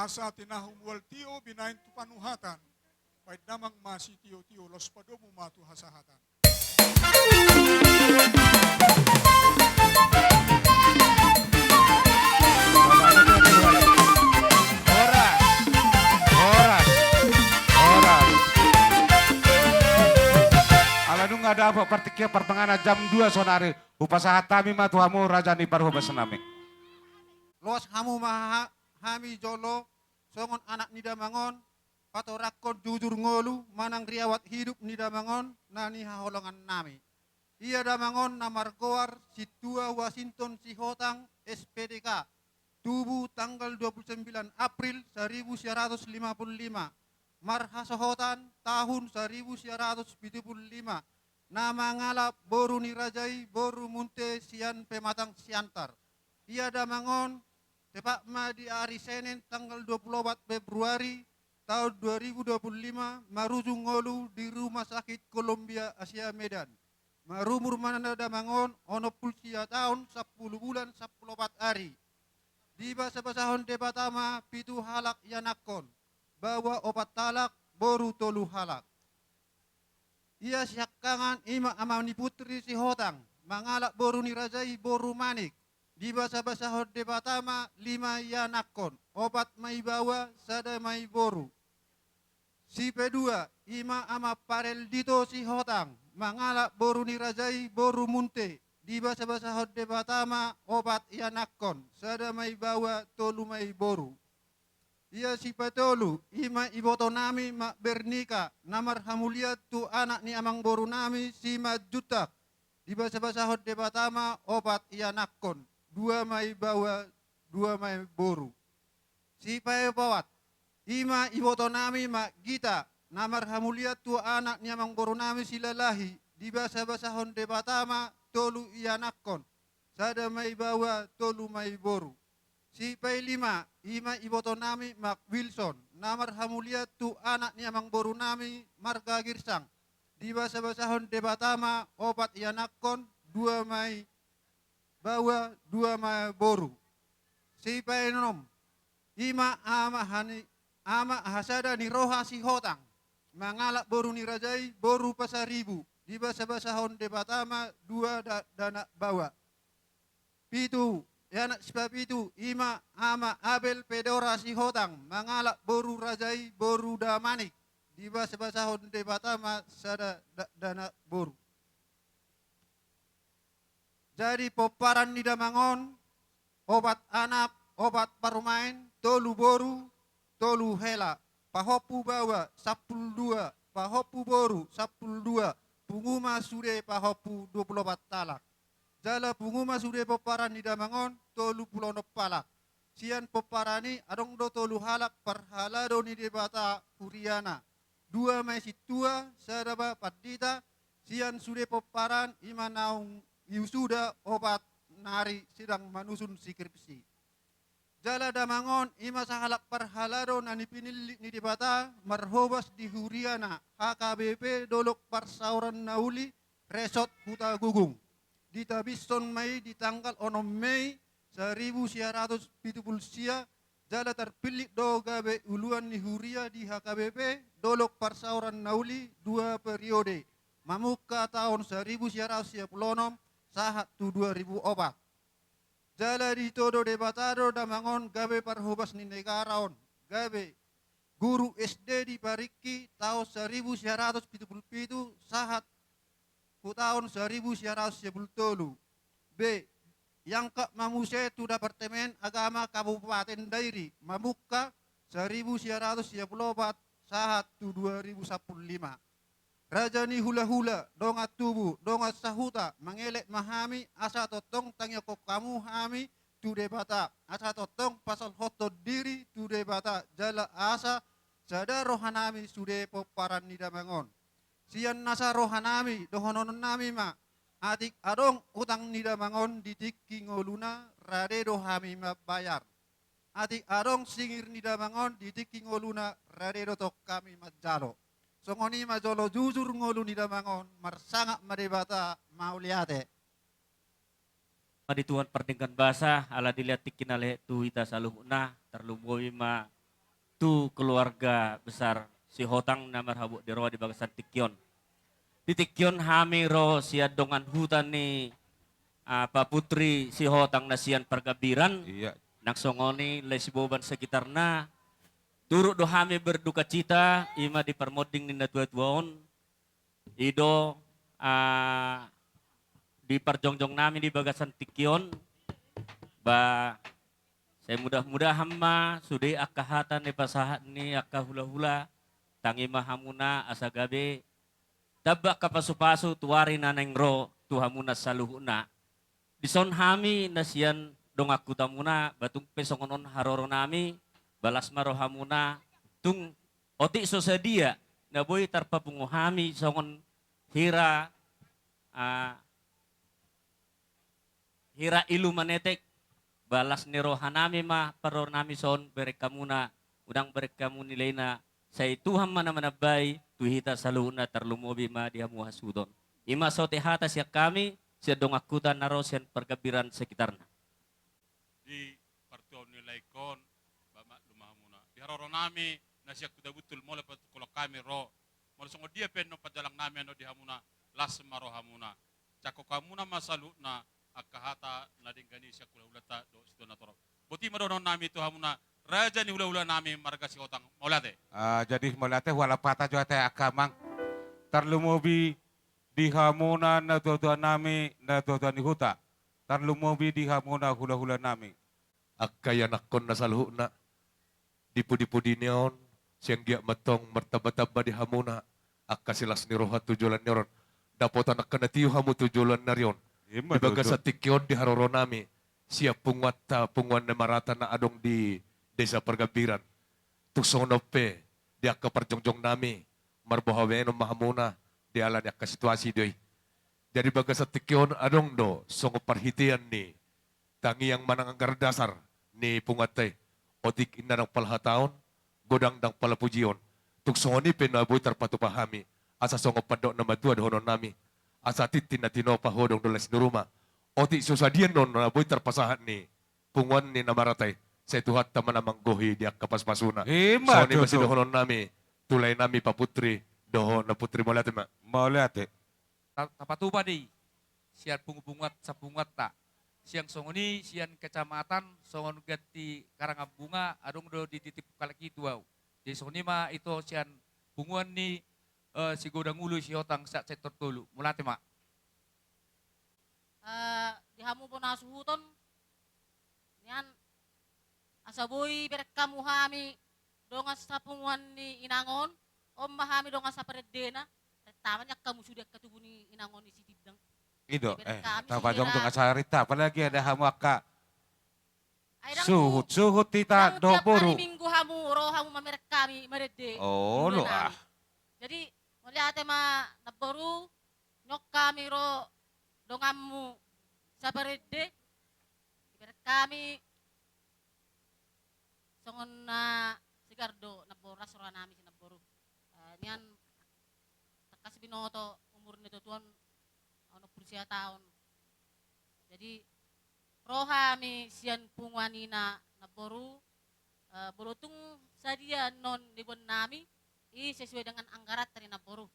asa tinahum wal tio binain tu panuhatan. Baik damang masih tio-tio los padomu matu hasahatan. Alanung ada apa partikia pertengahan jam 2 sonare. Upasahat kami matuhamu raja ni parho basenami. Loas hamu maha hami jolo songon anak nidamangon patorakon jujur ngolu manang riawat hidup nidamangon nani haholongan nami. Ia damangon namar goar situa Washington Sihotang SPDK Tubuh tanggal 29 April 1955 Marhasohotan tahun 1975 nama ngalap boru nirajai boru munte sian pematang siantar. Ia damangon tepak ma di hari Senin tanggal 24 Februari tahun 2025 marujung ngolu di Rumah Sakit Columbia Asia Medan. Marumur mana damangon ono pulsia tahun 10 bulan 14 hari. Di basa-basahon debatama pitu halak yanakon. Bawa opat talak boru tolu halak. Ia siakangan ima amani putri si hotang. Mangalak boru nirajai boru manik. Di basa-basahon debatama 5 yanakon. Opat mai bawa sada mai boru. Si P2 ima ama parel dito si hotang. Mangalak boru nirajai boru munte. Di basa-basahon debatama opat yanakon. Sada mai bawa tolu mai boru. Ia si patolu, ima iboto nami mak bernika, namar hamulia tu anak ni amang boru nami si majutak. Di basa-basahon debatama opat ia nakon, 2 mai bawa 2 mai boru. Si paepawat, ima iboto nami mak gita, namar hamulia tu anak ni amang boru nami si lalahi. Di basa-basahon debatama tolu ia nakon, sada mai bawa tolu mai boru. Si Pai 5, ima iboto nami Mak Wilson, namar hamulia tu anak ni amang boru nami marga girsang. Di basa-basahon debatama opat yanakon 2 mai bawa 2 mai boru. Si Pai 6, ima ama hasada ni roha si hotang. Mangalak boru ni rajai boru pasaribu. Di basa-basahon debatama 2 dana bawa. Pitu Yanak sebab itu ima ama Abel Pedora si hotang mangalak boru rajai boru damanik di basa-basahon debatama sada dana boru. Jadi poparan di damangon obat anak obat parumain tolu boru tolu hela pahopu bawa 12 pahopu boru 12 punguma sude pahopu 24 talak. Jala punguma sude poparan di damangon tolu pulono palak. Sian poparani adong do tolu halak parhalado ni debata Uriana. 2 mai situa sadaba padita sian sude poparan imanaung yusuda obat nari sidang manusun skripsi. Jala damangon ima sahalak parhalado nani pinili ni debata marhobas di Huriana HKBP dolok parsauran nauli resort Huta Gugung. Di Tabiston Mei di tanggal 6 Mei 1970 jala terpilih do gabe uluan ni huria di HKBP dolok parsauran nauli 2 periode mamuka tahun 1976 sahat tu 2004 jala di todo debatado damangon gabe parhubas ni negaraon gabe guru SD di Pariki tahun 1977 sahat tahun 1973. B. Yang ke mamuse tu Departemen Agama Kabupaten Dairi Mamuka 1974 sahat tu 2015. Rajani hula-hula dongat tubuh dongat sahuta mengelek mahami asa totong tangyako kamu hami tu debata asa totong pasal hoto diri tu debata jala asa sada rohanami sude poparan nidamangon. Sian nasa rohanami dohonon nami ma atik adong utang nidamangon ditiki ngoluna rade dohami ma bayar. Atik adong singir nidamangon ditiki ngoluna rade dotok kami majalo. Songoni majolo jujur ngolu nidamangon marsangak madebata mauliate. Di Tuhan perdengkan bahasa ala dilihat tikinale tu ita saluhna terlumui ma tu keluarga besar si hotang namar habuk di roa di bagasan Tikyon. Di Tikyon hami ro sia dongan hutan ni apa putri si hotang nasian pergabiran. Iya. Nak songoni lesiboban sekitarna. Turut do hami berduka cita ima di permoding ni natuatuaon. Ido di perjongjong nami di bagasan Tikyon. Ba Saya mudah-mudahan ma sudi akahatan ni pasahat ni akahula-hula tangi mahamuna asagabe tabak kapasu-pasu tuari naneng ro tuhamuna saluhuna. Dison hami nasian dong aku tamuna batung pesongonon haroro nami balas marohamuna tung otik sosadia na boy tarpapungo hami songon hira hira ilu manetek balas ni rohanami ma paror nami son berekamuna udang berekamu nilai na say Tuhan mana manabay tuhita saluna tarlumobi ma dihamu hasudon. Ima sote hata siya kami siya dong akutan naro siya pergabiran sekitarna. Di partuaw nilay kon bama lumahamuna. Di haroro nami na siya kuda butul mo lepat kulok kami ro. Mo songo dia pen no padalang nami ano dihamuna las marohamuna. Cako kamuna masaluna akahata nadinggani siya kulahulata do sidona toro. Buti madonon nami itu hamuna raja ni hula-hula nami marga si otang maulate. Jadi mulate wala pata jua te akamang tarlumobi di hamuna na tuan nami na tuan ni huta tarlumobi di hamuna hula-hula nami. Akkaya nakon na saluhuna. Dipu-dipu neon siyang giya matong martaba-taba di hamuna. Akka silas ni roha tujulan nyoron. Dapotan akka na tiyo hamu tujulan na riyon. Dibaga sa tikyon di haroro nami. Siya punguan na marata na adong di desa pergabiran. Tuksonope di akka parjongjong nami. Marbohaweno mahamuna di ala di akka situasi doy. Jadi baga sa tikyon adong do songo parhitian ni tangi yang mananganggar dasar ni pungatay. Otik ina ng palhataon, godang ng palapujion. Tuksoni penaboy tarpatupahami. Asa songo padok na madua dohonon nami. Asa titin na tinopa hodong doles ni rumah. Otik susadian non naboy tarpasahan ni punguan ni namaratay. Sa ituhat taman namang gohi di akapaspasuna. So ni basi dohonon nami. Tulay nami paputri. Doho na putri molate ma. Molate. Tapatupa di. Siyan pungut sa pungat ta. Siang songoni, sian kecamatan, songon gati Karangabunga, adong do di titip kalaki tuau. Di songoni ma itu sian punguan ni si godang ulu si hotang sak sektor tolu. Mulate ma. Di hamu po nasuhuton, niyan asaboy berkamu hami dongas sa punguan ni Inangon, o mahami dongas sa Paredena, tamanya kamu sudah ketubu ni Inangon ni si Tidang. Ido, tapajong tong asarita, apalagi ada hamu akka. Suhut tita do boru. Minggu hamu, roh hamu mamerek kami, merede. Oh, lo ah. Jadi, melihat ma naboru, nyok kami ro dongamu sa parede, ibarat kami, songon na sigardo, naboras roh nami si naboru. Niyan, takas binoto, umur nito tuan, ano pulsiya taon. Jadi roha mi siyan punguanina na boru bolotung sadia non libon nami sesuai dengan anggaran tari na boru.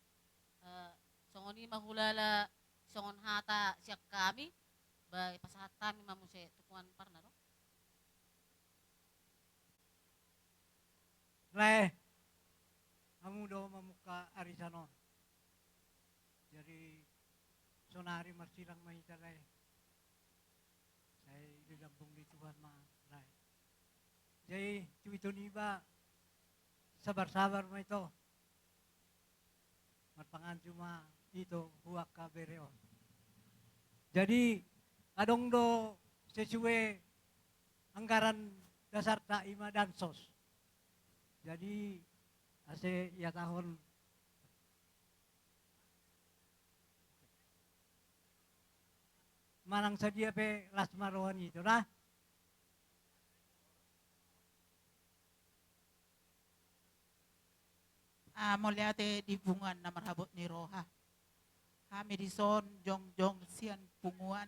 Songoni mahulala songon hata siyak kami bay pasahata mi mamuse tukuan parna ro. Le kamu do mamuka arisanon. Jadi sonari marsilang mahitalay. Saya dilambung di Tuhan malay. Jadi itu niba sabar-sabar mo ito. Marpangan cuma itu huwak ka bereon. Jadi adong do sesuai anggaran dasar taima dansos. Jadi ase ya tahun manang sadia pe las marohan itu lah. Moliate di bungan na marhabot ni Roha. Kami di son jong sian punguan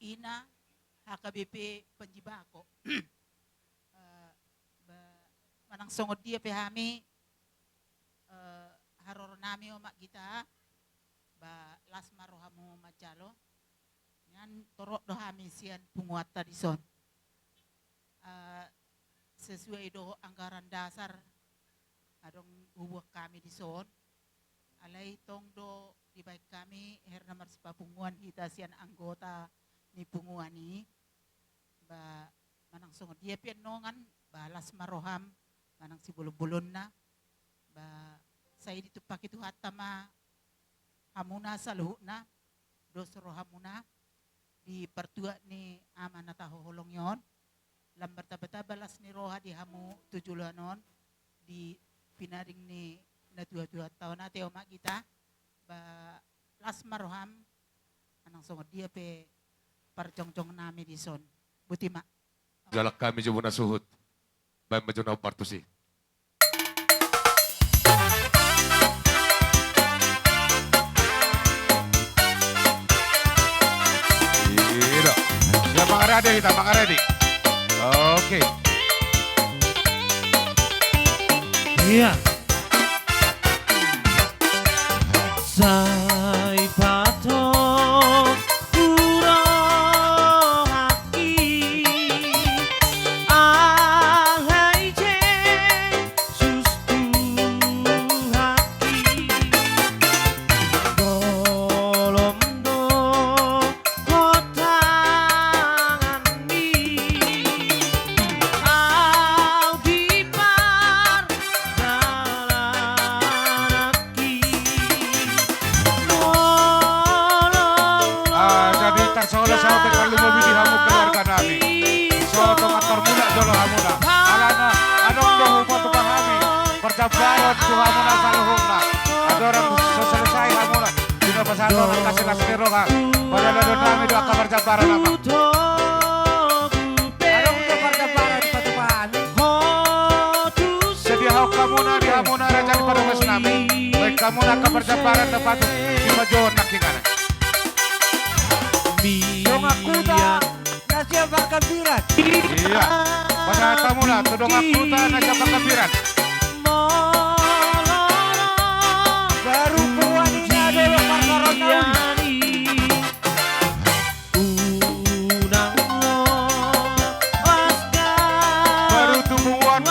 ina HKBP Penjibako. Manang songod dia pe kami haroro nami o mak kita ba las marohamu macalo. Yan torok do kami sian punguat tadi son. Sesuai do anggaran dasar adong uwak kami di son. Alay tong do di baik kami herna marsipa punguan kita sian anggota ni punguan ni ba manang sungod dia pianongan balas maroham manang si bulun na ba saya ditupak itu hatama hamuna saluh na dosro hamuna di pertua ni amana tahu holong yon lambar tabata balas ni roha di hamu tujulanon di pinaring ni na 2 tahun na teo mak kita ba las maroham anang sungod dia pe parjong-jong nami di son buti mak Jalak kami jumuna suhut. Baik majuna partusi. Iya. Ya Bang Aradi kita, Bang Aradi. Oke. Iya. Sai patok kurang haki alai je sustu haki golom do kotangan ni au di par dalaraki Jadi tersolah sampai kalau mau bidi hamu keluarga nami. Soto kantor mula jolo hamuna. Alana adong dohu foto pahami. Percabaran tu hamuna saluhuna. Ada orang selesai hamuna. Sudah pasal orang kasih kasih roha. Pada lalu nami doa kabar percabaran nama. Adong tu percabaran foto pahami. Jadi hau kamuna di hamuna raja di pada nami. Baik kamuna kabar percabaran dapat di majuan nakingana. Dong aku tak nasi kabiran. Iya. Pada tamu lah, tudong aku tak nasi kabiran. Baru puanina dulu perkara Baru tumbuhan.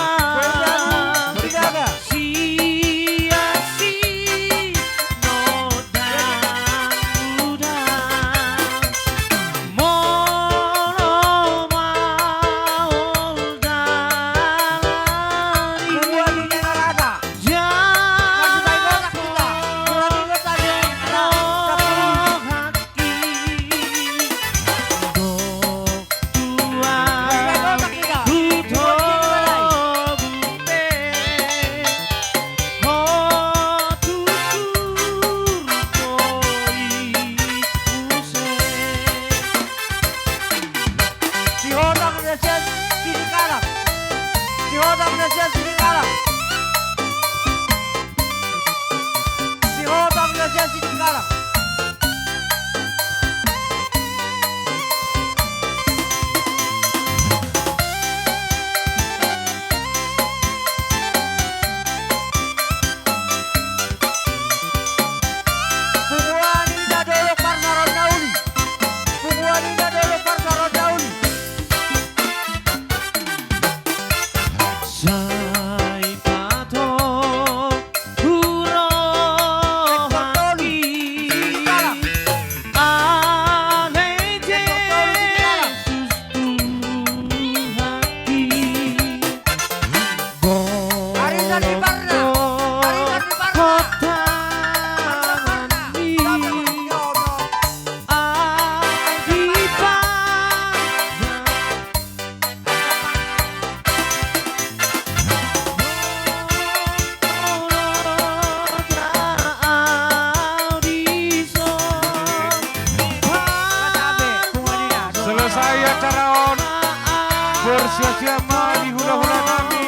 Bersia-sia di hula-hula nami.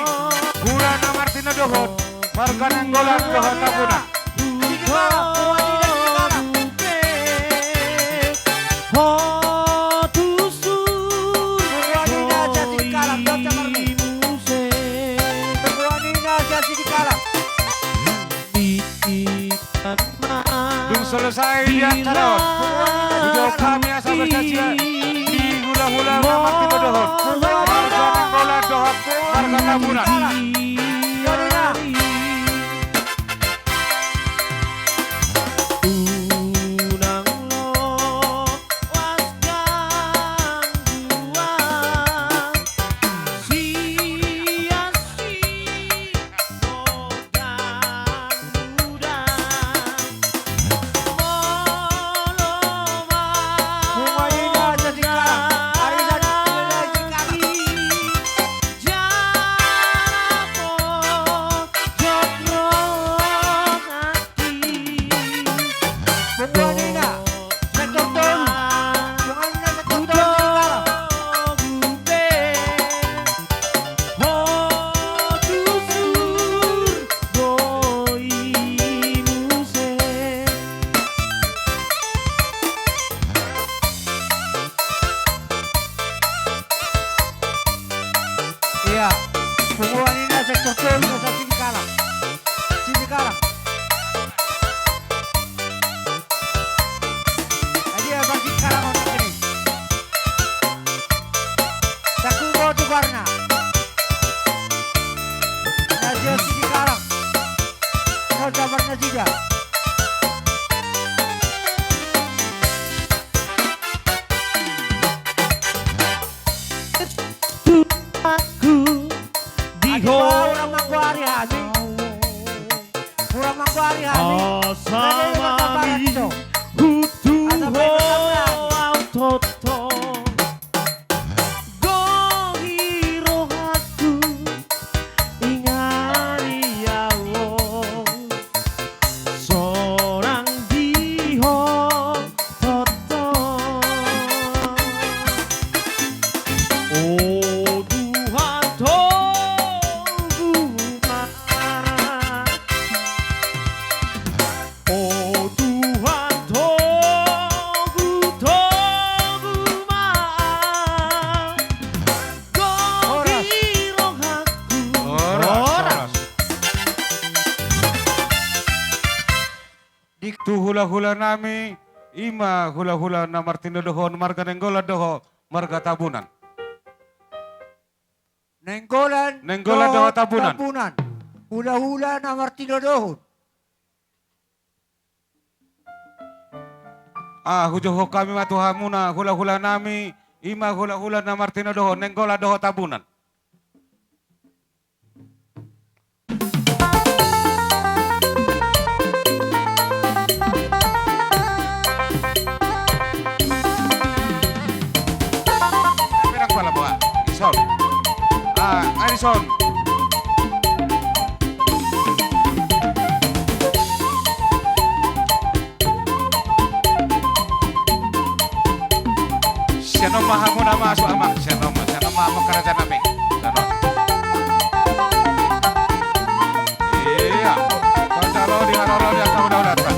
Hula na Martina dohon. Marga nanggolan dohon tabuna. Dung selesai dia calon. Video kami asal bersia-sia di hula-hula na Martina dohon. Marga nanggolan dohon. Marga tabuna. hula-hula nami, ima hula-hula na Martino doho, marga nenggola doho, marga tabunan. Nenggolan Doho tabunan. Hula-hula na Martino Dohon. Hujoho kami matuhamuna, hula-hula nami, ima hula-hula na Martino doho, nenggola doho tabunan. Pirang pala ba? Ison. Alison. Siano mahamu nama asu amak, siano mahamu kerajaan nami. Siano. Iya. Kondalo di harolo di akau daulatkan.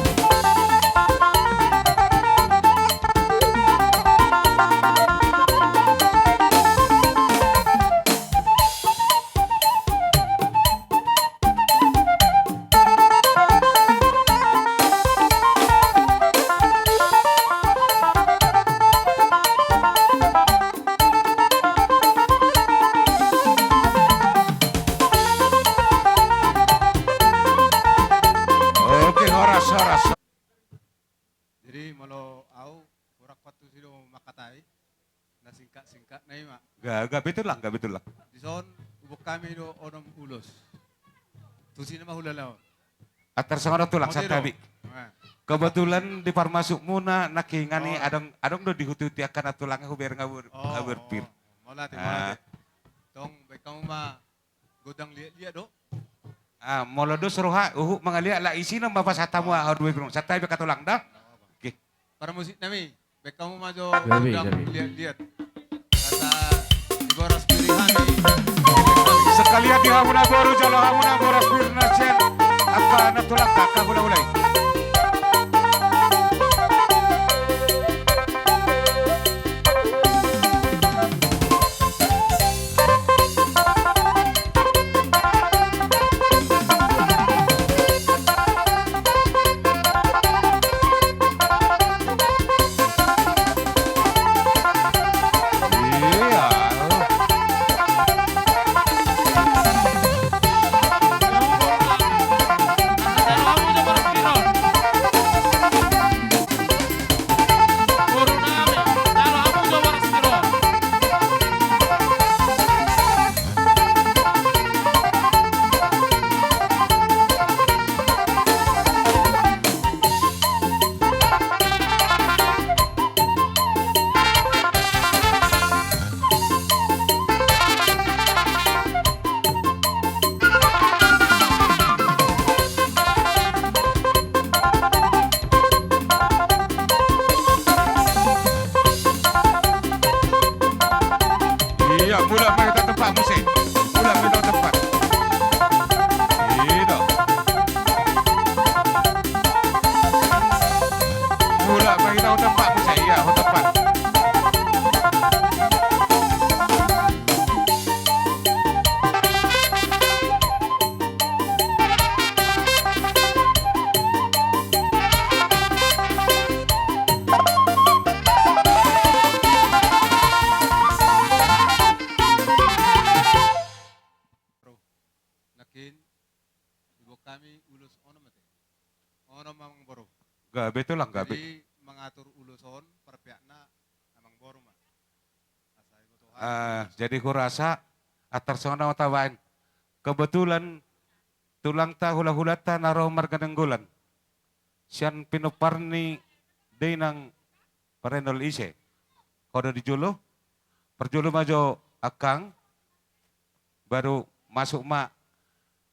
Jadi malo au urak patu sido makatai na singkat na ima. Gak betul lah. Di son ubuk kami do onom ulos. Tusi nama hula lawan. Atar sangat tulang satabi. Kebetulan di parmasuk muna nakingani adong do dihututi akan tulangnya huber ngabur pir. Molate. Tong baik kamu mah godang liat do. Molodo seruha mga liat la isi nang bapak satamu dua gunung. Satai beka tulang dah. Oke. Para musik nami, baik kamu mah jo godang liat. Kata iboras pilihan sekalian di hamuna boru jalo hamuna boras pirna sen apa na tulang kakak ulai. Mula main tempat musik. Mula main tempat. Itu. Mula main tempat musik. Ya, tempat. Kami ulus ono mate. Ono mamang boru. Gak betul lah, gak betul. Jadi mengatur uluson perpiakna mamang boru mah. Jadi kurasa atar sona tawain. Kebetulan tulang ta hula-hula ta naro marga nenggolan. Sian pinoparni denang parenol ise. Kodo di jolo, perjolo majo akang baru masuk ma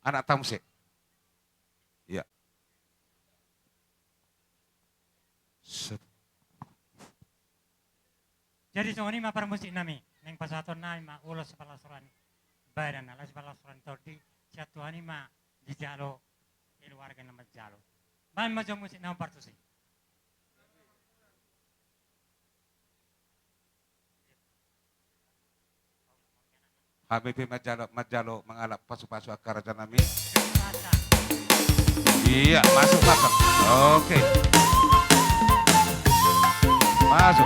anak tamse. Ya. Jadi ini mah musik nami, neng pasaton nami mah ulos palasuran badan, alas palasuran tordi, satu ani mah di jalo, di luar kan nama jalo. Bahan macam musik nama partusi. HBP Majalo mengalap pasu-pasu akar janami. Iya, masuk. Oke. Masuk.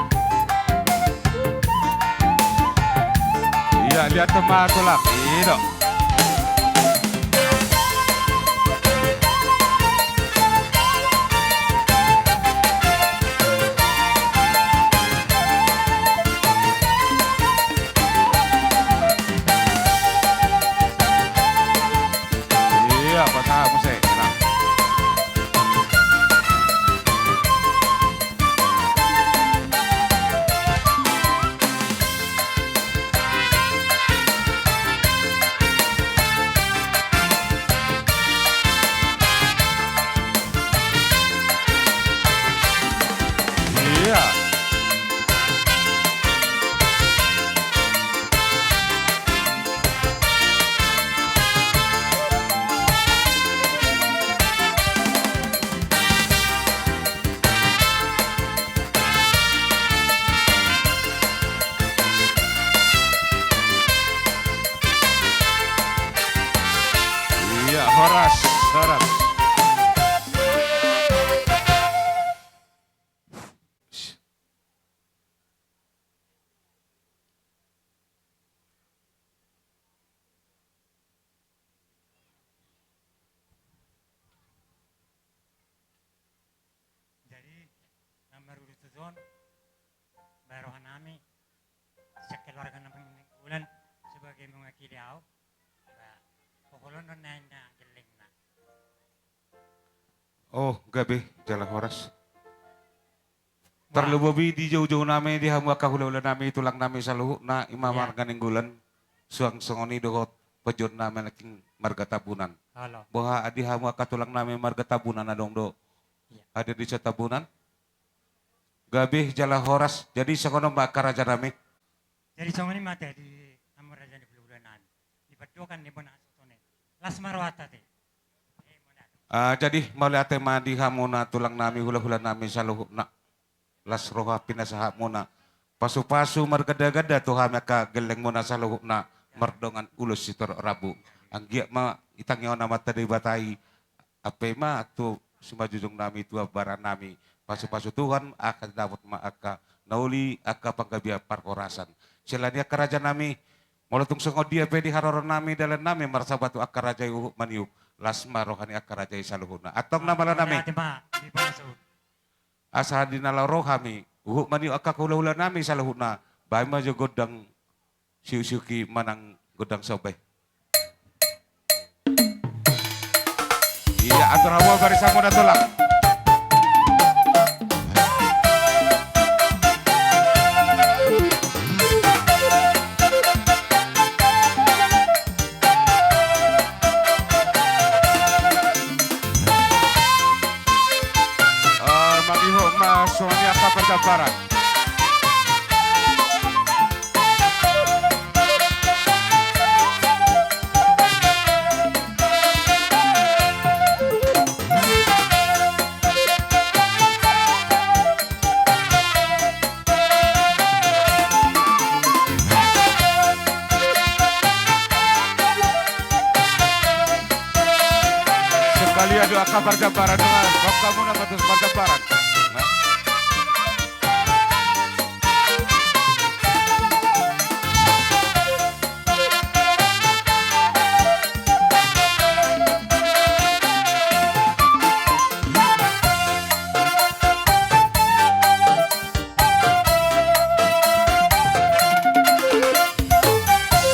Iya, lihat teman tulang. Itu. Iya, pasang musik. Nah. Iya. Iya, Horas, Horas. Jadi nomor urut tujuan barohan nami sekeluarga ng bulan sebagai mewakili aku. Pokoknya nanya geling na. Oh, gabi, jalan Horas. Terlebih di jauh-jauh nami di hamu kahula-hula nami tulang nami saluhu na imamar ganing gulan suang songoni dohot pejon nami laking marga tabunan. Halo. Bahwa adi hamu tulang nami marga tabunan adong do. Ada di tabunan. Gabi jalan Horas. Jadi sekono bakar raja nami. Jadi songoni mati di amor raja di bulan di padukan di bona sotone. Las marwata te. Jadi melihat tema di hamuna tulang nami hula-hula nami saluhu na. Las roha pinasaha muna. Pasu-pasu margada-gada tuh hamaka geleng muna saluhu na merdongan ulus sitor rabu. Anggia ma itangyo nama tadi batai. Apa ma tu sumajujung nami tua baran nami. Pasu-pasu Tuhan akan dapat ma aka nauli aka panggabia parkorasan. Selania kerajaan nami molotung songo dia pedi haroron nami dalam nami marsabatu aka rajai uhuk maniuk. Lasma rohani aka rajai saluhuna. Atong nama nami. Asa dinala rohami uhuk maniuk aka hula-hula nami saluhuna. Bayi maju godang siu-siuki manang godang sobeh. Iya, atur hawa barisan muda tulang. Magiho mas Sonia Kaperdabaran. Sekali ada kabar jabaran dengan kamu nama terus jabaran.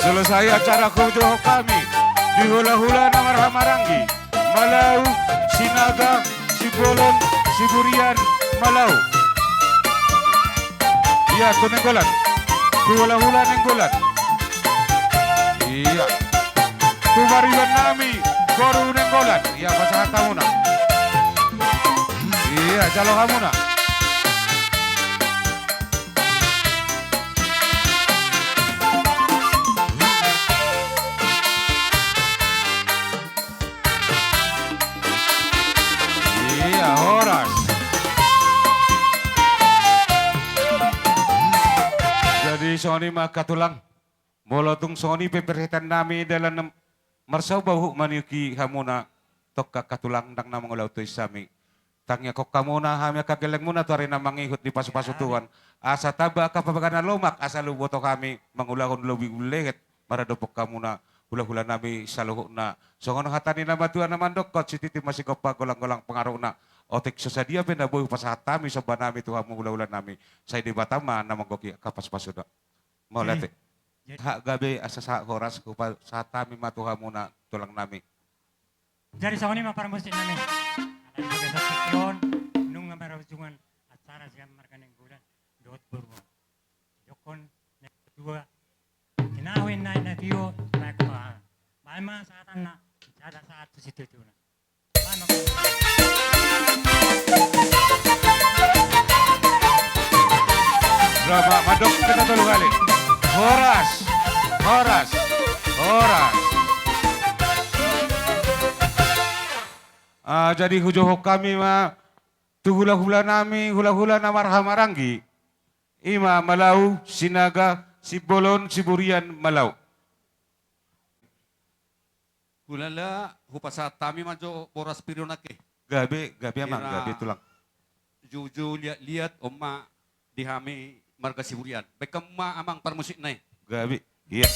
Selesai acara kunjung kami di hula-hula Namar Marangi, Malau, Sinaga, Sibolon, Siburian, Malau. Iya, itu nenggolan. Hula-hula nenggolan. Iya. Tumariwan nami, baru nenggolan. Iya, pasangan tamuna. Iya, jalo hamuna. Iya, Horas. Jadi Sony maka tulang. Molotung Sony peperhitan nami dalam marsau bahu maniuki hamuna tokka katulang dang namang ulau tu isami. Tangnya kok kamu na hamya kageleng muna to rin na mangihot di pasu-pasu Tuhan. Asa taba kapapagana lumak asa luboto kami mangulahon lubi ulenget para dopok kamu na hula-hula nami sa luho na. So ngono hatani na matuan naman dokot si titi masih pa golang-golang pengaruh na. Otek sesadia penabuh pasatami soba nami Tuhan mo hula-hula nami. Saya di Batama na manggoki kapas-pasu na. Mau lete. Hak gabe asa sa horas kupa satami matuha muna tulang nami. Jadi sa kanima para musin namin. Alam ko sa tikyon, nung nga marawsungan acara siya markaneng bulan, doot burmo. Yokon, na dua, kinawin na tiyo, na ko pa. May mga satan na, sada sa ato si Tito na. May mga Drama, madok kita tulu kali. Horas, horas, horas. Jadi hujohok kami ma tu hula-hula nami, hula-hula namar hamarangi. Ima malau, sinaga, sibolon, siburian, malau. Hulala, hupasatami majo boras pironake. Gabe amang, gabe tulang. Juju lihat oma dihami marga siburian. Baik ma amang parmusik nai. Gabe, iya.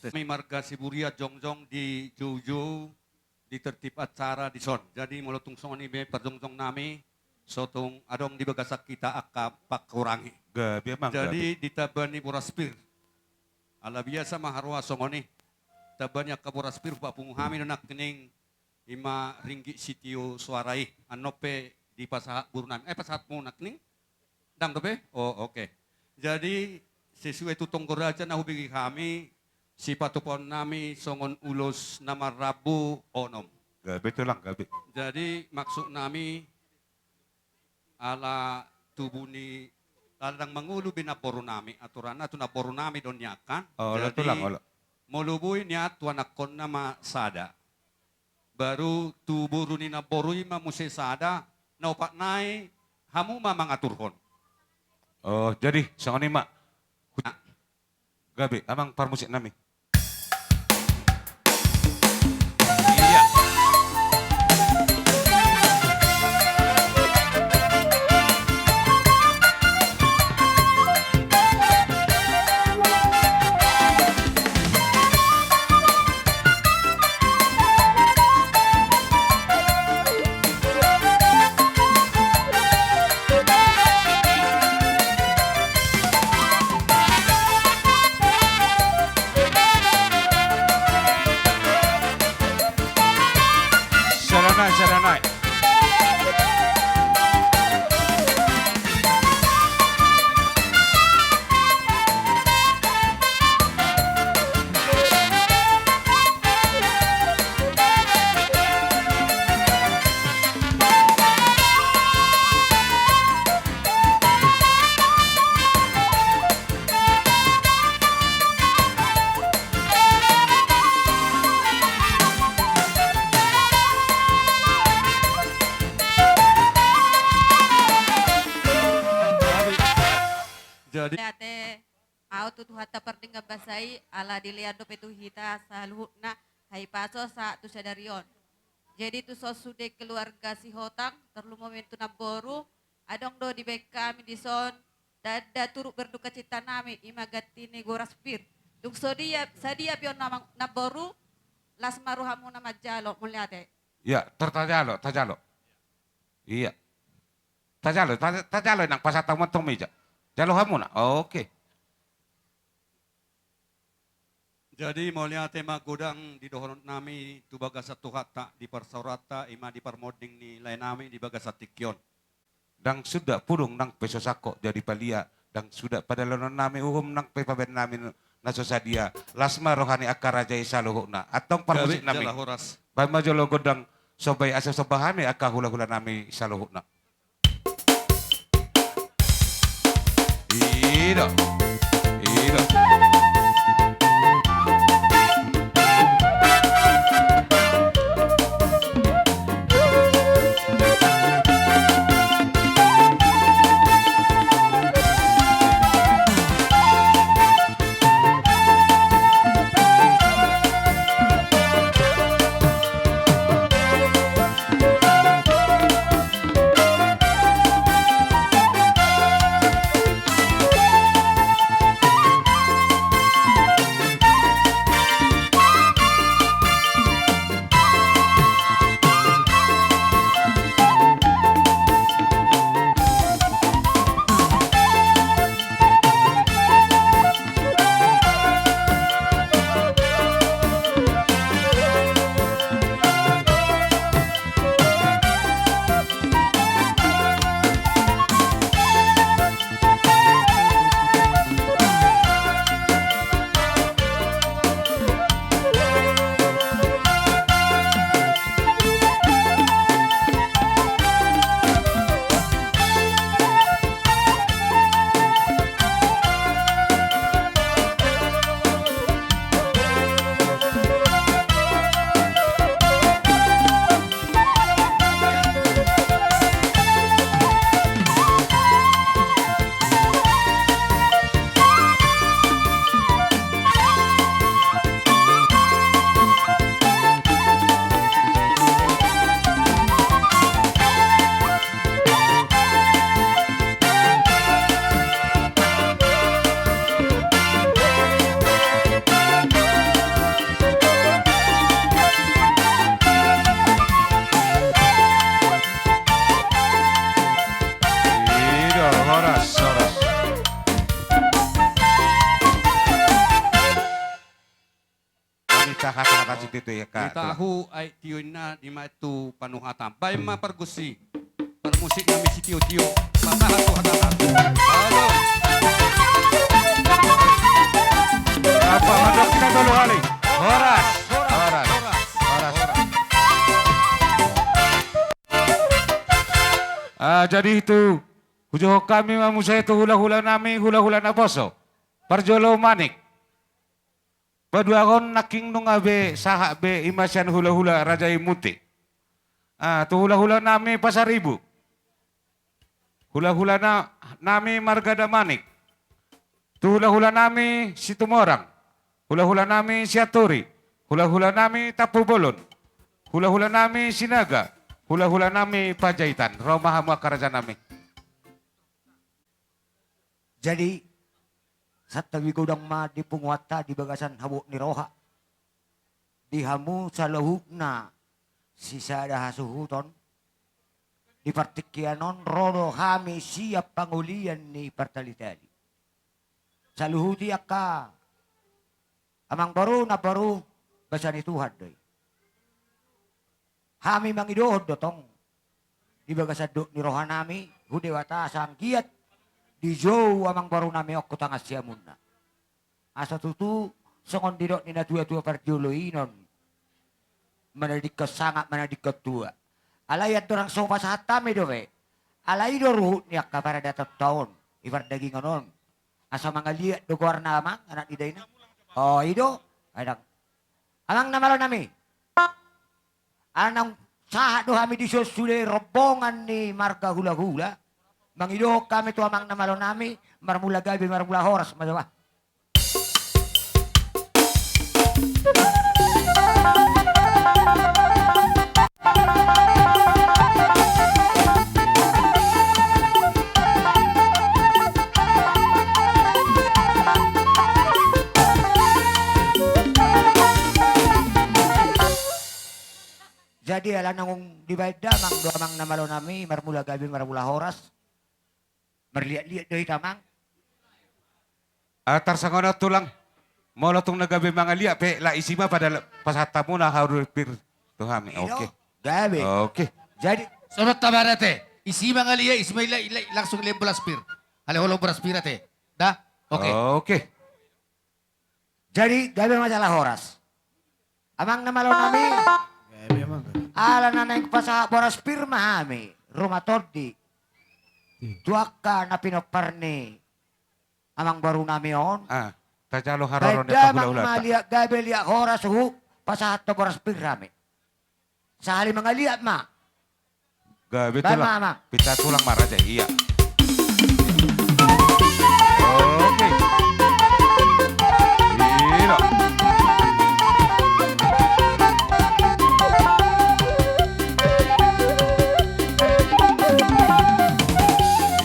May marga Siburia jongjong di Juju di tertib acara di son. Jadi mulutong songon ibe perjongjong nami sotong adong di bagasak kita aka pakurangi. Gabi emang. Jadi di tabani buraspir. Ala biasa maharwa songoni. Tabanya ka buraspir papung hami nak kening 5 ringgit sitio suarai anope di pasahat burunami. Pasahat mo nak ning? Dang dope? Oh oke. Jadi sesuai tutong goraja na hubigi kami si patupon nami songon ulos nama Rabu onom. Gabi itu lang, gabi. Jadi maksud nami ala tubuni talang mangulu binaporo nami aturan tu naporo nami don nyakan. Oh, jadi itu lang, ola. Molubuy niya tuanakon nama sada. Baru tuburu ni naporui mamuse sada naupak nai hamu mamangaturhon. Oh, jadi songon ima. Gabi, amang parmusik nami. Saranay. Ate, au tu hata perdingga basai ala diliado petu hita saluhna hai paso sa tu sadarion. Jadi tu sosude keluarga si hotang terlu momentu naboru adong do di beka kami di son Dada turut berduka cita nami imagati ni goraspir. Dung sadia pion namang naboru las maruhamu nama jalo muliate. Ya, tajalo. Iya. Tajalo nang pasatang matong meja. Jalo hamuna. Oke. Jadi mulia tema gudang di dohon nami tu baga satu hata di persaurata ima di permoding ni lain nami di baga satikyon. Dang sudah purung nang peso sako jadi palia. Dang sudah pada lonon nami uhum nang pepaben nami naso sadia. Lasma rohani akar rajai saluhukna. Atong parmusik nami. Jala horas. Bayi majolo godang sobai asa sobahami akah hula-hula nami saluhukna. Ido. Tahu ay tiyo na di ma itu panuhatan. Bay ma pergusi. Permusik kami si tiyo-tiyo. Patahan tu hatahan. Halo. Apa madok kita dulu kali? Horas. Jadi itu hujo kami mamu saya itu hula-hula nami hula-hula na poso. Parjolo manik. Padua kon naking nung abe sahak be imasyan hula-hula rajai muti. Tu hula-hula nami pasaribu. Hula-hula nami margada manik. Tu hula-hula nami situmorang. Hula-hula nami siaturi. Hula-hula nami tapu bolon. Hula-hula nami sinaga. Hula-hula nami pajaitan. Romahamu akaraja nami. Jadi satawi gudang ma di punguata di bagasan habuk ni roha. Dihamu sa lahukna sisa dah suhuton. Di partikianon rodo kami siap pangulian ni partalitali. Sa luhuti akka amang baru na baru basa ni Tuhan doy. Kami mangidohod dotong di bagasan ni roha nami hudewata sang giat di jauh amang baru nami ok tangas siamunna. Asa tutu songon didok ni na tua-tua parjulo inon. Manadik sangat manadik tua. Alayat dorang sopa sa hatami dobe. Alay doruh niyak ka para datat taon. Ibar daging anon. Asa mga liat do guarna amang anak iday na. Oh ido. Adang. Amang namalo nami. Anang sahat do kami di sosule robongan ni marga hula-hula. Mangido kami tu amang namalo nami, marmula gabi, marmula horas, madawa. Jadi ala nangong di baida mang do mang namalo nami marmula gabi marmula horas. Marliat-liat do itamang. Atar sangono tulang. Molo tong nagabi mga liya pe la isima pada pasata mo na harupir to kami. Okay. Gabi. Okay. Jadi Sunod tabarate. Isi mga liya, ismay langsung liya bulaspir. Halihulong bulaspir ate. Da? Okay. Okay. Jadi gabi masalah horas. Amang namalo nami. Ala na naing pasaha boras pirma hami. Rumah todi. Tuaka na pinoparni. Amang baru nami on. Tajalo haroron Baida mang malia gabi liya horas hu. Pasahat to boras pirami. Sahali mga liya ma. Gabi Bye, tulang. Mama. Pita tulang maraja. Iya. Okay. Ilo.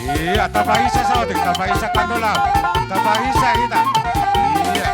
Iya, tabahisa sa otik, tabahisa ka tulang. Tabahisa kita. Iya.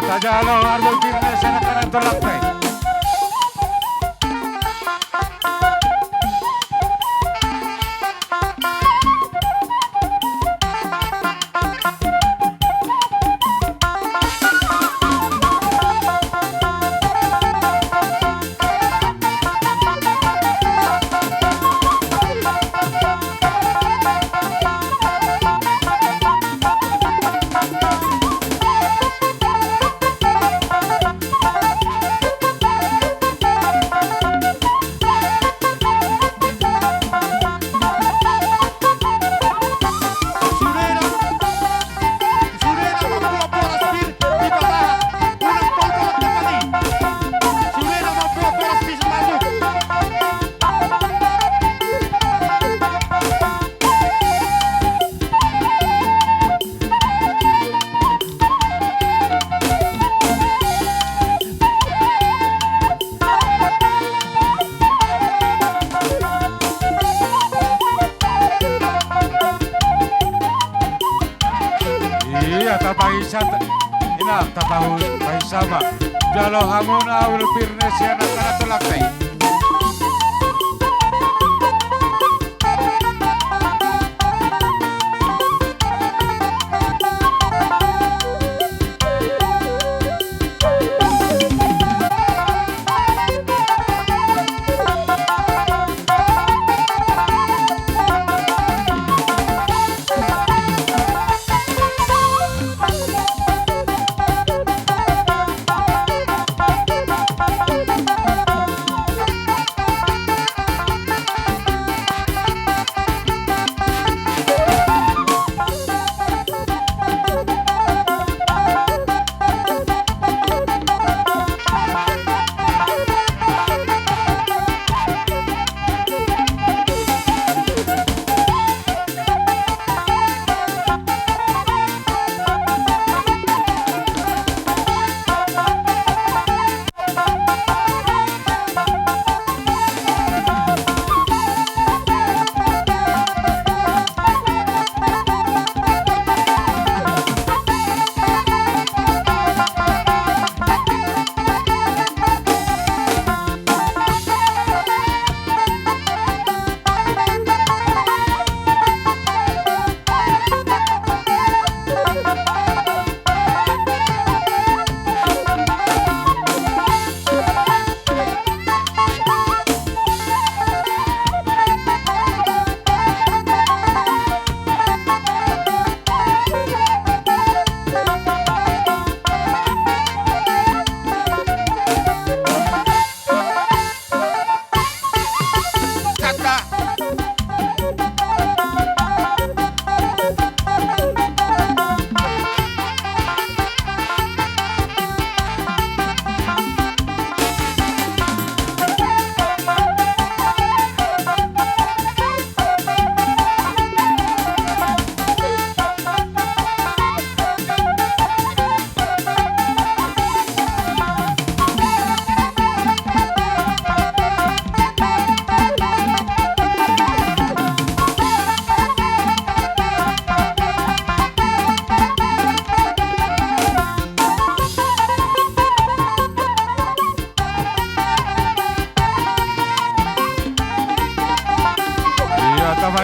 Tajalo arbol pirne sana kanan tolak pre. Iya, tapahisa, ina, tapahu, pahisama. Jalo hamuna awal pirne siana kana tolak.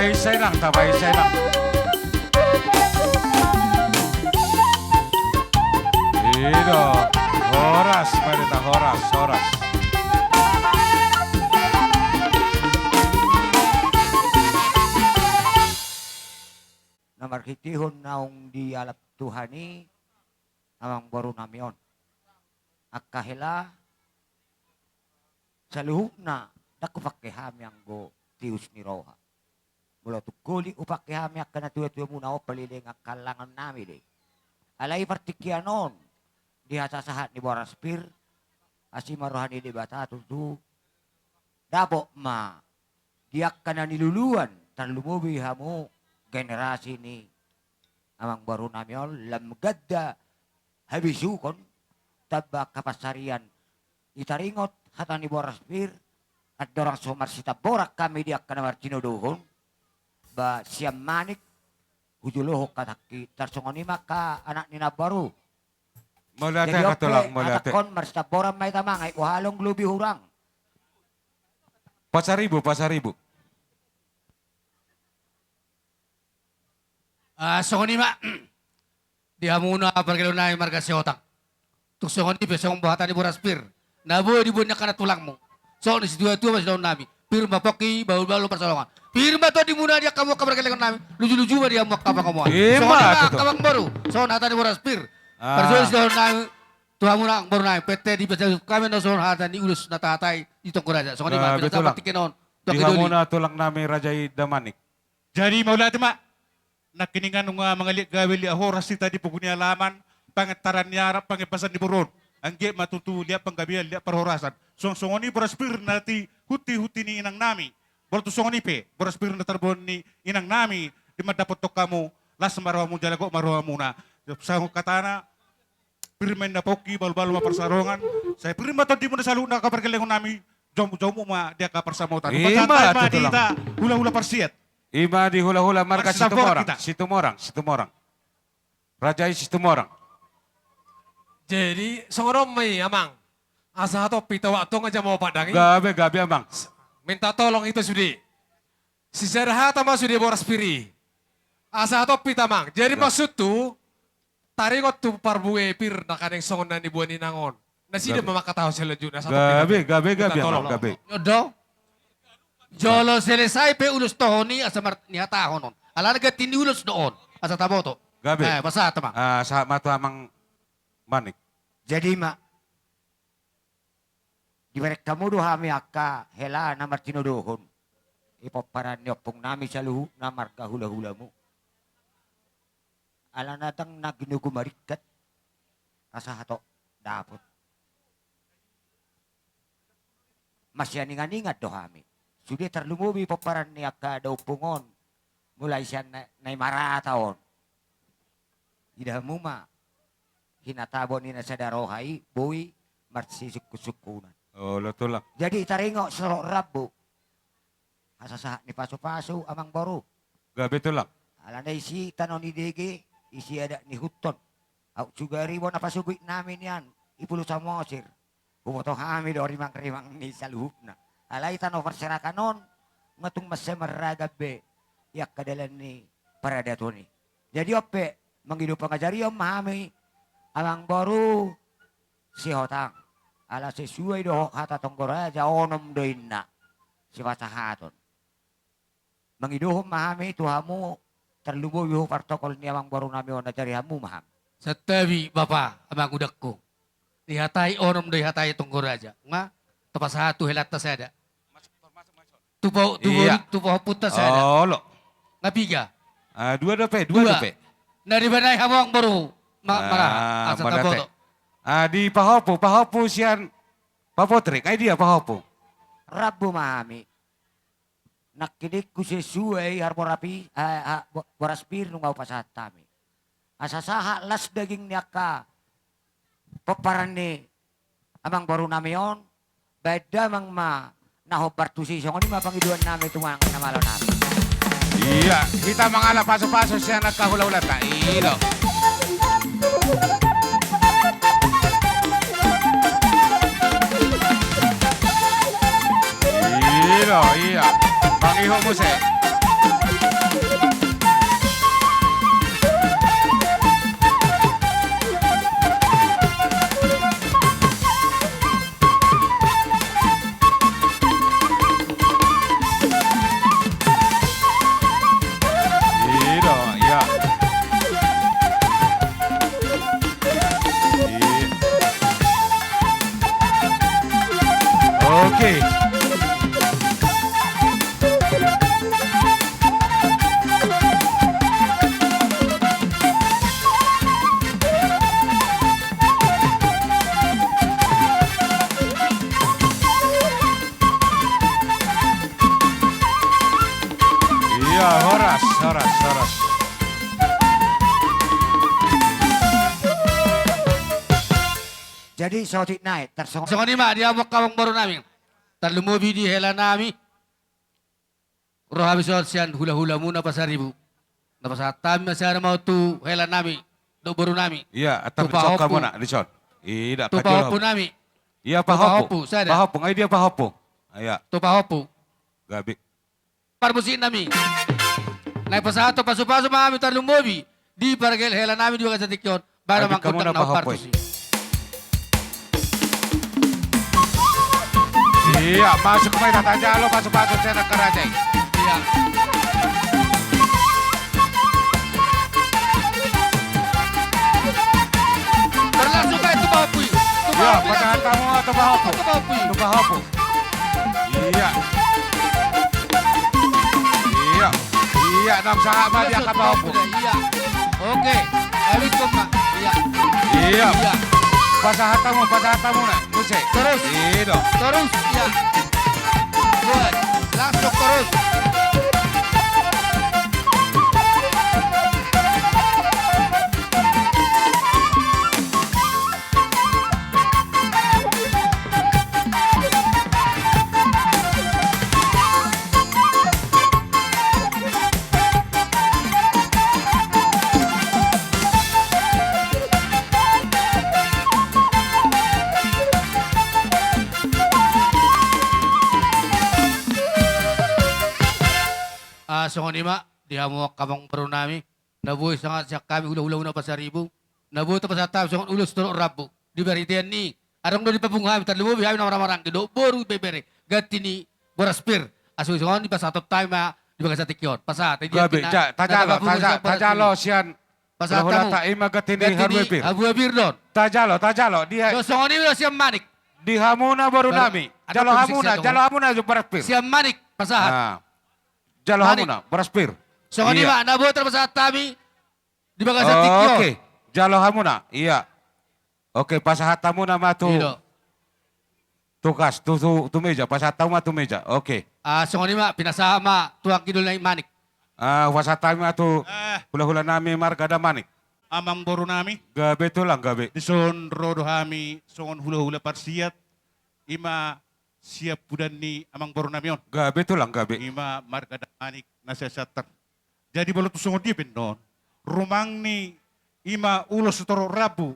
Tabaisay lang, tabaisay lang. Ino, oras, marita, oras, oras. Namarkitihon naong di alap Tuhani amang baru namion. Akahila sa luhuk na nakupakihami ang go tius ni Roha. Mula tukuli upakihami ak na tuwa-tuwa muna o paliling ang kalangan namin. Alay partikyanon di hasasahat ni Boraspir asi marohani di bata tutu dabo ma diak ka na niluluan tarlumubi hamo generasi ni amang baru namin lamgadda habisukon tabak kapasarian itaringot hata ni Boraspir at dorang sumarsita borak kami diak ka na martinuduhon ba siyam manik hujulohok kataki tarsongonima ka anak ni Nabaru. Mulate katulang, mulate. Atakon marsita boram may tamang ay uhalong lubi hurang. Pasaribu, pasaribu. Songonima, di hamuna perkelo na yung marga si Otang. Tuk songoni besong bahatan ni Boraspir. Naboy di bunya kana tulang mo. So ni si dua-dua masih daun nami. Pirma poki baul-baul persolongan. Pirma to di muna dia kamu kabar kelekon nami. Luju-luju dia mau kapan kamu. Songonima kabang baru. So hatan ni Boraspir. Persoalan si daun nami. Tuhan muna baru nami. PT di besok kami nason hatan di ulus natatai di Tongkoraja. Songonima Betul lang. Di hamuna tulang namin Rajay Damanik. Jadi maulati mak. Nakiningan ng mga gawili ahoras sita di pugunia laman, pangataran niya pangipasan ni Buron. Angge matutulia panggabihan liya parhorasan. Songoni Boraspir nati huti-huti ni inang nami. Borto songoni pe, Boraspir na tarbon ni inang nami, di madapot to kamo, las marawa mo jalago, marawa muna. Sa katana, pirmen na poki, bal-bal maparsarongan. Saya pirma to di mo na salo na kapargalingon nami, jom-jom mo ma dia kaparsamotan. Pasantay ma dita, hula-hula parsiat. Ima di hula-hula marka Situmorang. Rajai Situmorang. Jadi songorom may amang. Asa to pita waktu ngaja mau padangi. Gabi amang. Minta tolong itu sudi. Si Serhata mah sudi Boraspiri. Asa to pita mang. Jadi maksud tu taringot tu parbue pir na kaneng songon na ni buani nangon. Nasi dia mamakataw sila jud. Gabi amang. Gabi. Yodo. Jolo selesai pe ulus tohoni asa niata honon. Alanaga tini ulus doon. Asa taboto. Gabi. Basa tamang. Sa matu amang manik. Jadi mak di mereka kamu hami akka hela namar tinuduhon. Ipaparan nyopong nami sa luhu namar kahula-hulamu. Ala natang naginugo marikat. Asa hato dapot. Masya ningan-ingat do hami. Sudah terlumubi paparan ni akka daw pungon. Mulai siya na marataon. Tidak muma. Hinatabo ni na sa darohay. Buwi. Marsisuk-sukunan. Oh, lo tulak. Jadi taringo serok rabu. Hasasahat ni paso-paso amang baru. Gabi tulak. Alanda isi tanon ni Dege. Isi ada ni Huton. Au juga ribo na pasugit namin yan. Ipulo sa Mosir. Bumoto kami do rimang-rimang ni saluhupna. Alay tanong perserakan non, ngatung masya maragabe, yak kadalan ni para dato ni. Jadi ope, menghidup pengajari om mahami, amang baru si Hotang. Ala sesuai dohok hata Tongkoraja onom doinna, si pasahaton. Menghidup mahami tuhamu, terlubu yuh protokol ni amang baru nami ona cari hamu maham. Setabi bapak amang udakku, dihatai onom doi hatai Tongkoraja. Nga, tepas satu helata saya ada. Tupo putas saya ada. Oh, lo. Ngapiga? Dua dope. Dari mana hamong baru? Asa taboto. Di pahopo sian papotrik. Ay dia pahopo. Rabu mahami. Nakidik ku sesuai harmorapi Boraspir nungaw pasahat kami. Asasaha las daging niaka paparan ni amang baru namion. Beda mang ma nahobar tu si songoni mapangiduan namin tumang namalo namin. Iya, kita mangala paso-paso siya nagkahula-hula ta. Ilo. Iya. Pangiho mo siya. Oke. Iya, horas. Jadi sotik naik tersongong. Songon ima dia mo kawang baru nami. Terlumubi di hela nami. Roh habis sian hula-hula muna pasaribu. Napasat tami masyara mau tu hela nami. Do baru nami. Iya, atap Tupa dicok hopu. kamu nak dicok. Iya, Tu kacau. pahopu nami. Iya, Tu pahopu, pahopu. sada. Pahopu, ay dia pahopu. Iya, Tu pahopu. gabi. Parmusin nami. Naik pasato pasu-pasu mami terlumubi. Di pargel hela nami di bagas tikyon. Bara Abi, kamu mangkutang na na pahopu. partusi. Iya, masuk ke Tata Jalo, masuk saya nak kerajai. Iya. Berlangsung kayak tu pahopu. Iya, pada kamu atau pahopu? Tu pahopu. Itu pahopu. Iya. Iya. Iya, nam sahabat dia ke pahopu. Iya. Oke. Elit koma. Iya. Iya. Pasahatamu nak. Musik. Terus. Iya. Terus. Iya. Good. Langsung terus. Songon ima, dihamuak kamang baru nami. Nabuhay sangat siya kami ulaw-ulaw na pasaribu. Nabuhay tapos atap songon ulos tulok rabu. Di baritian ni. Arang do di papunghabi, terlumubi kami na marang kido. Boru bebere. Gati ni Boraspir. Aso songon di pasatop tayo di bagas tikyon. Pasat. Gabi, tajalo sian. Pasat Hula tamu. tak ima gatini harwepir. Abu Abir don. Tajalo, dia Songon ima siya manik. di hamuna baru nami. Jalo hamuna jo beraspir. Siya manik. Pasahat. Nah. Jalo Manik. hamuna beraspir. Songon Iya. ima, nabuhay tapos atami. Di bagas tikyon. Oke, jalo hamuna. Iya. Oke, pasahatamu nama tu. Iya. Tukas, tu meja. Pasahatamu tu meja. Oke. Songon ima, pinasama. Tuang kidul na manik. Wasatamu tu hula-hula nami marga da manik. Amang baru nami. Gabe tu lang gabe. Dison rodo hami songon hula-hula parsiat. Ima siap budan ni amang baru nami on. Gabe tu lang gabe. Ima marga manik nasasatan. Jadi balut songon dia penon. Rumang ni ima ulos toro rabu.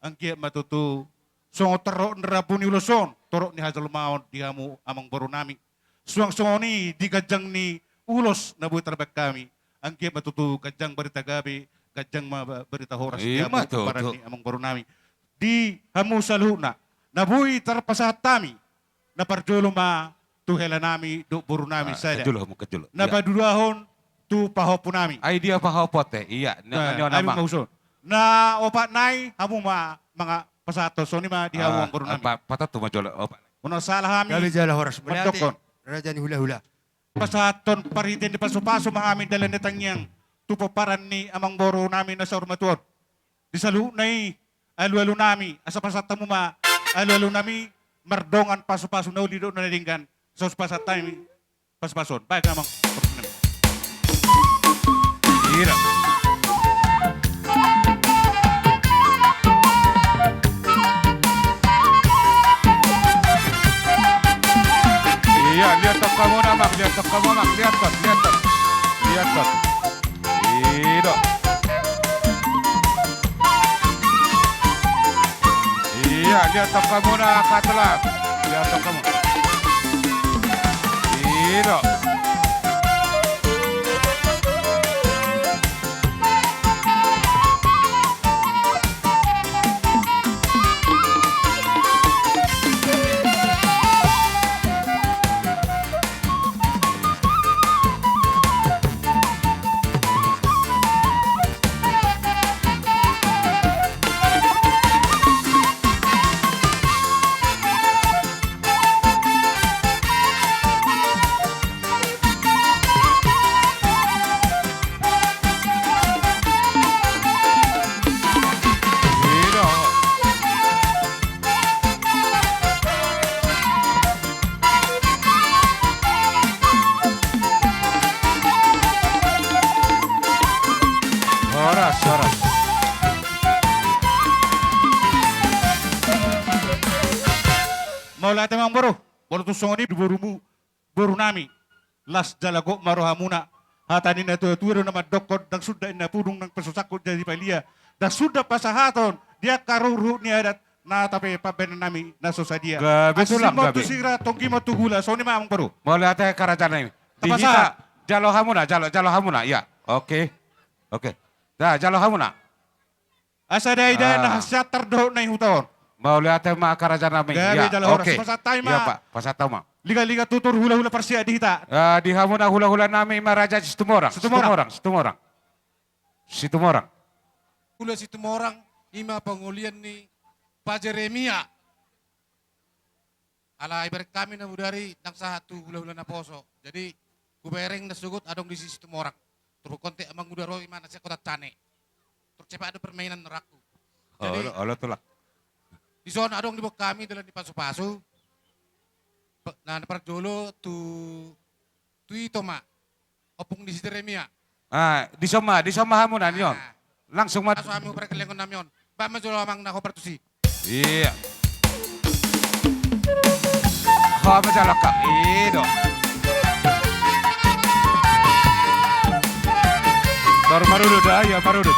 Angkia matutu songo tero rabu ni uloson. Toro ni hajal maon dihamu amang baru nami. Suang-songo ni digajang ni ulos na buhay terbak kami. Angkia matutu gajang berita gabi. Gajang berita horas Iya, dihamu betul, para betul. ni amang baru nami. Di hamu salhuna. Nabuhi terpasahat kami. Naparjolo ma tuhela nami do buru nami sada. Kejulo. Napadudahon tu pahopu nami. Ay dia pahopote. Iya, Nah, nama. ami mauson. Na opat nai hamu ma mga pasato so ni ma di hamu ang buru nami. Patatu majolo. Uno salah kami. Gabi jala horas. Berarti Matokon. raja ni hula-hula. Pasaton paritin di paso-paso mga amin dalan netangyang tupaparan ni amang boro namin na sa urmatuon. Di salu nai alu-alu nami asa pasatamu ma alu-alu nami mardongan paso-paso na ulido na nalinggan sa pasat time paso-pason. Baik amang boro nami. Ira. Iya, lihat tok kamu nama, lihat tok kamu mak, lihat tok. Iya. Iya, lihat tok kamu nak katelap, lihat tok kamu. Iya. Maula temang boro. Bolo tu songoni boru nami. Las jalago marohamuna. Hatanin na tuwiro na madokod. Dang suda ina pudong ng pesusakot jadi palia. Dang suda pasahaton. Dia karuru ni adat. Na tapi pabenan nami naso sa dia. Gabi tu lang, Asimo gabi. tu sira tongki mo tu gula. So ni mamang boro. Maula te karajana ini. Dihita jalo hamuna, jalo hamuna. Ya, oke. Oke. Dah jalo hamuna. Asa dai na hasyat terdo na huton. Maula te ma karajana ini. Gabi Ya, jalo horas. oke. Pasatay Ya ma. Pak, pasatay ma. Liga-liga tutur hula-hula persia dihita. Di hamuna hula-hula nami maraja situmorang. Situmorang. Hula situmorang ima pengulian ni Pak Jeremia. Ala ibarat kami na budari nang satu hula-hula na poso. Jadi kubereng na sugut adong di sisi situmorang. Turuk konti amang udaro ima na siya kota tane. Turuk cepat ada permainan neraku. Jadi Oh, tulak. di zona adong di bawah kami dalam di pasu-pasu. Nah, perjolo tu itu mak. Opung di Jeremia. Di sama hamuna niyon. Langsung mat. Aso ami perkelengon namion. Ba majolo amang na kopertusi. Iya. Ha majalah kak. Ido. Tor marudut ya marudut.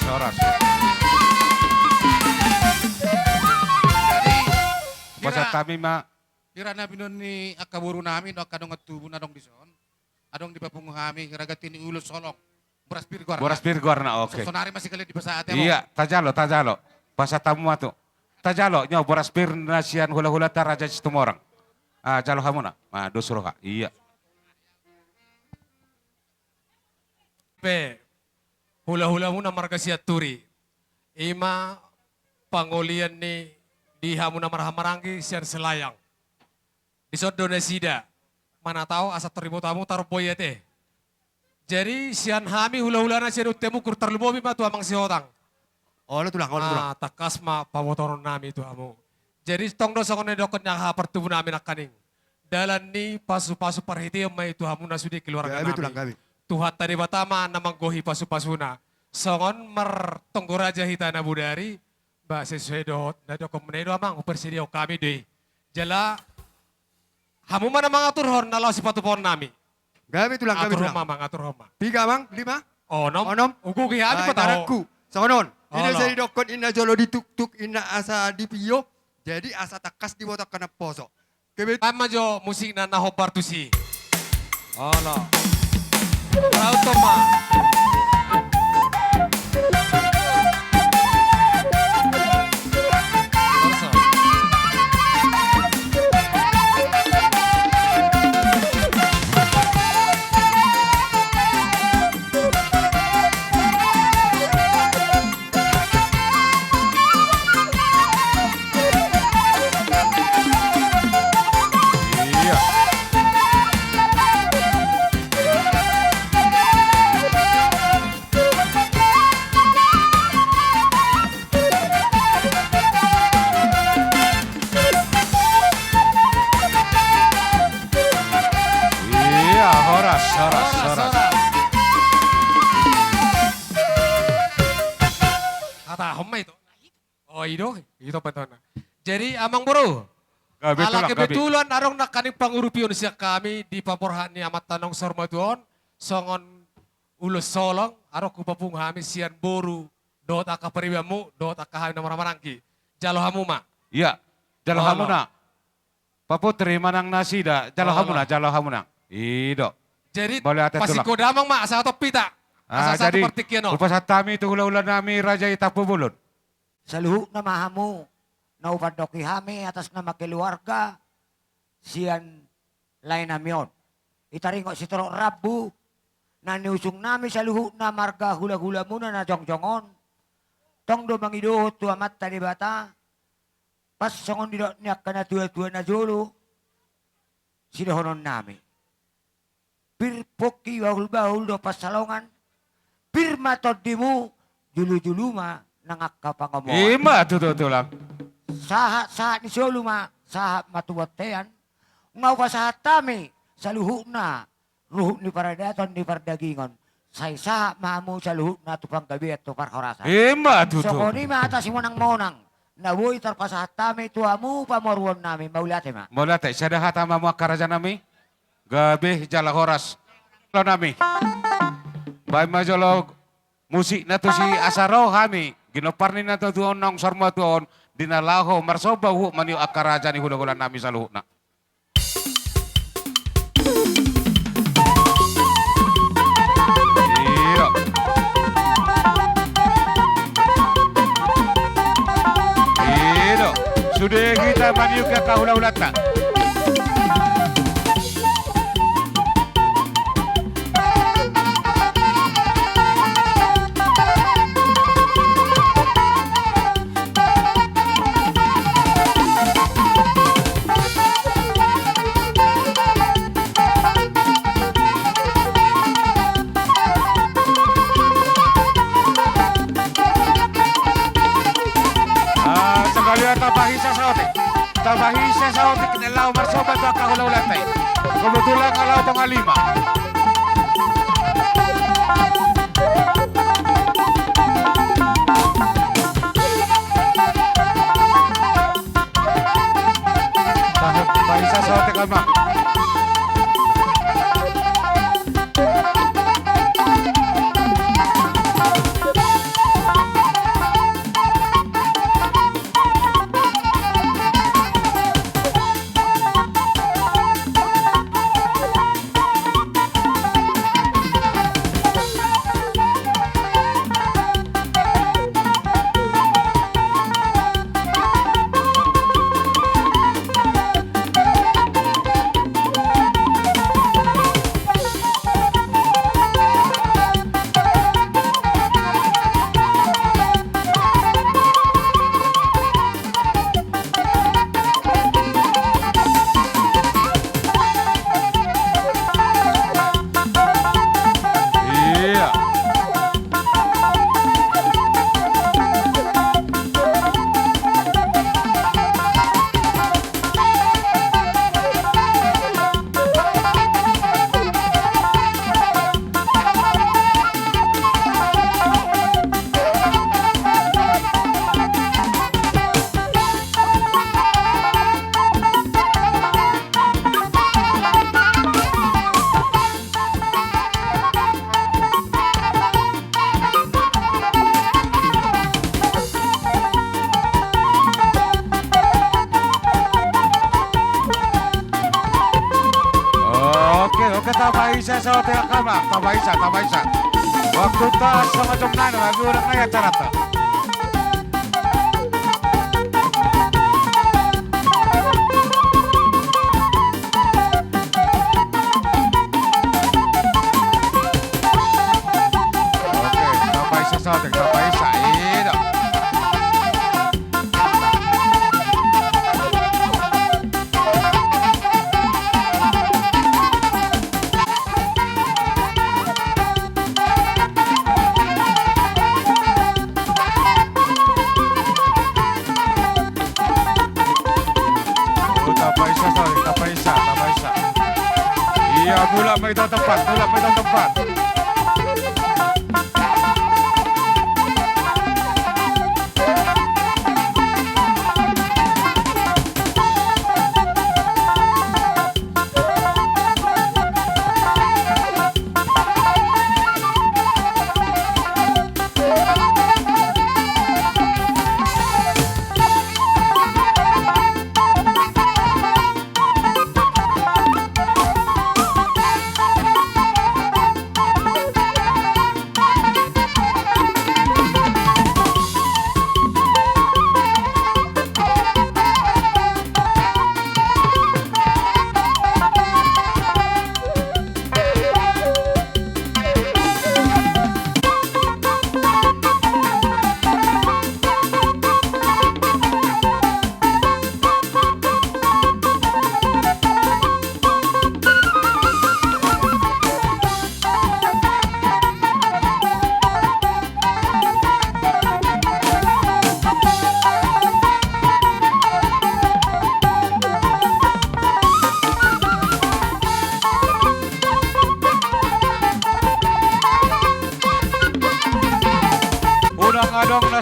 Horas. Pasal kami mah. Kira na binon ni akaburu namin no kadong atubo na dong dison. Adong di papungo kami ragatin ni ulo solong. Boras pirgor na oke. Sonari masih kali di pasaate mo. Iya, tajalo. Pasal tamu atu. Tajalo nyo boras pir nasian hula-hula taraja situmorang. Jalo hamuna. Dosro ka. Iya. Hula-hula muna marga siya turi. Ima pangulian ni diha muna marhamaranggi siyan selayang. Disod donesida. Mana tahu asa terima tamu tarupoy ate. Jadi siyan hami hula-hula na siyan utemu kur terlumobi ma tu amang si hotang. Lo tulang. Takas ma pamotoron nami tu amu. Jadi tong do sokone dokon yang ha pertubu nami nakaning. Dalan ni pasu-pasu parhiti may tu hamu na sudi keluarga nami. Tuhat tadi batama namang gohi pasu-pasuna. Songon mertonggora hitana budari. Ba sesuai dot. Nado komenedo amang upersidio kami deh. Jala hamu mana mangatur hon nalau si patupon nami. Gabi tulang. Atur homa. 3 mang, 5. Onom. Ugu kihani Taraku. Sonon. Ina Olo. jadi dokon ina jolo dituk-tuk ina asa dipiyo. Jadi asa takas di botak kena poso. Ama jo musik na nahobar tu si. Olo. Automa. Soras. Kata homma itu. Oh itu petona. Jadi amang bro. Ala kebetulan arong nakaning pangurupion siya kami di paporhan ni amat tanong sormaduon. Songon ulus solong. Arong kupapung kami siyan boru. Dot aka peribamu. Dot aka hamina maramarangki. Jalo hamuma. Iya. Jalo hamuna. Paputri manang nasida. Jalo hamuna. Ido. Jadi pasti kodamang mak asa atau pita. Asa satu pertikian no. Upasat kami itu hula-hula nami Raja Itapu Bulut. Saluhuk na mahamu. Naupadoki hami atas nama keluarga. Sian lain namion. Itaringok si Torok Rabu. Na niusung nami saluhuk na marga hula-hula muna na jongjongon. tong do mangido tua mata di bata pas songon didok niak kana tua na jolo sidohonon nami pir poki bahul do pasalongan pir matod dimu julu ma nangakka pangomo Ima tulang. saha ni solo ma saha matuwatean ngau pasahat tami saluhuna ruhuk ni paradaton ni pardagingon say saha mamu saluhuna tupang gabi at tupar horasan Ima tuto. sokoni ma atas monang nawoy tarpasahat tami tuamu pamorwon nami maulate ma Mula tay sadahat ama mo karaja nami. Gabi jala horas. Lo nami. Bay majolo musik na to si Asaro kami. Ginoparni na to tuon nong sarma tuon. Dinalaho marsoba hu maniu akaraja ni hula-hula nami sa luhuk na. Iyo. Iyo. Sudah kita maniu ke kahula-hula na. Tabahisa sa otik nilaw marsoba to kahula-hula tay. Kebetulan kalau pangalima. Tabahisa sa otik kalma. Tabaisa sa hotel kama, tabaisa. Waktu tas sama jomnan, lagi orang kaya carata. Oke, tabaisa sa hotel, tabaisa. Iya. Tabaisa. Iya, bulak may tempat.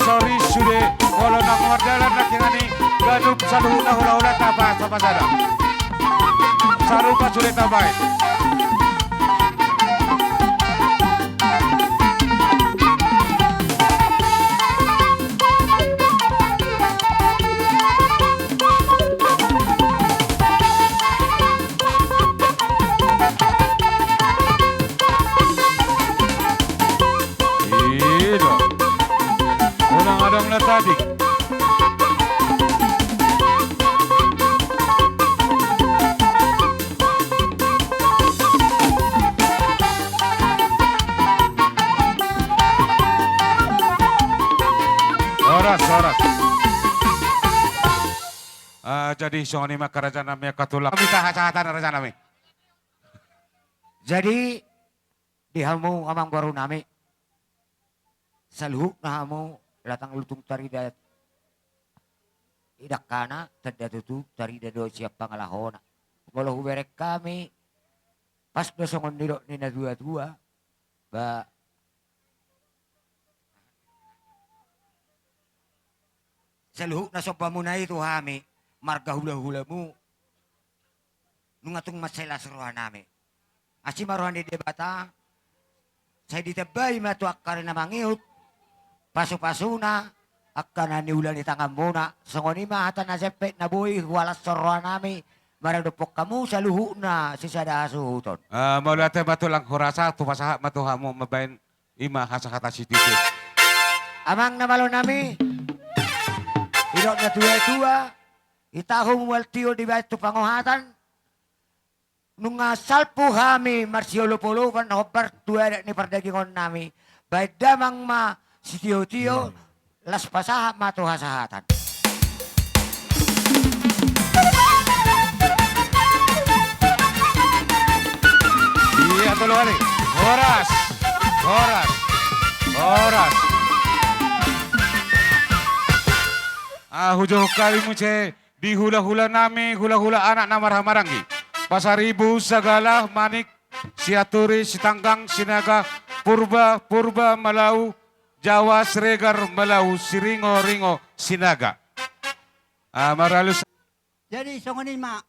sorry sude wala nang wardalan na kinani ganup saluhuna hula-hula taba sama sada. Sarupa sude tabay. Unang-adang na tadi. Oras. Jadi soalnya mah kerajaan namanya katulang. Kami tahatan kerajaan nami. Jadi dihamu amang baru nami. Saluhuk na hamu latang lutung tarida idak kana tada tutu tarida do siap pangalahona. Walau huberek kami pas dosongon niro nina dua-dua ba saluhuk na sopamuna itu hami marga hula-hulamu nungatung masela seruhan nami. Asi maruhan di debata saya ditebay matuak karena mangiut pasu-pasuna akan niulan di tangan muna songoni mah hata nasepet na boy walas soroan nami maradopok kamu saluhu na si sada asuhuton. Maulate batulang kurasa tu pasaha matuhamu mabain ima hasakata si titi. Amang namalo nami idok na tua-tua itahong waltio di batu pangohatan nunga salpu hami marsiolo-polo kan hobar tua ni perdagingon nami baik damang ma si tio-tio las pasaha matu hasahatan. Iya tuh kali. Horas. Hujo kali muce di hula-hula nami hula-hula anak namar-hamarangi. Pasaribu segala manik siaturi sitanggang sinaga purba malau Jawa Sregar Malau Siringo Sinaga. Maralus. Jadi songoni mak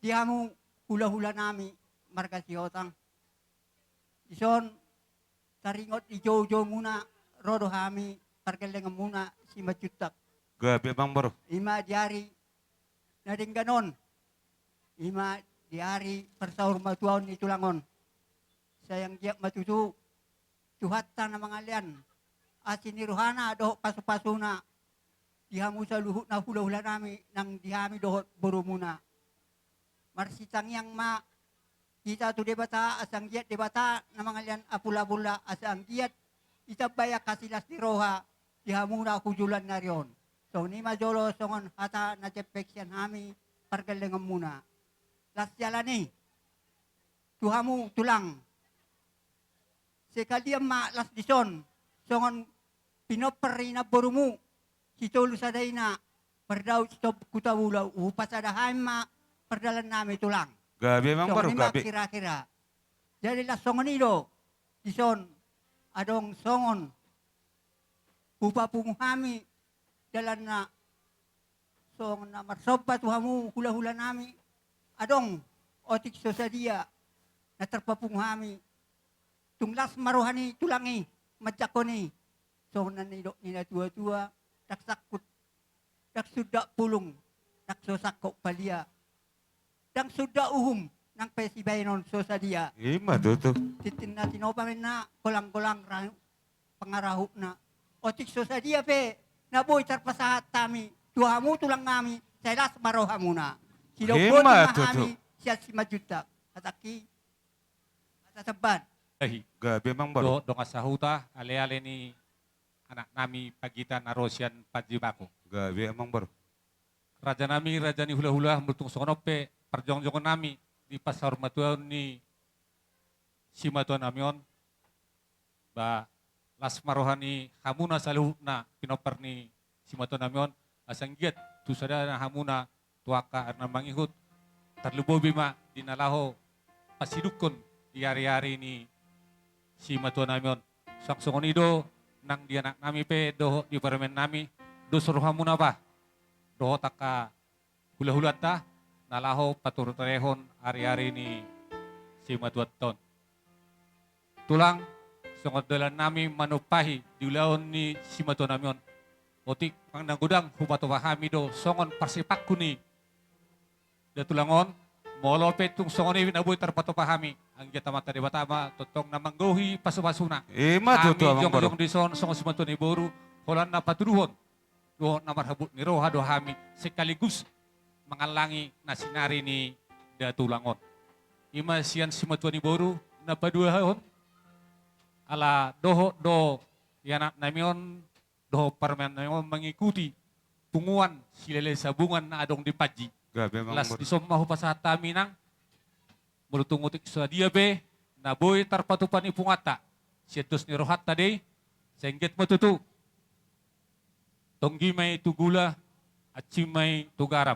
dihamu hula-hula nami marga siotang. Ison taringot ijo-jo muna rodo hami pargeleng muna si majutak. Gabi bang bro. Ima diari nading ganon. Ima diari persaur matuaon itulangon. Sayang giyak matutu Tuhata na mga lian. Asin rohana doh pasu-pasuna. Dihamu sa luhut na hula-hula nami nang dihami dohot buru muna. Marsitang yang ma kita tu debata asang giat debata na mga lian apula-pula asang giat itabaya kasilas di roha dihamu na hujulan na riyon. So ni majolo songon hata na cepeksian hami pargalengan muna. Las jalani. Tuhamu tulang. Sekali ma las dison songon pinoperi na borumu kitolu sadai na perdau stop kutawula upasada haima perdalan nami tulang. Gabi emang baru gabi. Kira-kira. Jadi las songon ido dison adong songon upapung hami dalan na songon na marsopa tuhamu hula-hula nami adong otik sosadia na terpapung hami tunglas maruhani tulangi majakoni so nanidok nila tua-tua tak sakut tak sudah pulung tak sosakok palia tak sudah uhum nang pesibainon sosadia Ima tuh. titin na tinopa na kolang-kolang pangarahu na otik sosadia pe naboy tarpasahat tami tuhamu tulang ngami selas maruhamu na silobon mahami siya si majuta ataki atasaban. Gabi emang baru. Dong asahuta ale-ale ni anak nami pagitan narosian pajibako. Gabi emang baru. Raja ni hula-hula mutung sonope perjong-jongon nami di pasar matuan ni si matuan namion ba las marohani hamuna saluhna pinoper ni si matuan namion asang giat tu sadana hamuna tuaka arna mangihut terlubobi ma dinalaho pasidukon di hari-hari ni si matuan namion saksongon ido nang dia nak nami pe doho di parlemen nami dosur hamuna pa doho taka hula-hula ta nalaho paturut rehon hari-hari ni si matuat ton tulang songot dalan nami manupahi di ulaon ni si matuan namion otik pang gudang hupato pahami do songon parsipakku ni da tulangon molope tung songon ni nabuy tarpato pahami ang kita mata di batama totong na manggohi pasupasuna. Matuto amang baro. Jong dison songo simanto ni boru holan na patuduhon. Duho na marhabut ni roha do hami sekaligus mengalangi na sinari ni datulangon. Ima sian simanto ni boru na paduahon ala doho do yana namion doho parmen namion mengikuti tunguan silele sabungan na adong di paji. Gabi amang Las baro. disomma hupasata minang melutungutik sa dia be na boy tarpatupan ipungata siatus ni rohat tadi sengget matutu tonggi may tugula at may tugaram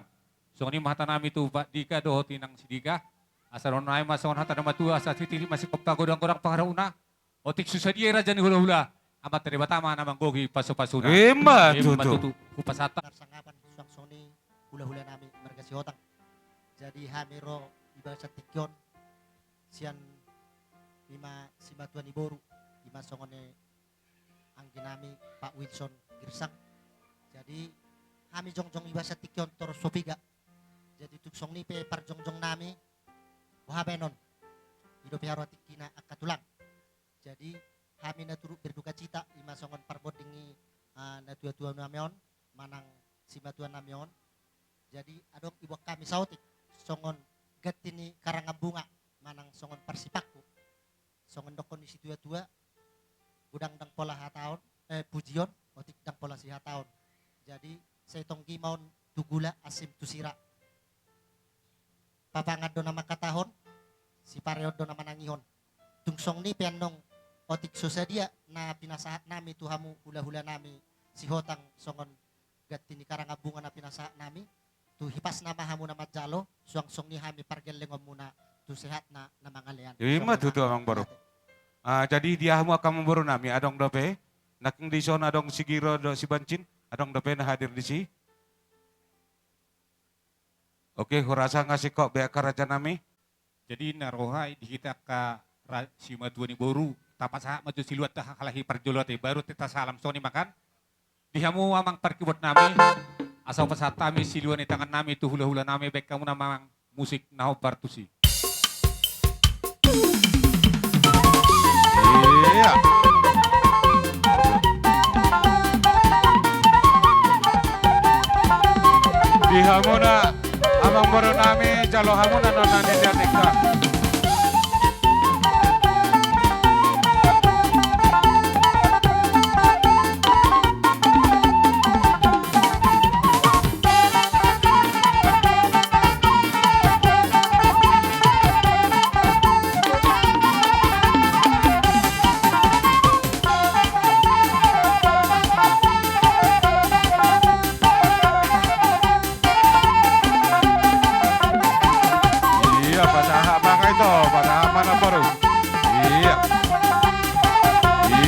so ni mahata nami tu dika do tinang sidika asaron nay mason hata na matua sa titili masih kopagudang-gudang pangarauna otik susadia raja ni hula-hula amat terbatama na manggogi pasu-pasuna Matuto. hupasata sangapan suang soni hula-hula nami marga si Hotang jadi hamiro iba sa tikyon sian lima si Batuan Iboru lima songone ang ginami Pak Wilson Girsang jadi kami jongjong iba sa tikyon tor sopiga jadi tuksong ni pe parjongjong nami wahabenon ido piharo tikina akatulang jadi kami naturut berduka cita lima songon parbodingi natua-tua namion manang si Batuan namion jadi adong ibu kami sautik songon gatini karangan bunga manang songon parsipakku songon dokon isi tua-tua udang dang pola hataon pujion otik dang pola si hataon jadi saya tonggi maun tugula asim tusira papangad do nama katahon si pareod do nama nangihon tungsong ni pianong otik susadia na pinasahat nami tuhamu hula-hula nami si Hotang songon gatini karangan bunga na pinasahat nami tu hipas nama hamu nama jalo suang song ni hami pargel lengom muna tu sehat na mangalean. Matuto amang baro. Jadi dia hamu akan memburu nami adong dope naking di son adong sigiro do si bancin adong dope na hadir di si. Oke, hurasa ngasih kok beak raja nami. Jadi narohai di kita ka si Matuan ni boru tapat sah maju siluat dah kalahi perjolate baru kita salam soni makan. Dihamu amang parkibot nami asal pasata mi siluan di tangan nami tu hula-hula nami baik kamu namang musik naho partusi. Iya. Di hamuna amang baro nami jalo hamuna nona di Jatika.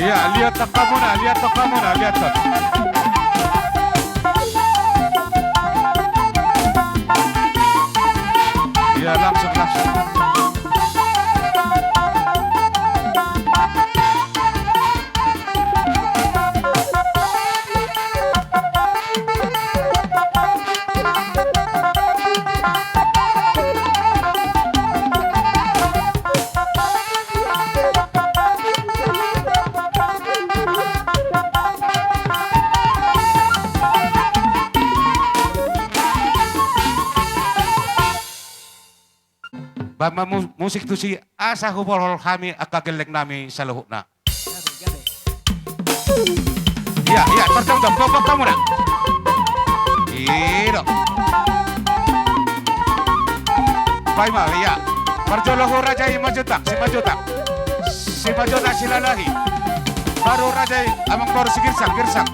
Iya, lihat tak kamu nah, lihat tak kamu nah, lihat tak. Iya, langsung. Bama musik tu si asa hubol kami akagelek nami sa luhuk na. Iya, tertong pokok kamu na. Iyo. Baik ma, iya. Perjoloh raja majutak, si majutak sila lagi. Baru raja amang baru si girsang.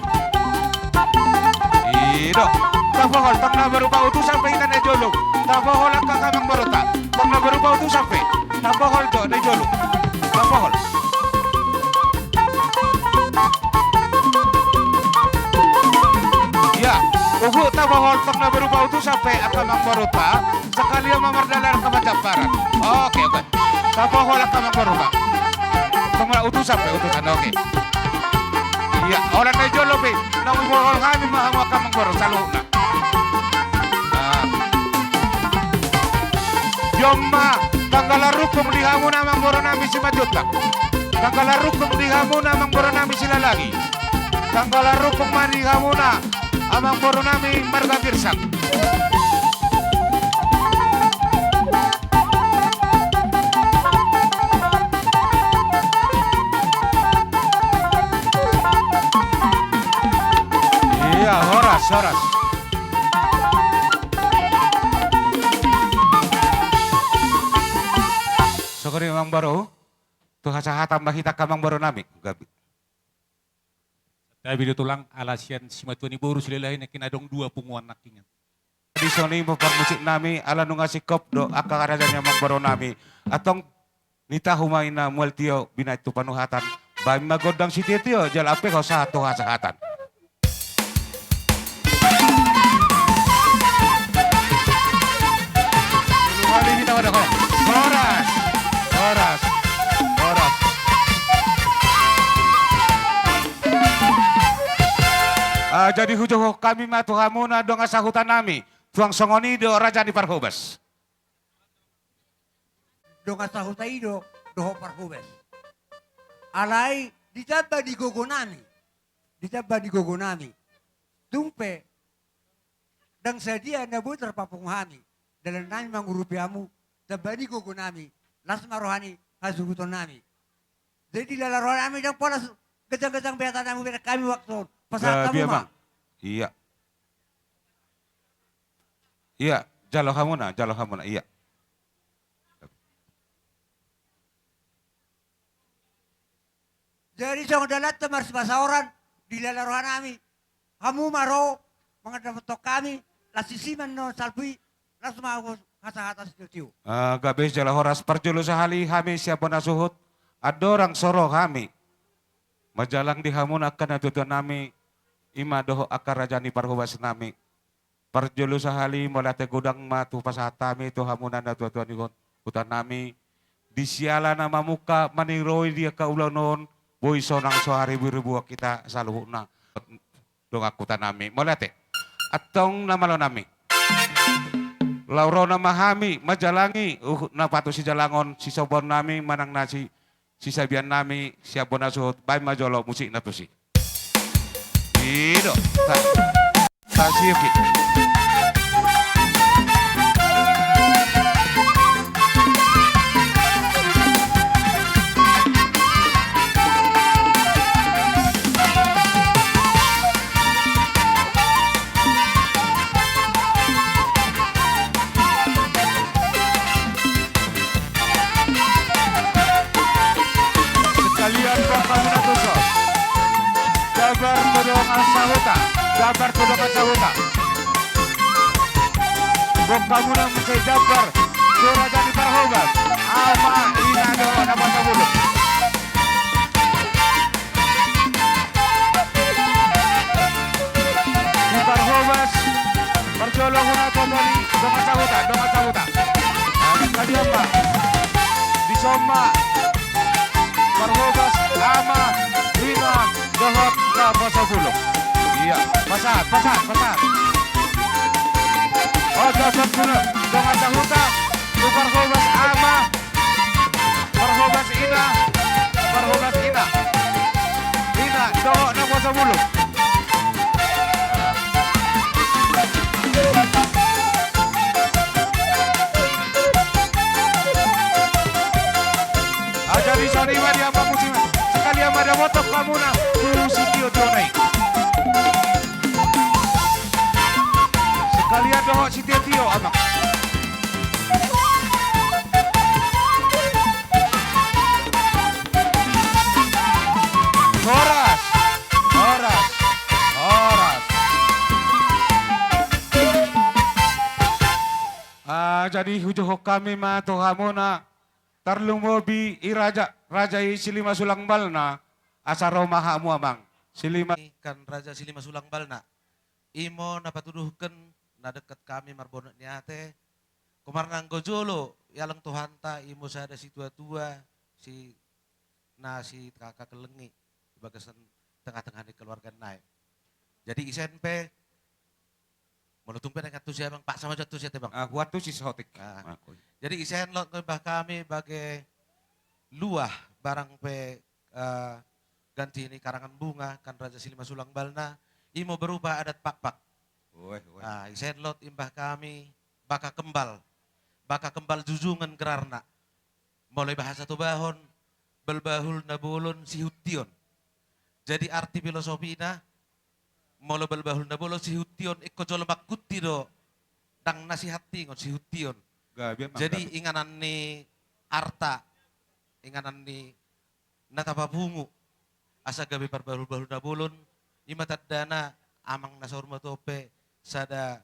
Iyo. Tafohol, pag na berupa utusan pengitan na jolo. Tafohol ang kakamang barota. Pag na berupa utusan pe. Tafohol do na jolo. Tafohol. Uhu ta bahol pag na berubah utus sampai akamang baruta sekali yang memerdalar ke Majaparan. Oke. Ta bahol akamang berubah. Pemula utus sampai utusan oke. Iya, orang na jolo be. Nang bahol kami mah akamang baru saluna. Yomma tanggal rukung di hamu namang boro nami si Majuta. Tanggal rukung di hamu namang boro nami sila lagi. Tanggal rukung mari hamu na amang boro nami marga birsak. Iya, horas. Sokori mang baro, tuh hasahatan bahita kamang baro nami. Gabi. Tapi di tulang alasian si matuani boru silalahin na kinadong dua punguan nakingan. Di sini musik nami ala nunga sikop do akaradannya mang baro nami. Atong nita humain na mueltio binay tu panuhatan. Bami magodang si titio jal ape ko sa tuh hasahatan. Kali kita ada kau. Horas. Jadi hujuh kami mah tuhamuna dong asahutan nami. Tuang songoni do raja di Parhubes. Dong asahutan ido doho Parhubes. Alai ditaba di gogo nami. Tumpe dang sadia na buter papungahami. Dalam nami mangurupiamu tabani gogo nami. Lasma rohani hazuguton nami. Jadi dalam rohani nami dang pola gejang-gejang beata nami beda kami waktu pasal tamu mah. Iya, jalo hamuna, iya. Jadi song dalat temar sebasaoran di dalam rohani nami. Kamu maro menghadap kami lasisiman no salpui lasma hata-hata situ. Gabes jala horas perjulu sahali kami siapa nasuhut. Ada orang soro kami. Majalang di hamun akan atutuan nami. Ima doho akar rajani Parhubas nami. Perjulu sahali molate gudang matu pasatami tu hamunan atutuan ikon hutan nami. Di siala nama muka maniroi dia ka ulanon. Boy sonang sohari biribu kita saluhuna. Dong akutan nami. Molate. Atong nama lo nami. Lauro nama kami majalangi na patu si jalangon si sobon nami manang nasi si sabian nami siap bonasut bay majolo musik na tusi. Ido. Tasiyuki. Jabar tudok asahuta. Bok kamu nang mesti jabar. Surah jadi Parhubas. Ama ina do na basa bulu. Di Parhubas. Perjolong huna tondoli dong asahuta. Tadi apa? Di Soma. Parhubas ama ina dohot na basa bulu. Iya, pasat. Oh, dapat guna. Dong asahuta. Di Parhubas ama. Parhubas ina. Ina, dohot na basa bulu. Jadi sorry mah dia apa musim. Sekali yang ada motor kamu na. Sitio donai. Sekalian dohok sitio amak. Horas. Jadi hujuh kami mah tohamona tarlumobi iraja rajai silima sulang balna asaro mahamu amang silima kan Raja Silima Sulang Balna imo napatuduhken na deket kami marbonot niate kumarnang gojolo yalang Tuhan ta imo sada si tua-tua si kakak kelengi bagasan tengah-tengah di keluarga naik. Jadi isen pe menutung pe dengan tuh siapa Pak sama jatuh siapa bang? Aku tuh si sotik. Jadi isen lot bah kami bagai luah barang pe ganti ini karangan bunga kan Raja Silima Sulang Balna imo berupa adat pak-pak. Nah, isen lot imbah kami baka kembal jujungan gerarna. Mulai bahasa tu bahon belbahul nabulun sihution. Jadi arti filosofina mulai belbahul nabulun sihution ikko jolomak kuti do dang nasihati ngon sihution. Jadi inganan ni arta inganan ni natapabungu asa gabi parbahul-bahul nabulun ima tadana amang nasorma tope sada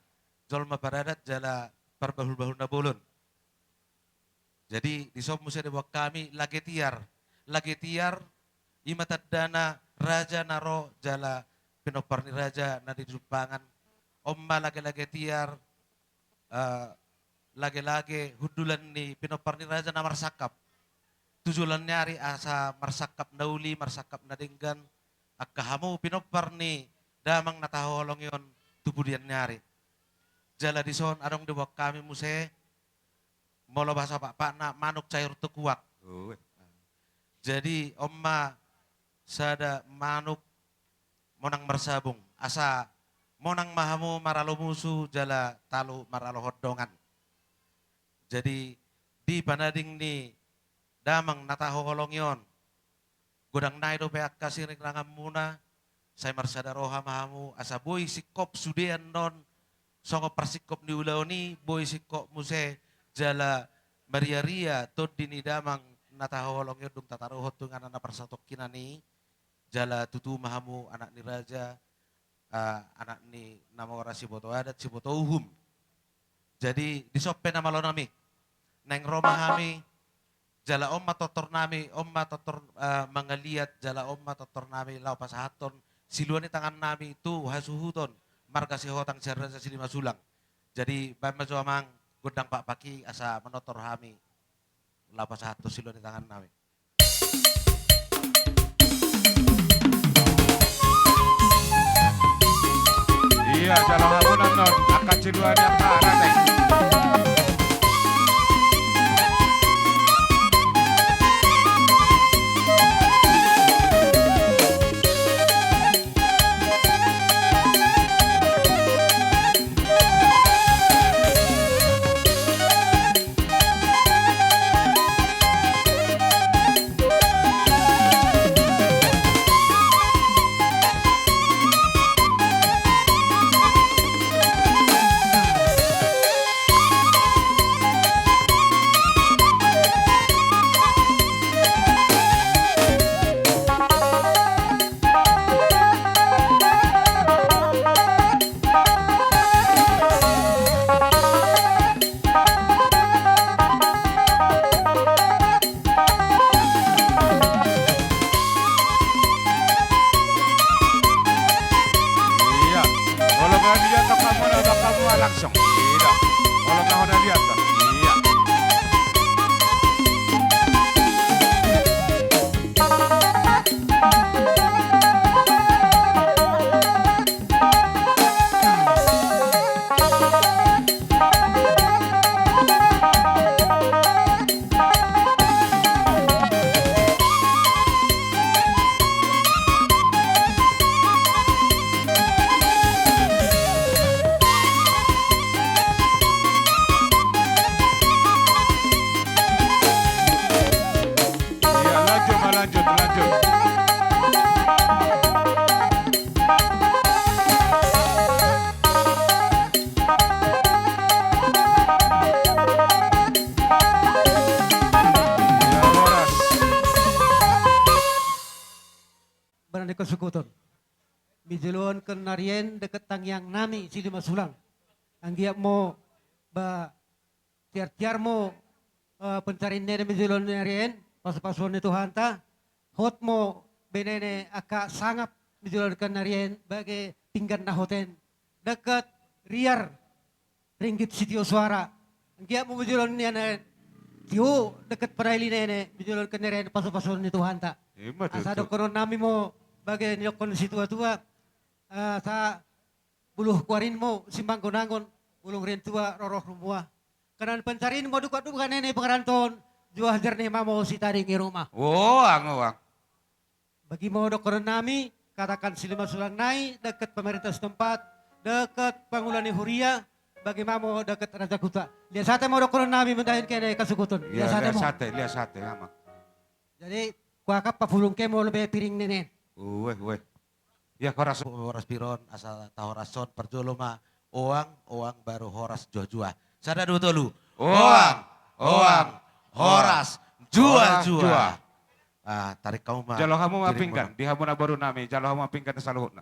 jolma paradat jala parbahul-bahul nabulun. Jadi di sob musa dewak kami lagi tiar ima tadana raja naro jala pinoparni raja na di Jumpangan omma lagi tiar lagi hudulan ni pinoparni raja na marsakap tujulan nyari asa marsakap nauli marsakap nadinggan akahamu pinoparni damang nataholong yon tubudian nyari jala di son adong dewak kami muse molo bahasa pak na manuk cair tekuak. Jadi omma sada manuk monang mersabung asa monang mahamu maralo musu jala talu maralo hodongan. Jadi di panading ni damang nataho holongyon godang naido peak kasiring rangam muna saya marsada roha mahamu asa boy sikop sudean non songo persikop ni ulaoni boy sikop muse jala Maria tod dini damang nataholong yun dung tataruhot dung anak na persatok kinani jala tutu mahamu anak ni raja anak ni nama ora si boto adat si boto uhum. Jadi disope nama lo nami neng roma kami jala omma totor nami omma totor mangaliat jala omma totor nami lau pasahaton siluan ni tangan nami itu hasuhuton marga si hotang Raja Silima Sulang. Jadi bama amang godang Pak Paki asa menotor kami lapas satu silo di tangan kami. Iya, jalan hamunan non akan ciduan yang parah. Langsung, tidak. Kalau kau udah lihat, iya. Sukuton. Bijuluan ke narien deket tangyang nami Silima Sulang. Anggiap mo ba tiar-tiar mo pencarian nene bijuluan narien pas-pasuan itu hanta. Hot mo benene aka sangap bijuluan ke narien bagai tinggan nahoten dekat Riar Ringgit Sitio Suara. Dia mau berjalan ni anak Tio dekat Peraili nene berjalan ke neren pasu-pasu ni Tuhan tak. Asa dokonon nami mo bagai nyokon si tua-tua sa buluh kuarin mo simbang konangon ulung rin tua roroh rumua. Kanan pencariin mo duka-duka nene pengaranton jual jernih mamo si taring di rumah. Oh, ang. Bagi mau dokonon nami katakan silima sulang naik dekat pemerintah setempat, dekat Pangulani Huria, bagi mamo dekat Raja Kuta. Lihat sate mau dokonon nami mendahin kene kasukutun. Lihat sate mo. lihat sate ama. Jadi kuakap pafulung ke mau lebih piring nene. Weh. Ya horas piron asal tahu rason perjolo mah oang baru horas jua-jua. Sada dua tolu. Oang horas jua-jua. Tarik kamu mah. Jalo kamu mapingkan di hamuna baru nami, jalo kamu mapingkan saluhutna.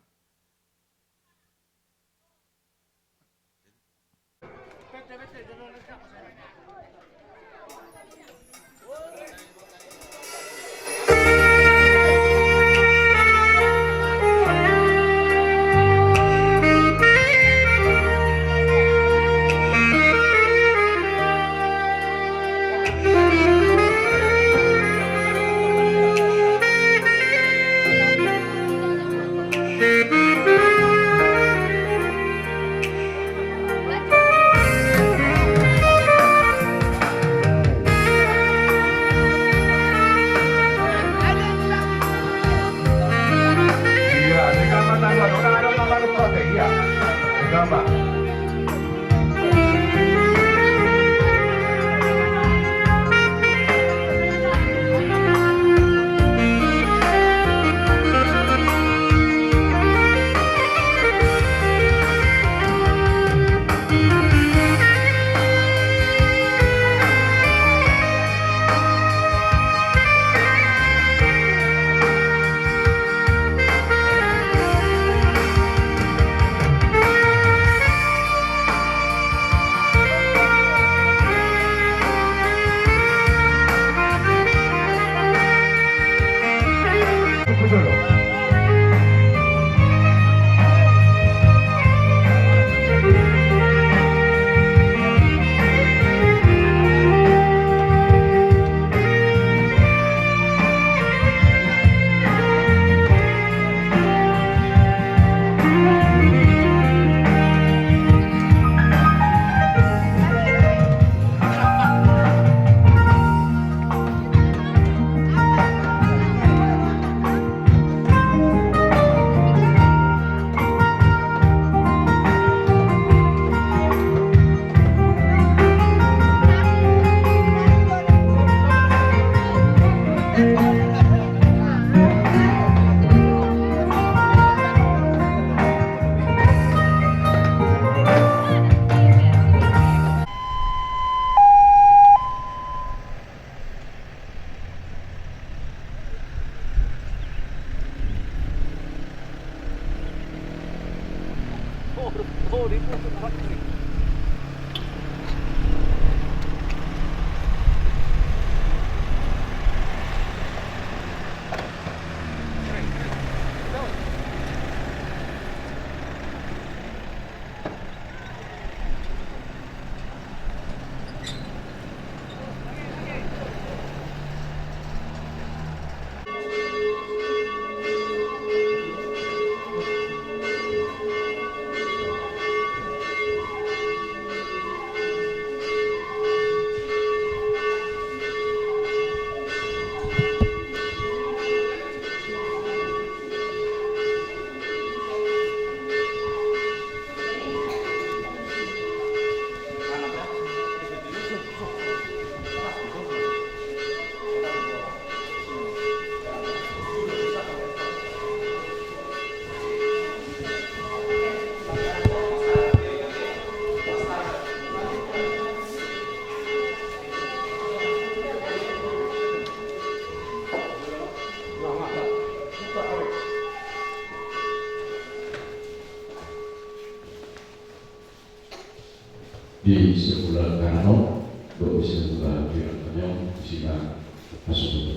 di sebelah kanan, di sebelah kiri sila masuk.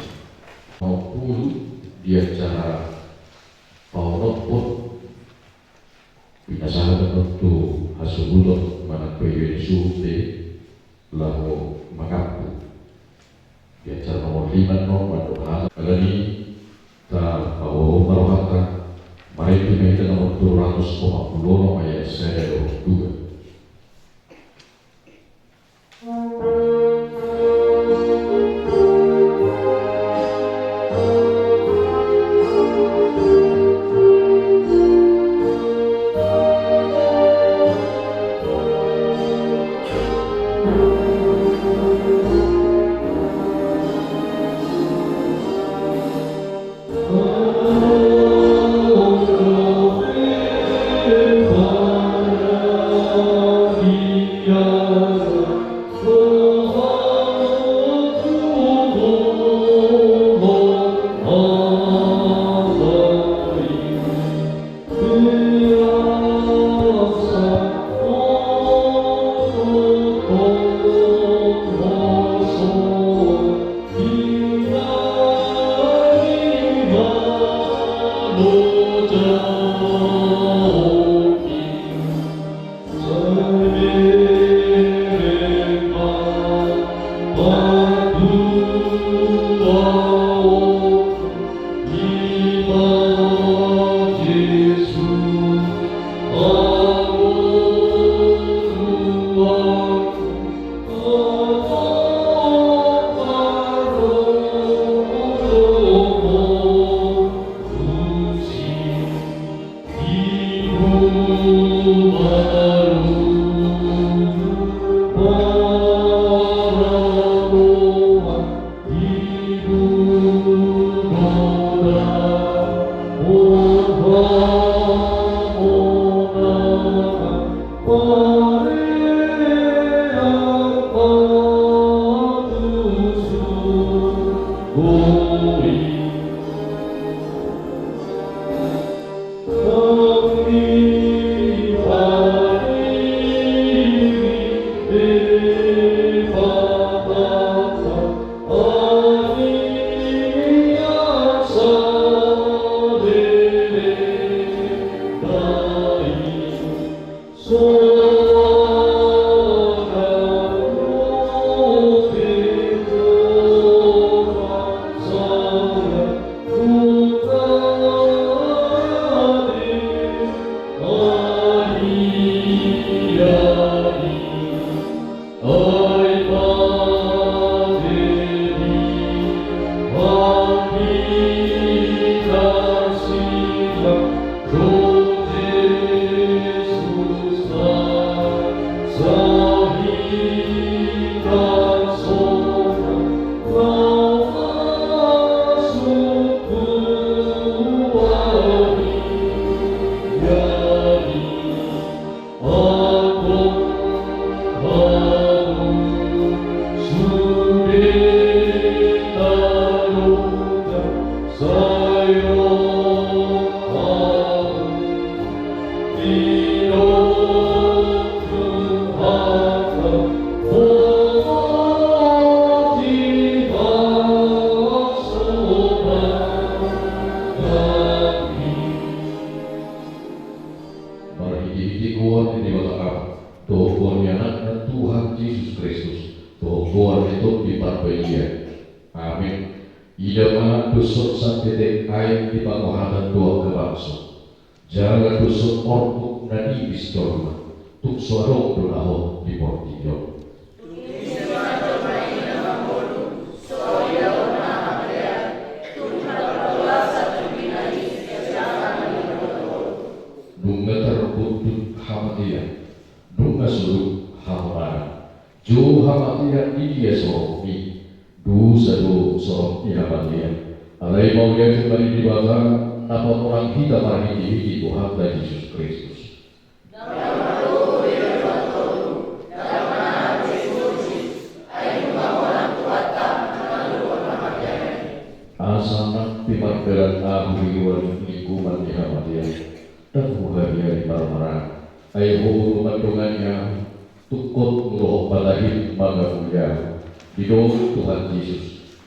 Maupun di acara Taurat pun Pinasahan untuk hasubulot manang pwede suhte laho mengaku. Di acara nomor 5 mandohan alani ta bawo marohata mai pinita nomor 250 ayat saya 22.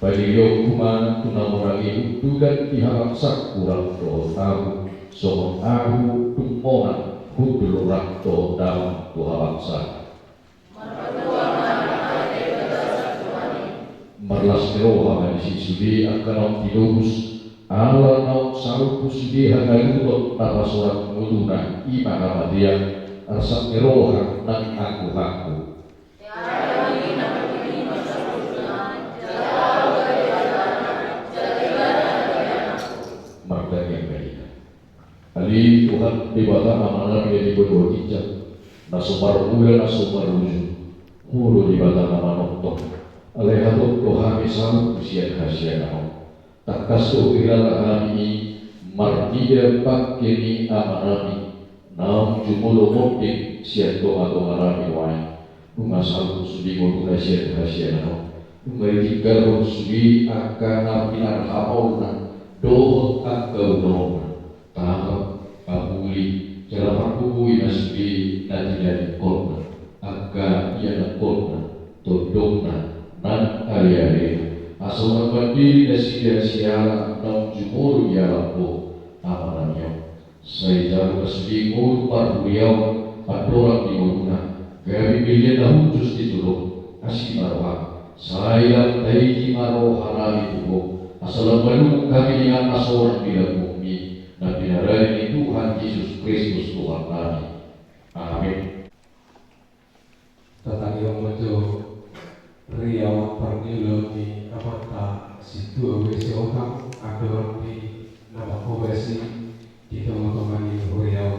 Pagiliw kuman tunamurangi dugan iharap sak kurang doon tahu somong ahu tumohan hudul rakto dalam Tuhan bangsa. Marlas roha manisi sudi akan tidurus ala naum saluku sudi hagalutot tapa surat muduna ima kamadian arsak roha nang aku. Ali Tuhan dibata nama yang dibuat hijab nasumar uya nasumar uju mulu dibata nama nonton alehatuk Tuhan misal usia khasiat nao tak kasu irala kami martiya pakini amanami naum jumulo mukti siat doa marami wai umasal sudigo tuna siat khasiat nao umaritikar sudi akan apinar hapauna doa akau tahap kabuli cara pakui nasbi nanti dari korna aga ia korna todongna nan ari asal berdiri nasi siala nam jumur ya lapo amanannya saya jaru kesedi mul parhuyau adorak di muna gabi bilian dah just ditulung asih marwah saya taiki marwah halal itu asal baru kami dengan asorang bila bumi dan binarani Tuhan Yesus Kristus Tuhan kami. Amin. Tata yang majo Riau Parnilo di Amata situ wesi orang ada di nama Kobesi di teman-teman di Riau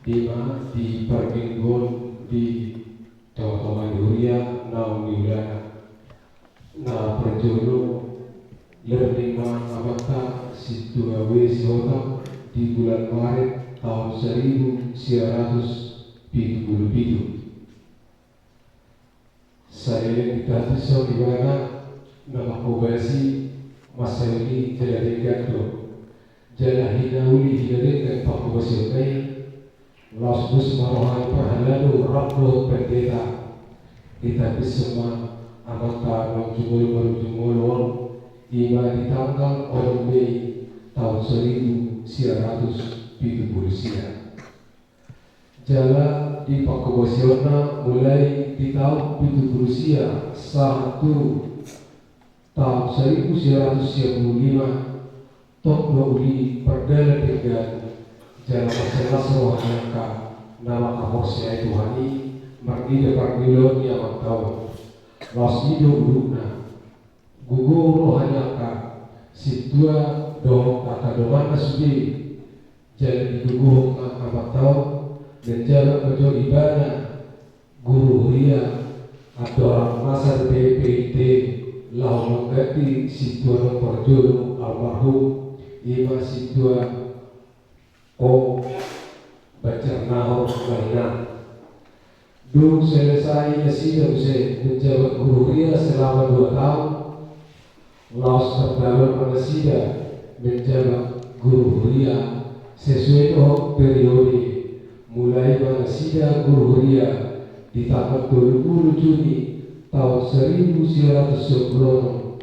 di mana di Parminggon di teman-teman di Riau naum di Ulana na perjono learning Amata situ wesi orang di bulan Maret tahun 1977. Saya dikasih so di mana nama Kobasi masa ini jadi gato jalan hinauli hinauli Pak Kobasi ini lasbus marohan perhalalu rablo pendeta kita bisma amata nom jumul ima di tanggal 1 Mei tahun 1970 jalan di Pakobosiona mulai di tahun 70 1 tahun 1995 tok uli perdana dengan jalan masalah rohangka nama kahosia Tuhani margida pargilo yang tahu los hidup luna gugu rohangka situa dong kata doang sudi jadi gugu amat tahu dan jalan kerja ibadah guru Huria atau orang masa PPT lau mengganti situa perjuru almarhum ima situa Bacernao Mainan. Dulu selesai sudah bisa menjabat guru Huria selama 2 tahun. Laos terdalur manusia menjabat guru Huria sesuai dengan periode mulai manusia guru Huria di tanggal 20 Juni tahun 1910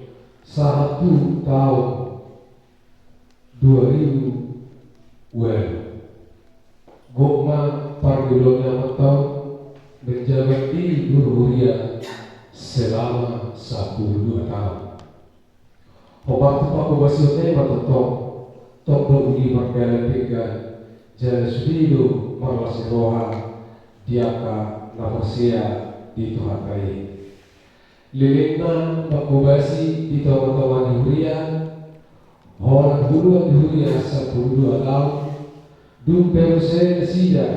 1 tahun 2000 Gokma Pargilonya atau menjabat di guru Huria selama 12 tahun. Obat Pak Kobasione Patotok Tok Dodi Margala Tiga Jalan Sudido Marlasi Roha Diaka Nafasia di Tuhan Kai Lilingna Pak Kobasi di teman-teman Huria Orang dulu di Huria 12 tahun Dum Peruse Sida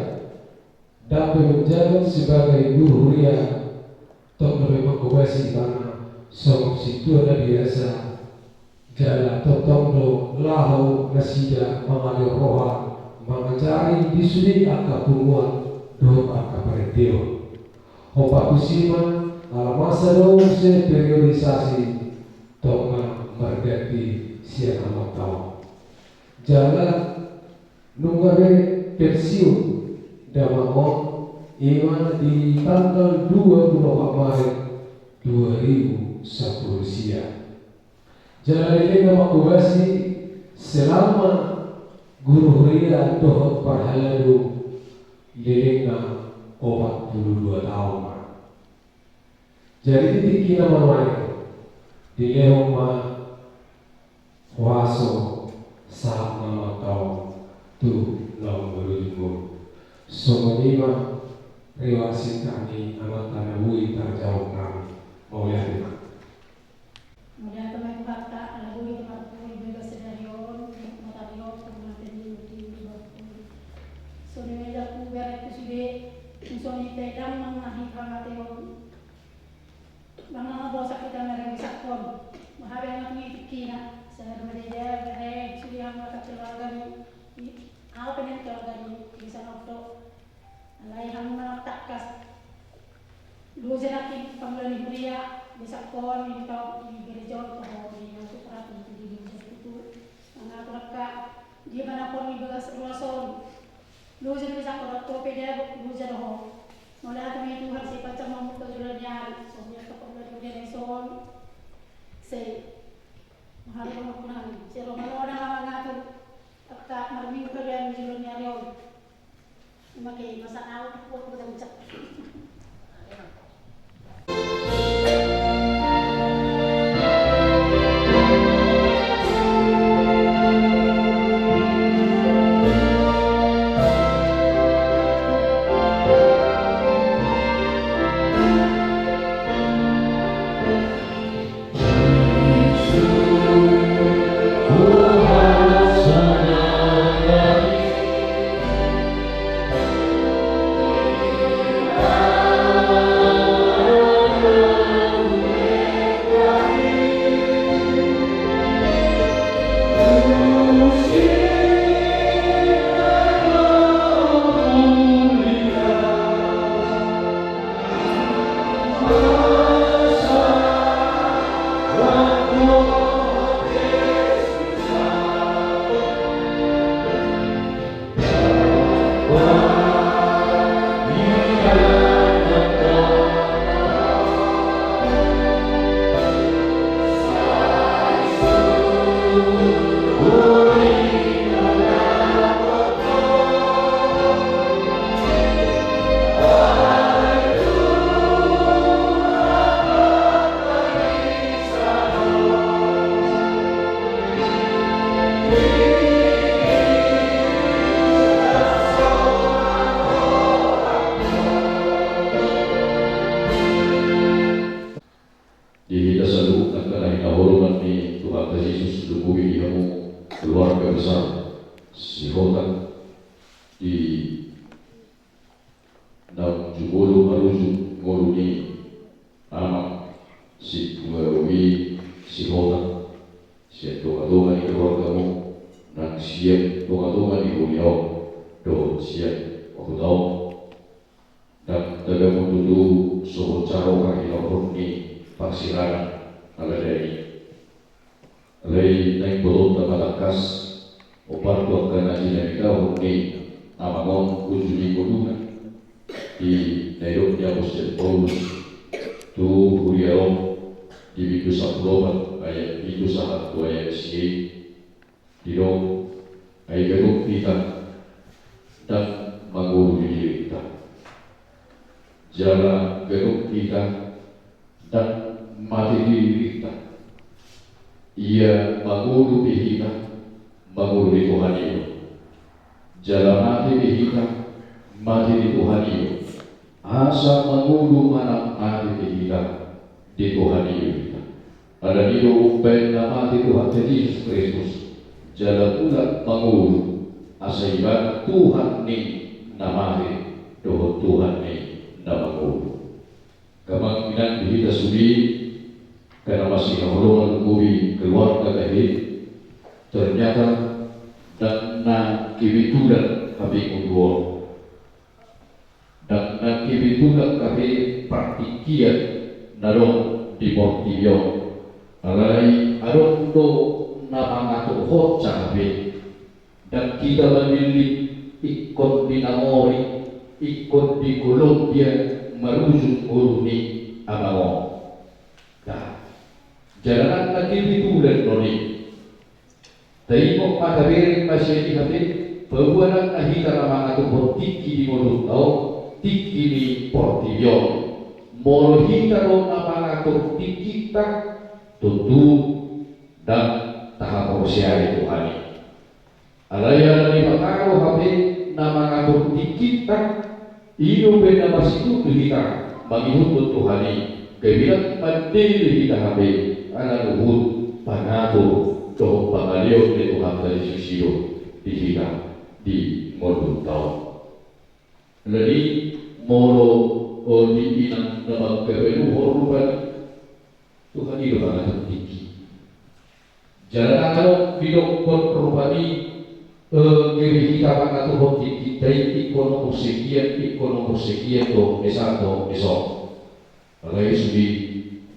dapat menjabat sebagai guru Huria Tok Dodi Pak Kobasi karena Sok situ ada biasa Jala totondo lahu nasida mengalir roha mengajari disudi aka pumuan do aka pareteo. Hopa kusima ala masa se periodisasi tonga margati siapa matau. Jala nungare pensiun damamon ima di tanggal 20 Maret 2010 siang. Jalan ini Pak Kobasi selama 12 Guru Ria dohot parhalalu lilingna 42 tahun. Jadi titik kita menuai di leoma waso saat nama kau tu lau berujung. Somonima riwasin kami amat tanah bui terjauh kami mau lihat. Kemudian teman kata lagu itu aku juga sedarion matarion kemudian di so ni meja ku berak ku sudah insoni pedang mengahi kangateo bang bosa kita mereka sakon mahabe anak ni kina saya meja berak sudah amat keluarga ni apa yang keluarga ni bisa nafto alai hamna takkas dua jenakin panggilan Huria bisa kon di tahun di gereja atau di masuk peratu di gereja itu anak mereka dia mana kon di bagas ruason dua jenak bisa kon atau peda dua jenak ho mulai kami itu harus baca mampu kejurannya soalnya kepada dia son say mahal makunan si romano orang ngatur tak marmi kalian jurunya leo makai masa awal buat betul. keluarga besar si Hotan di dalam Jubulu Maruju Ngoruni anak si Ngawi si Hotan si donga-donga di keluargamu dan siap donga-donga di Uliau do siap waktu tahu dan tagamu dulu sohot caro kaki ni paksiran ala dari Lei naik bolot na malakas o parto ka na ginagawa ni Amagon ujuli kodungan di Nairot niya Apostol Paulus tu Huriao di Bidu sa Probat ayat Bidu sa 1 ayat 6 di Rom ay gagawin kita dan maguro diri kita jala gagawin kita dan mati diri kita. Ia menguru kita, menguru di Tuhan itu. Jalan mati di kita, mati di Tuhan itu. Asa menguru mana mati di kita, di Tuhan itu. Ada di upaya mati Tuhan Yesus Kristus. Jalan pula menguru, asa ibadah Tuhan ni namanya, doa Tuhan ni nama menguru. Kemungkinan kita sudi karena masih keperluan kubi keluarga kahit ternyata dan na kibitulan kami unduo dan na kibitulan kami praktikian narong di Mortiyo alai arong do na mangato hotsa kami dan kita memilih ikon di Namori ikon di Colombia marujung uruni amao jalanan lagi ditulen noni Taimo matabirin masih dihapi perbuatan ahita nama atau potiki di mulut tau tiki di portivion molo hita lo nama atau tiki tak tentu dan tahap usia Tuhan. Alaya dari makaro hape nama atau tiki tak ino benda masih itu kita bagi hukum Tuhan kebilang mandiri kita hape ala luhut panato toh pangaliw ni Tuhan dari susilo di kita di modul tahun. Jadi molo di inang nama kebenu horupan Tuhan itu banget tinggi. Jalan kalau bidok berperubani kiri kita banget Tuhan tinggi dari ekonomi sekian to esato esok. Kalau sudah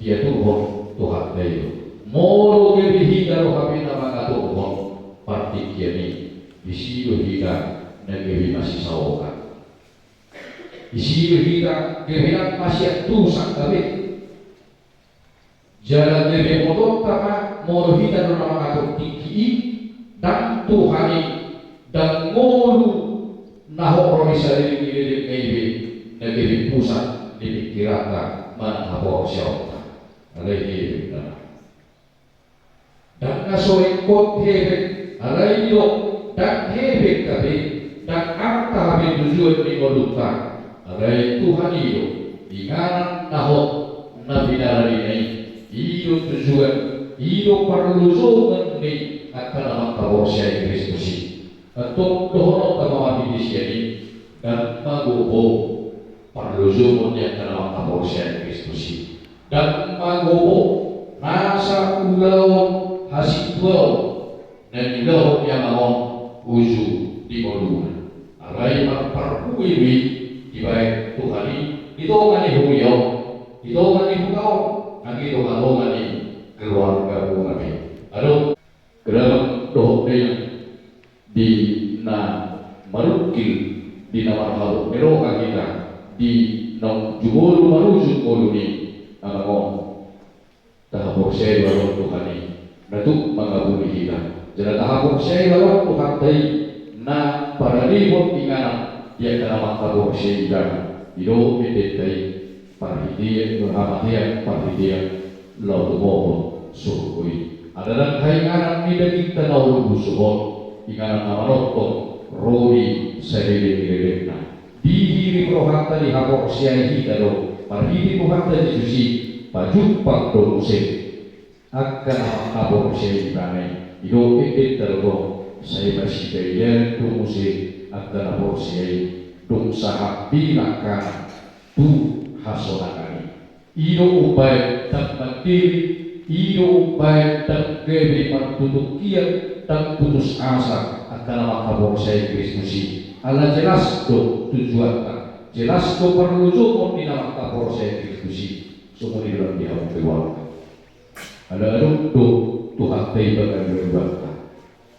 dia Tuhan dari moro kiri kita lo kami nama Tuhan parti kiani isiyo kita negeri masih sawokan. Isiyo kita kehilangan masih tusak kami. Jalan dari motor sama moro kita nama Tuhan tinggi dan Tuhani dan molu naho promisari negeri pusat dipikirkan mana habo siapa alaihi dan nasoe kot hebe alai do dan hebe kabe dan arta habe tujuan di moduta alai Tuhan iyo ingaran naho nabi dari ini iyo tujuan iyo perlu zogen ni akan nama kaborsia Kristus atau dohoro tamawati di sini dan magobo perlu zogen ni akan nama kaborsia Kristus dan magobo nasa ulaw hasitwa dan ilaw yang mahon uju di moduna arai marparkuiwi di baik Tuhani itu ngani huyo itu ngani hukau ngani itu ngani keluarga kami aduh kerana doh di na marukil di na marhalu meroka kita di nong jumuru maruju koloni amang tahapok saya baru Tuhani Natu mengabuli kita. Jadi tahapuk saya lawan Tuhan tadi na para limot tinggalan dia kena makabuk saya dan hidup itu tadi parhidia berhamatian parhidia lalu mohon suhui. Adalah kainganan tidak kita lalu busuhon tinggalan nama notong rodi sedih dihiri proham tadi hapuk saya kita lo parhidi Tuhan tadi susi pajumpak domusik akan apa saya ibarat hidup itu tergolong saya masih kaya tu musik akan apa saya dong sahab bilakan tu hasonakan hidup upaya tak mandiri hidup upaya tak kebi pertutup kian tak putus asa akan apa saya Kristus Allah jelas tu tujuan jelas tu perlu jumpa di nama apa saya Kristus semua di dalam dia keluarga. Ada rundo Tuhan tei bagai berbakta.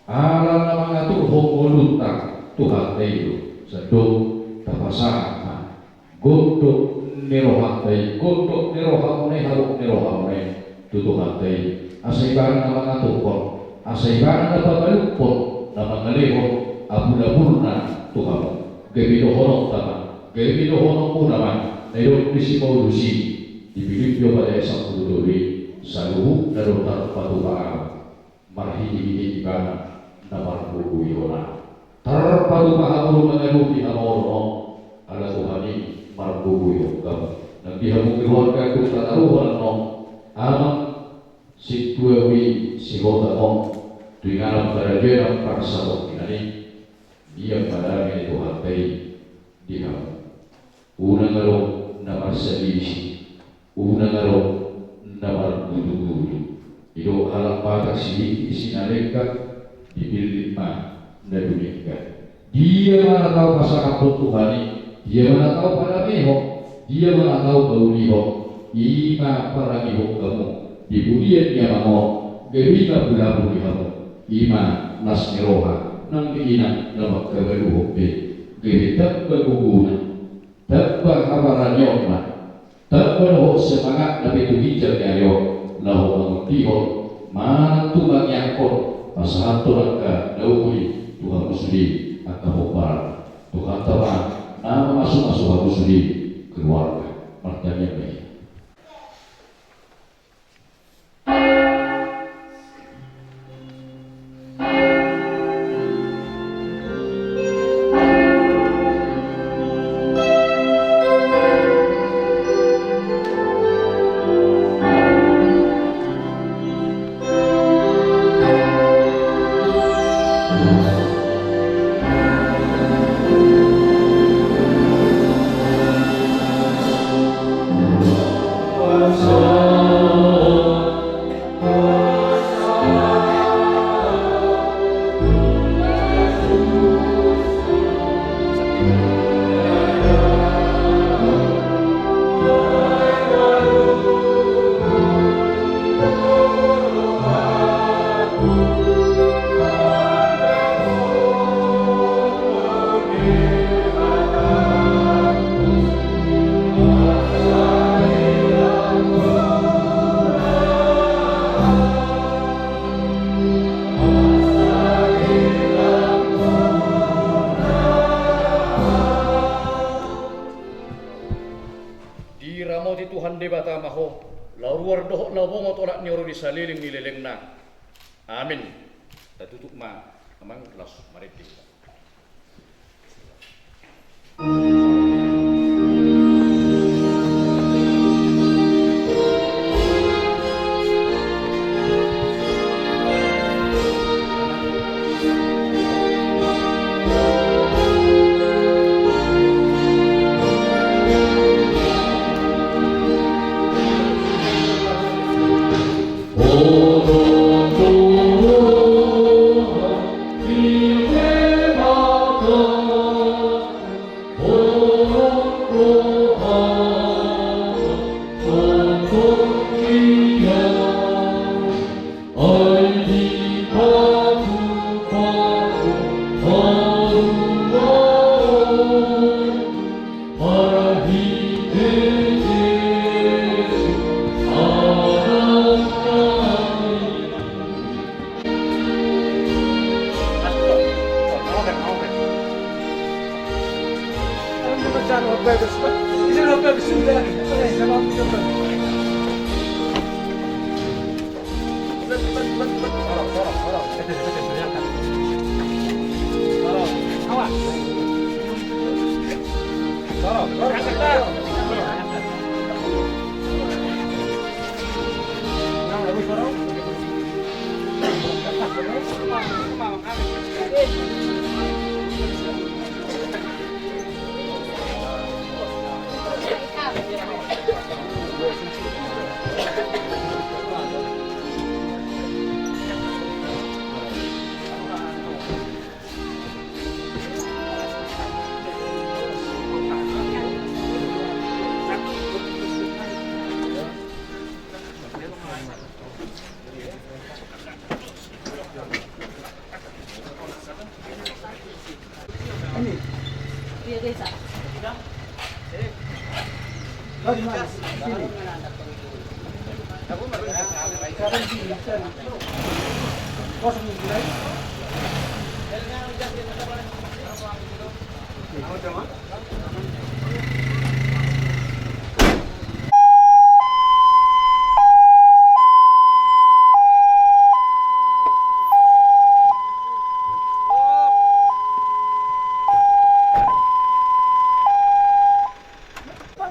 Alam nama ngatur hongolutang Tuhan tei itu sedang tapasama. Godok neroha tei, godok neroha mone haruk neroha mone tu Tuhan tei. Asai barang nama ngatur kon, asai barang dapat balupon nama ngalehon abula-bulna Tuhan. Gebido honong taman, gebido honong punaman. Nedok disi mau dusi dipilih dia pada esok dulu. Saluhu dalam tarpadu baham marhidi ibana namar buku yona tarpadu baham mengeluh di amorno ala Tuhani marbuku yokam nabi hamu keluarga ku tataruhan no amang situewi sigota no dengan darajana parsabot kinani dia pada ini Tuhan tei dia una ngaro namar sadisi una ngaro namar gudu-gudu itu alam pada sini isinaleka dibilik mah nadunika dia mana tahu pasangan Tuhani dia mana tahu pada meho dia mana tahu bauliho ima para ibu kamu di budian dia mau gerina bulabu kamu ima nasmeroha nang ina nama keberuh be gerita beguguna tabah abaranyoma terpenuh semangat Nabi itu hijau dari lahu mengutihon mantu mengyangkon Asahanto angka naukuli Tuhan musli angka poparan Tuhan tawa nama masuk-masuk musli keluarga martanya baik. Debata maho laruar doh na bongo tolak nyoro di saliling nileleng na. Amin. Tatutuk ma amang kelas maritim.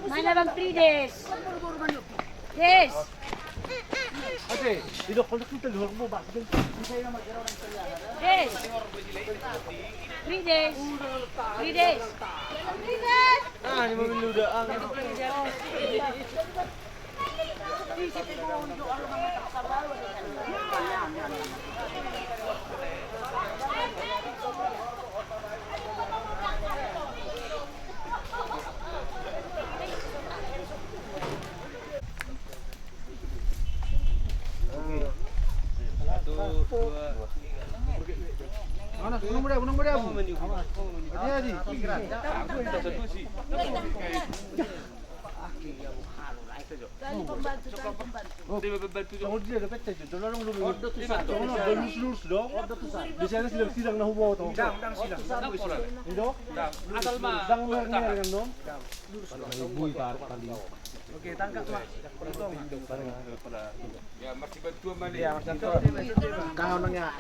Mana bang 3 days? Yes. Ate, dito kalau kita luar mo ba? Saya nama kira orang saya. Yes. 3 days. 3 days. 3 days. Ah, ini mobil udah ang. Unang muda. Hati-hati. Tadi pembantu, tadi pembantu. Oh, dia dapat saja. Tolong dulu. Order tusan. Lurus dong. Order tusan. Di sana sidang na hubo to. Dang sidang. Indo? Asal mah. Dang mernya kan dong. Bui tali. Oke, tangkap Mak. Ya, masih bantu Mali. Ya, masih bantu. Kau nanya.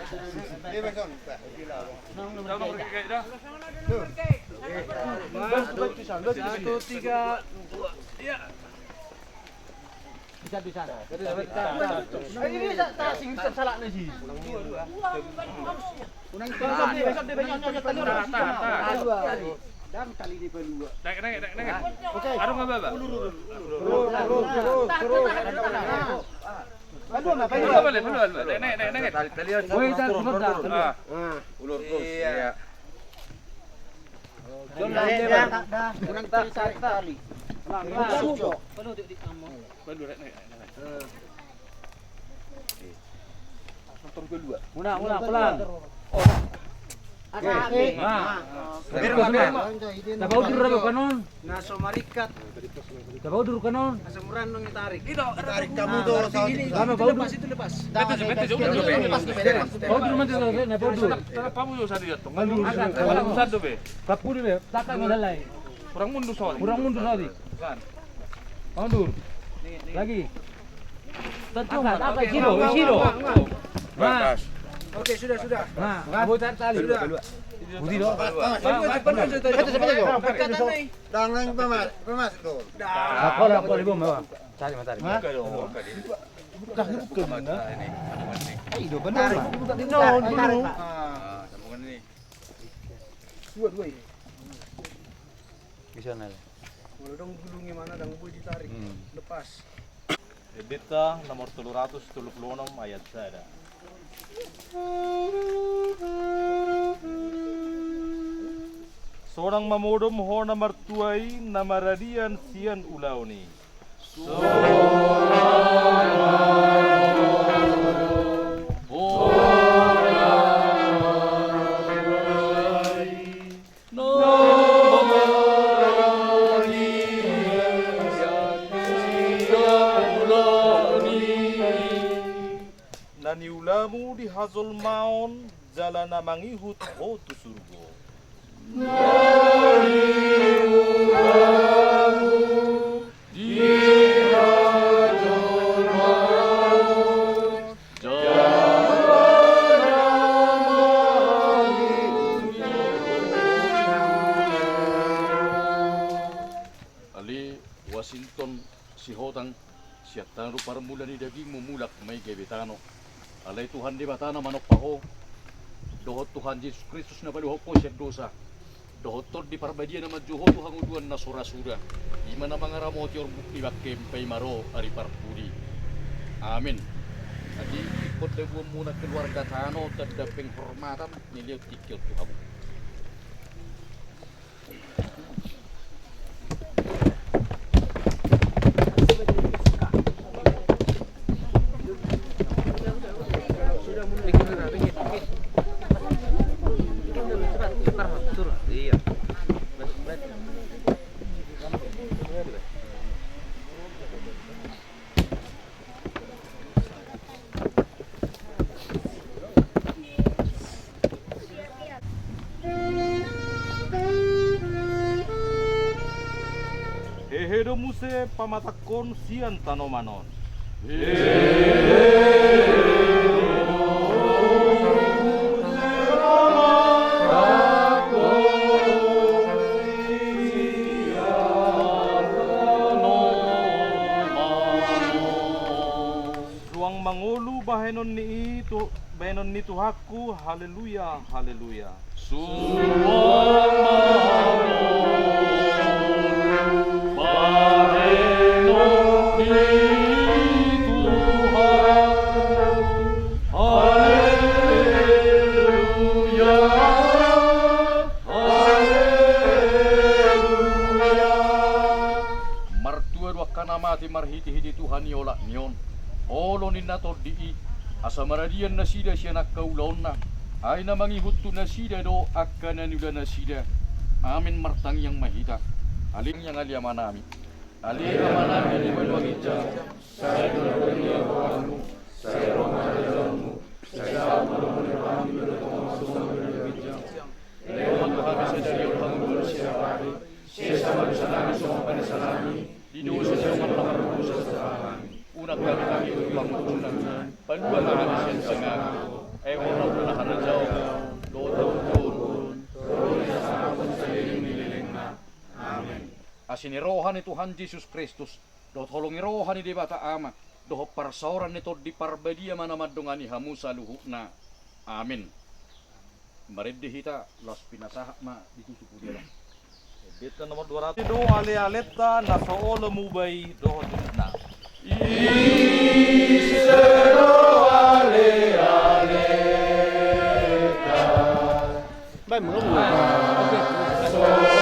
Dia beson. Satu, tiga, dua. Iya. Bisa di sana. Ini tak sing salah nih sih. Dua. Unang besok dia banyak dua. Dan kali ini berdua. Naik. Oke. Aduh enggak apa-apa. Terus. Aduh enggak apa-apa. Boleh. Naik. Talian. Woi, sebentar. Ulur terus. Iya. Unang tali. Penuh di kamu. Penuh naik. Motor kedua. Una pelan. Dapat udur apa kanon? Naso marikat. Dapat udur kanon? Asemuran nang tarik. Tarik kamu tuh. Lama bau Lepas itu lepas. Udur man tuh na udur. Kamu yo sa dito. Wala usad do be. Papudo be. Taka ngalay. Kurang mundur sorry. Kan. Udur. Lagi. Apa Shiro. Nah. Oke, sudah. Nah, kabutan tali. Budi do. Dangan pamas itu. Ako ibu mah. Cari matari. Bukan mana? Ini. Ayo benar. Dulu. Sambungan ini. Dua ini. Bisa nala. Kalau dong gulungnya mana dong boleh ditarik. Lepas. Ebita nomor 336 ayat sada. Seorang mamodom ho na martuai na maradian sian ulaw ni. Naniulamu di hazol maon jalan mangihut ho tu surgo. Naniulamu di hazol maon jalan mangihut. Ali Washington si Hotang siat tanu parmula ni daging mumulak may gebetano. Alay Tuhan di batana manok paho. Dohot Tuhan Yesus Kristus na baluho po siya dosa. Dohot tod di parbadian na madjuho Tuhan uduan na surasura. Ima na mga ramot yor bukti bakem pay maro ari parpudi. Amin. Adi ikot lebuan muna keluarga tano tadaping hormatan niliw tikyot Tuhan. Hehedo muse pamatakon sian tanomanon. Ruang mangulu bahenon ni itu bahenon ni Tuhaku haleluya haleluya. Mati marhiti hidi Tuhan yola nyon. Olo ni nato dii asa maradian nasida siya nakaulaon na. Ay na mangihut tu nasida do akan nula nasida. Amin martang yang mahita. Aling yang aliama nami. Ali amanami ni Malwagija, saya berdoa padamu, saya rohani dalammu, saya memohon kami berdoa semua berdoa. Lewat kami sedari orang bersiapari, sesama bersama semua pada salami, di dosa semua orang berdosa salami. Unak kami berbang berundangan, panduan kami sensangan, orang berlahan jauh, doa turun, doa sama seiring mililengna. Amin. Asini rohani Tuhan Yesus Kristus, doh tolongi rohani di bata ama, doh parsauran itu di parbadia mana madongani hamu saluhukna. Amin. Mariddi hita los pinasah ma ditusupu dia. Beta nomor 200. Do ale aleta na soolo mubay do na. Isero ale aleta. Baik, menunggu. Oke.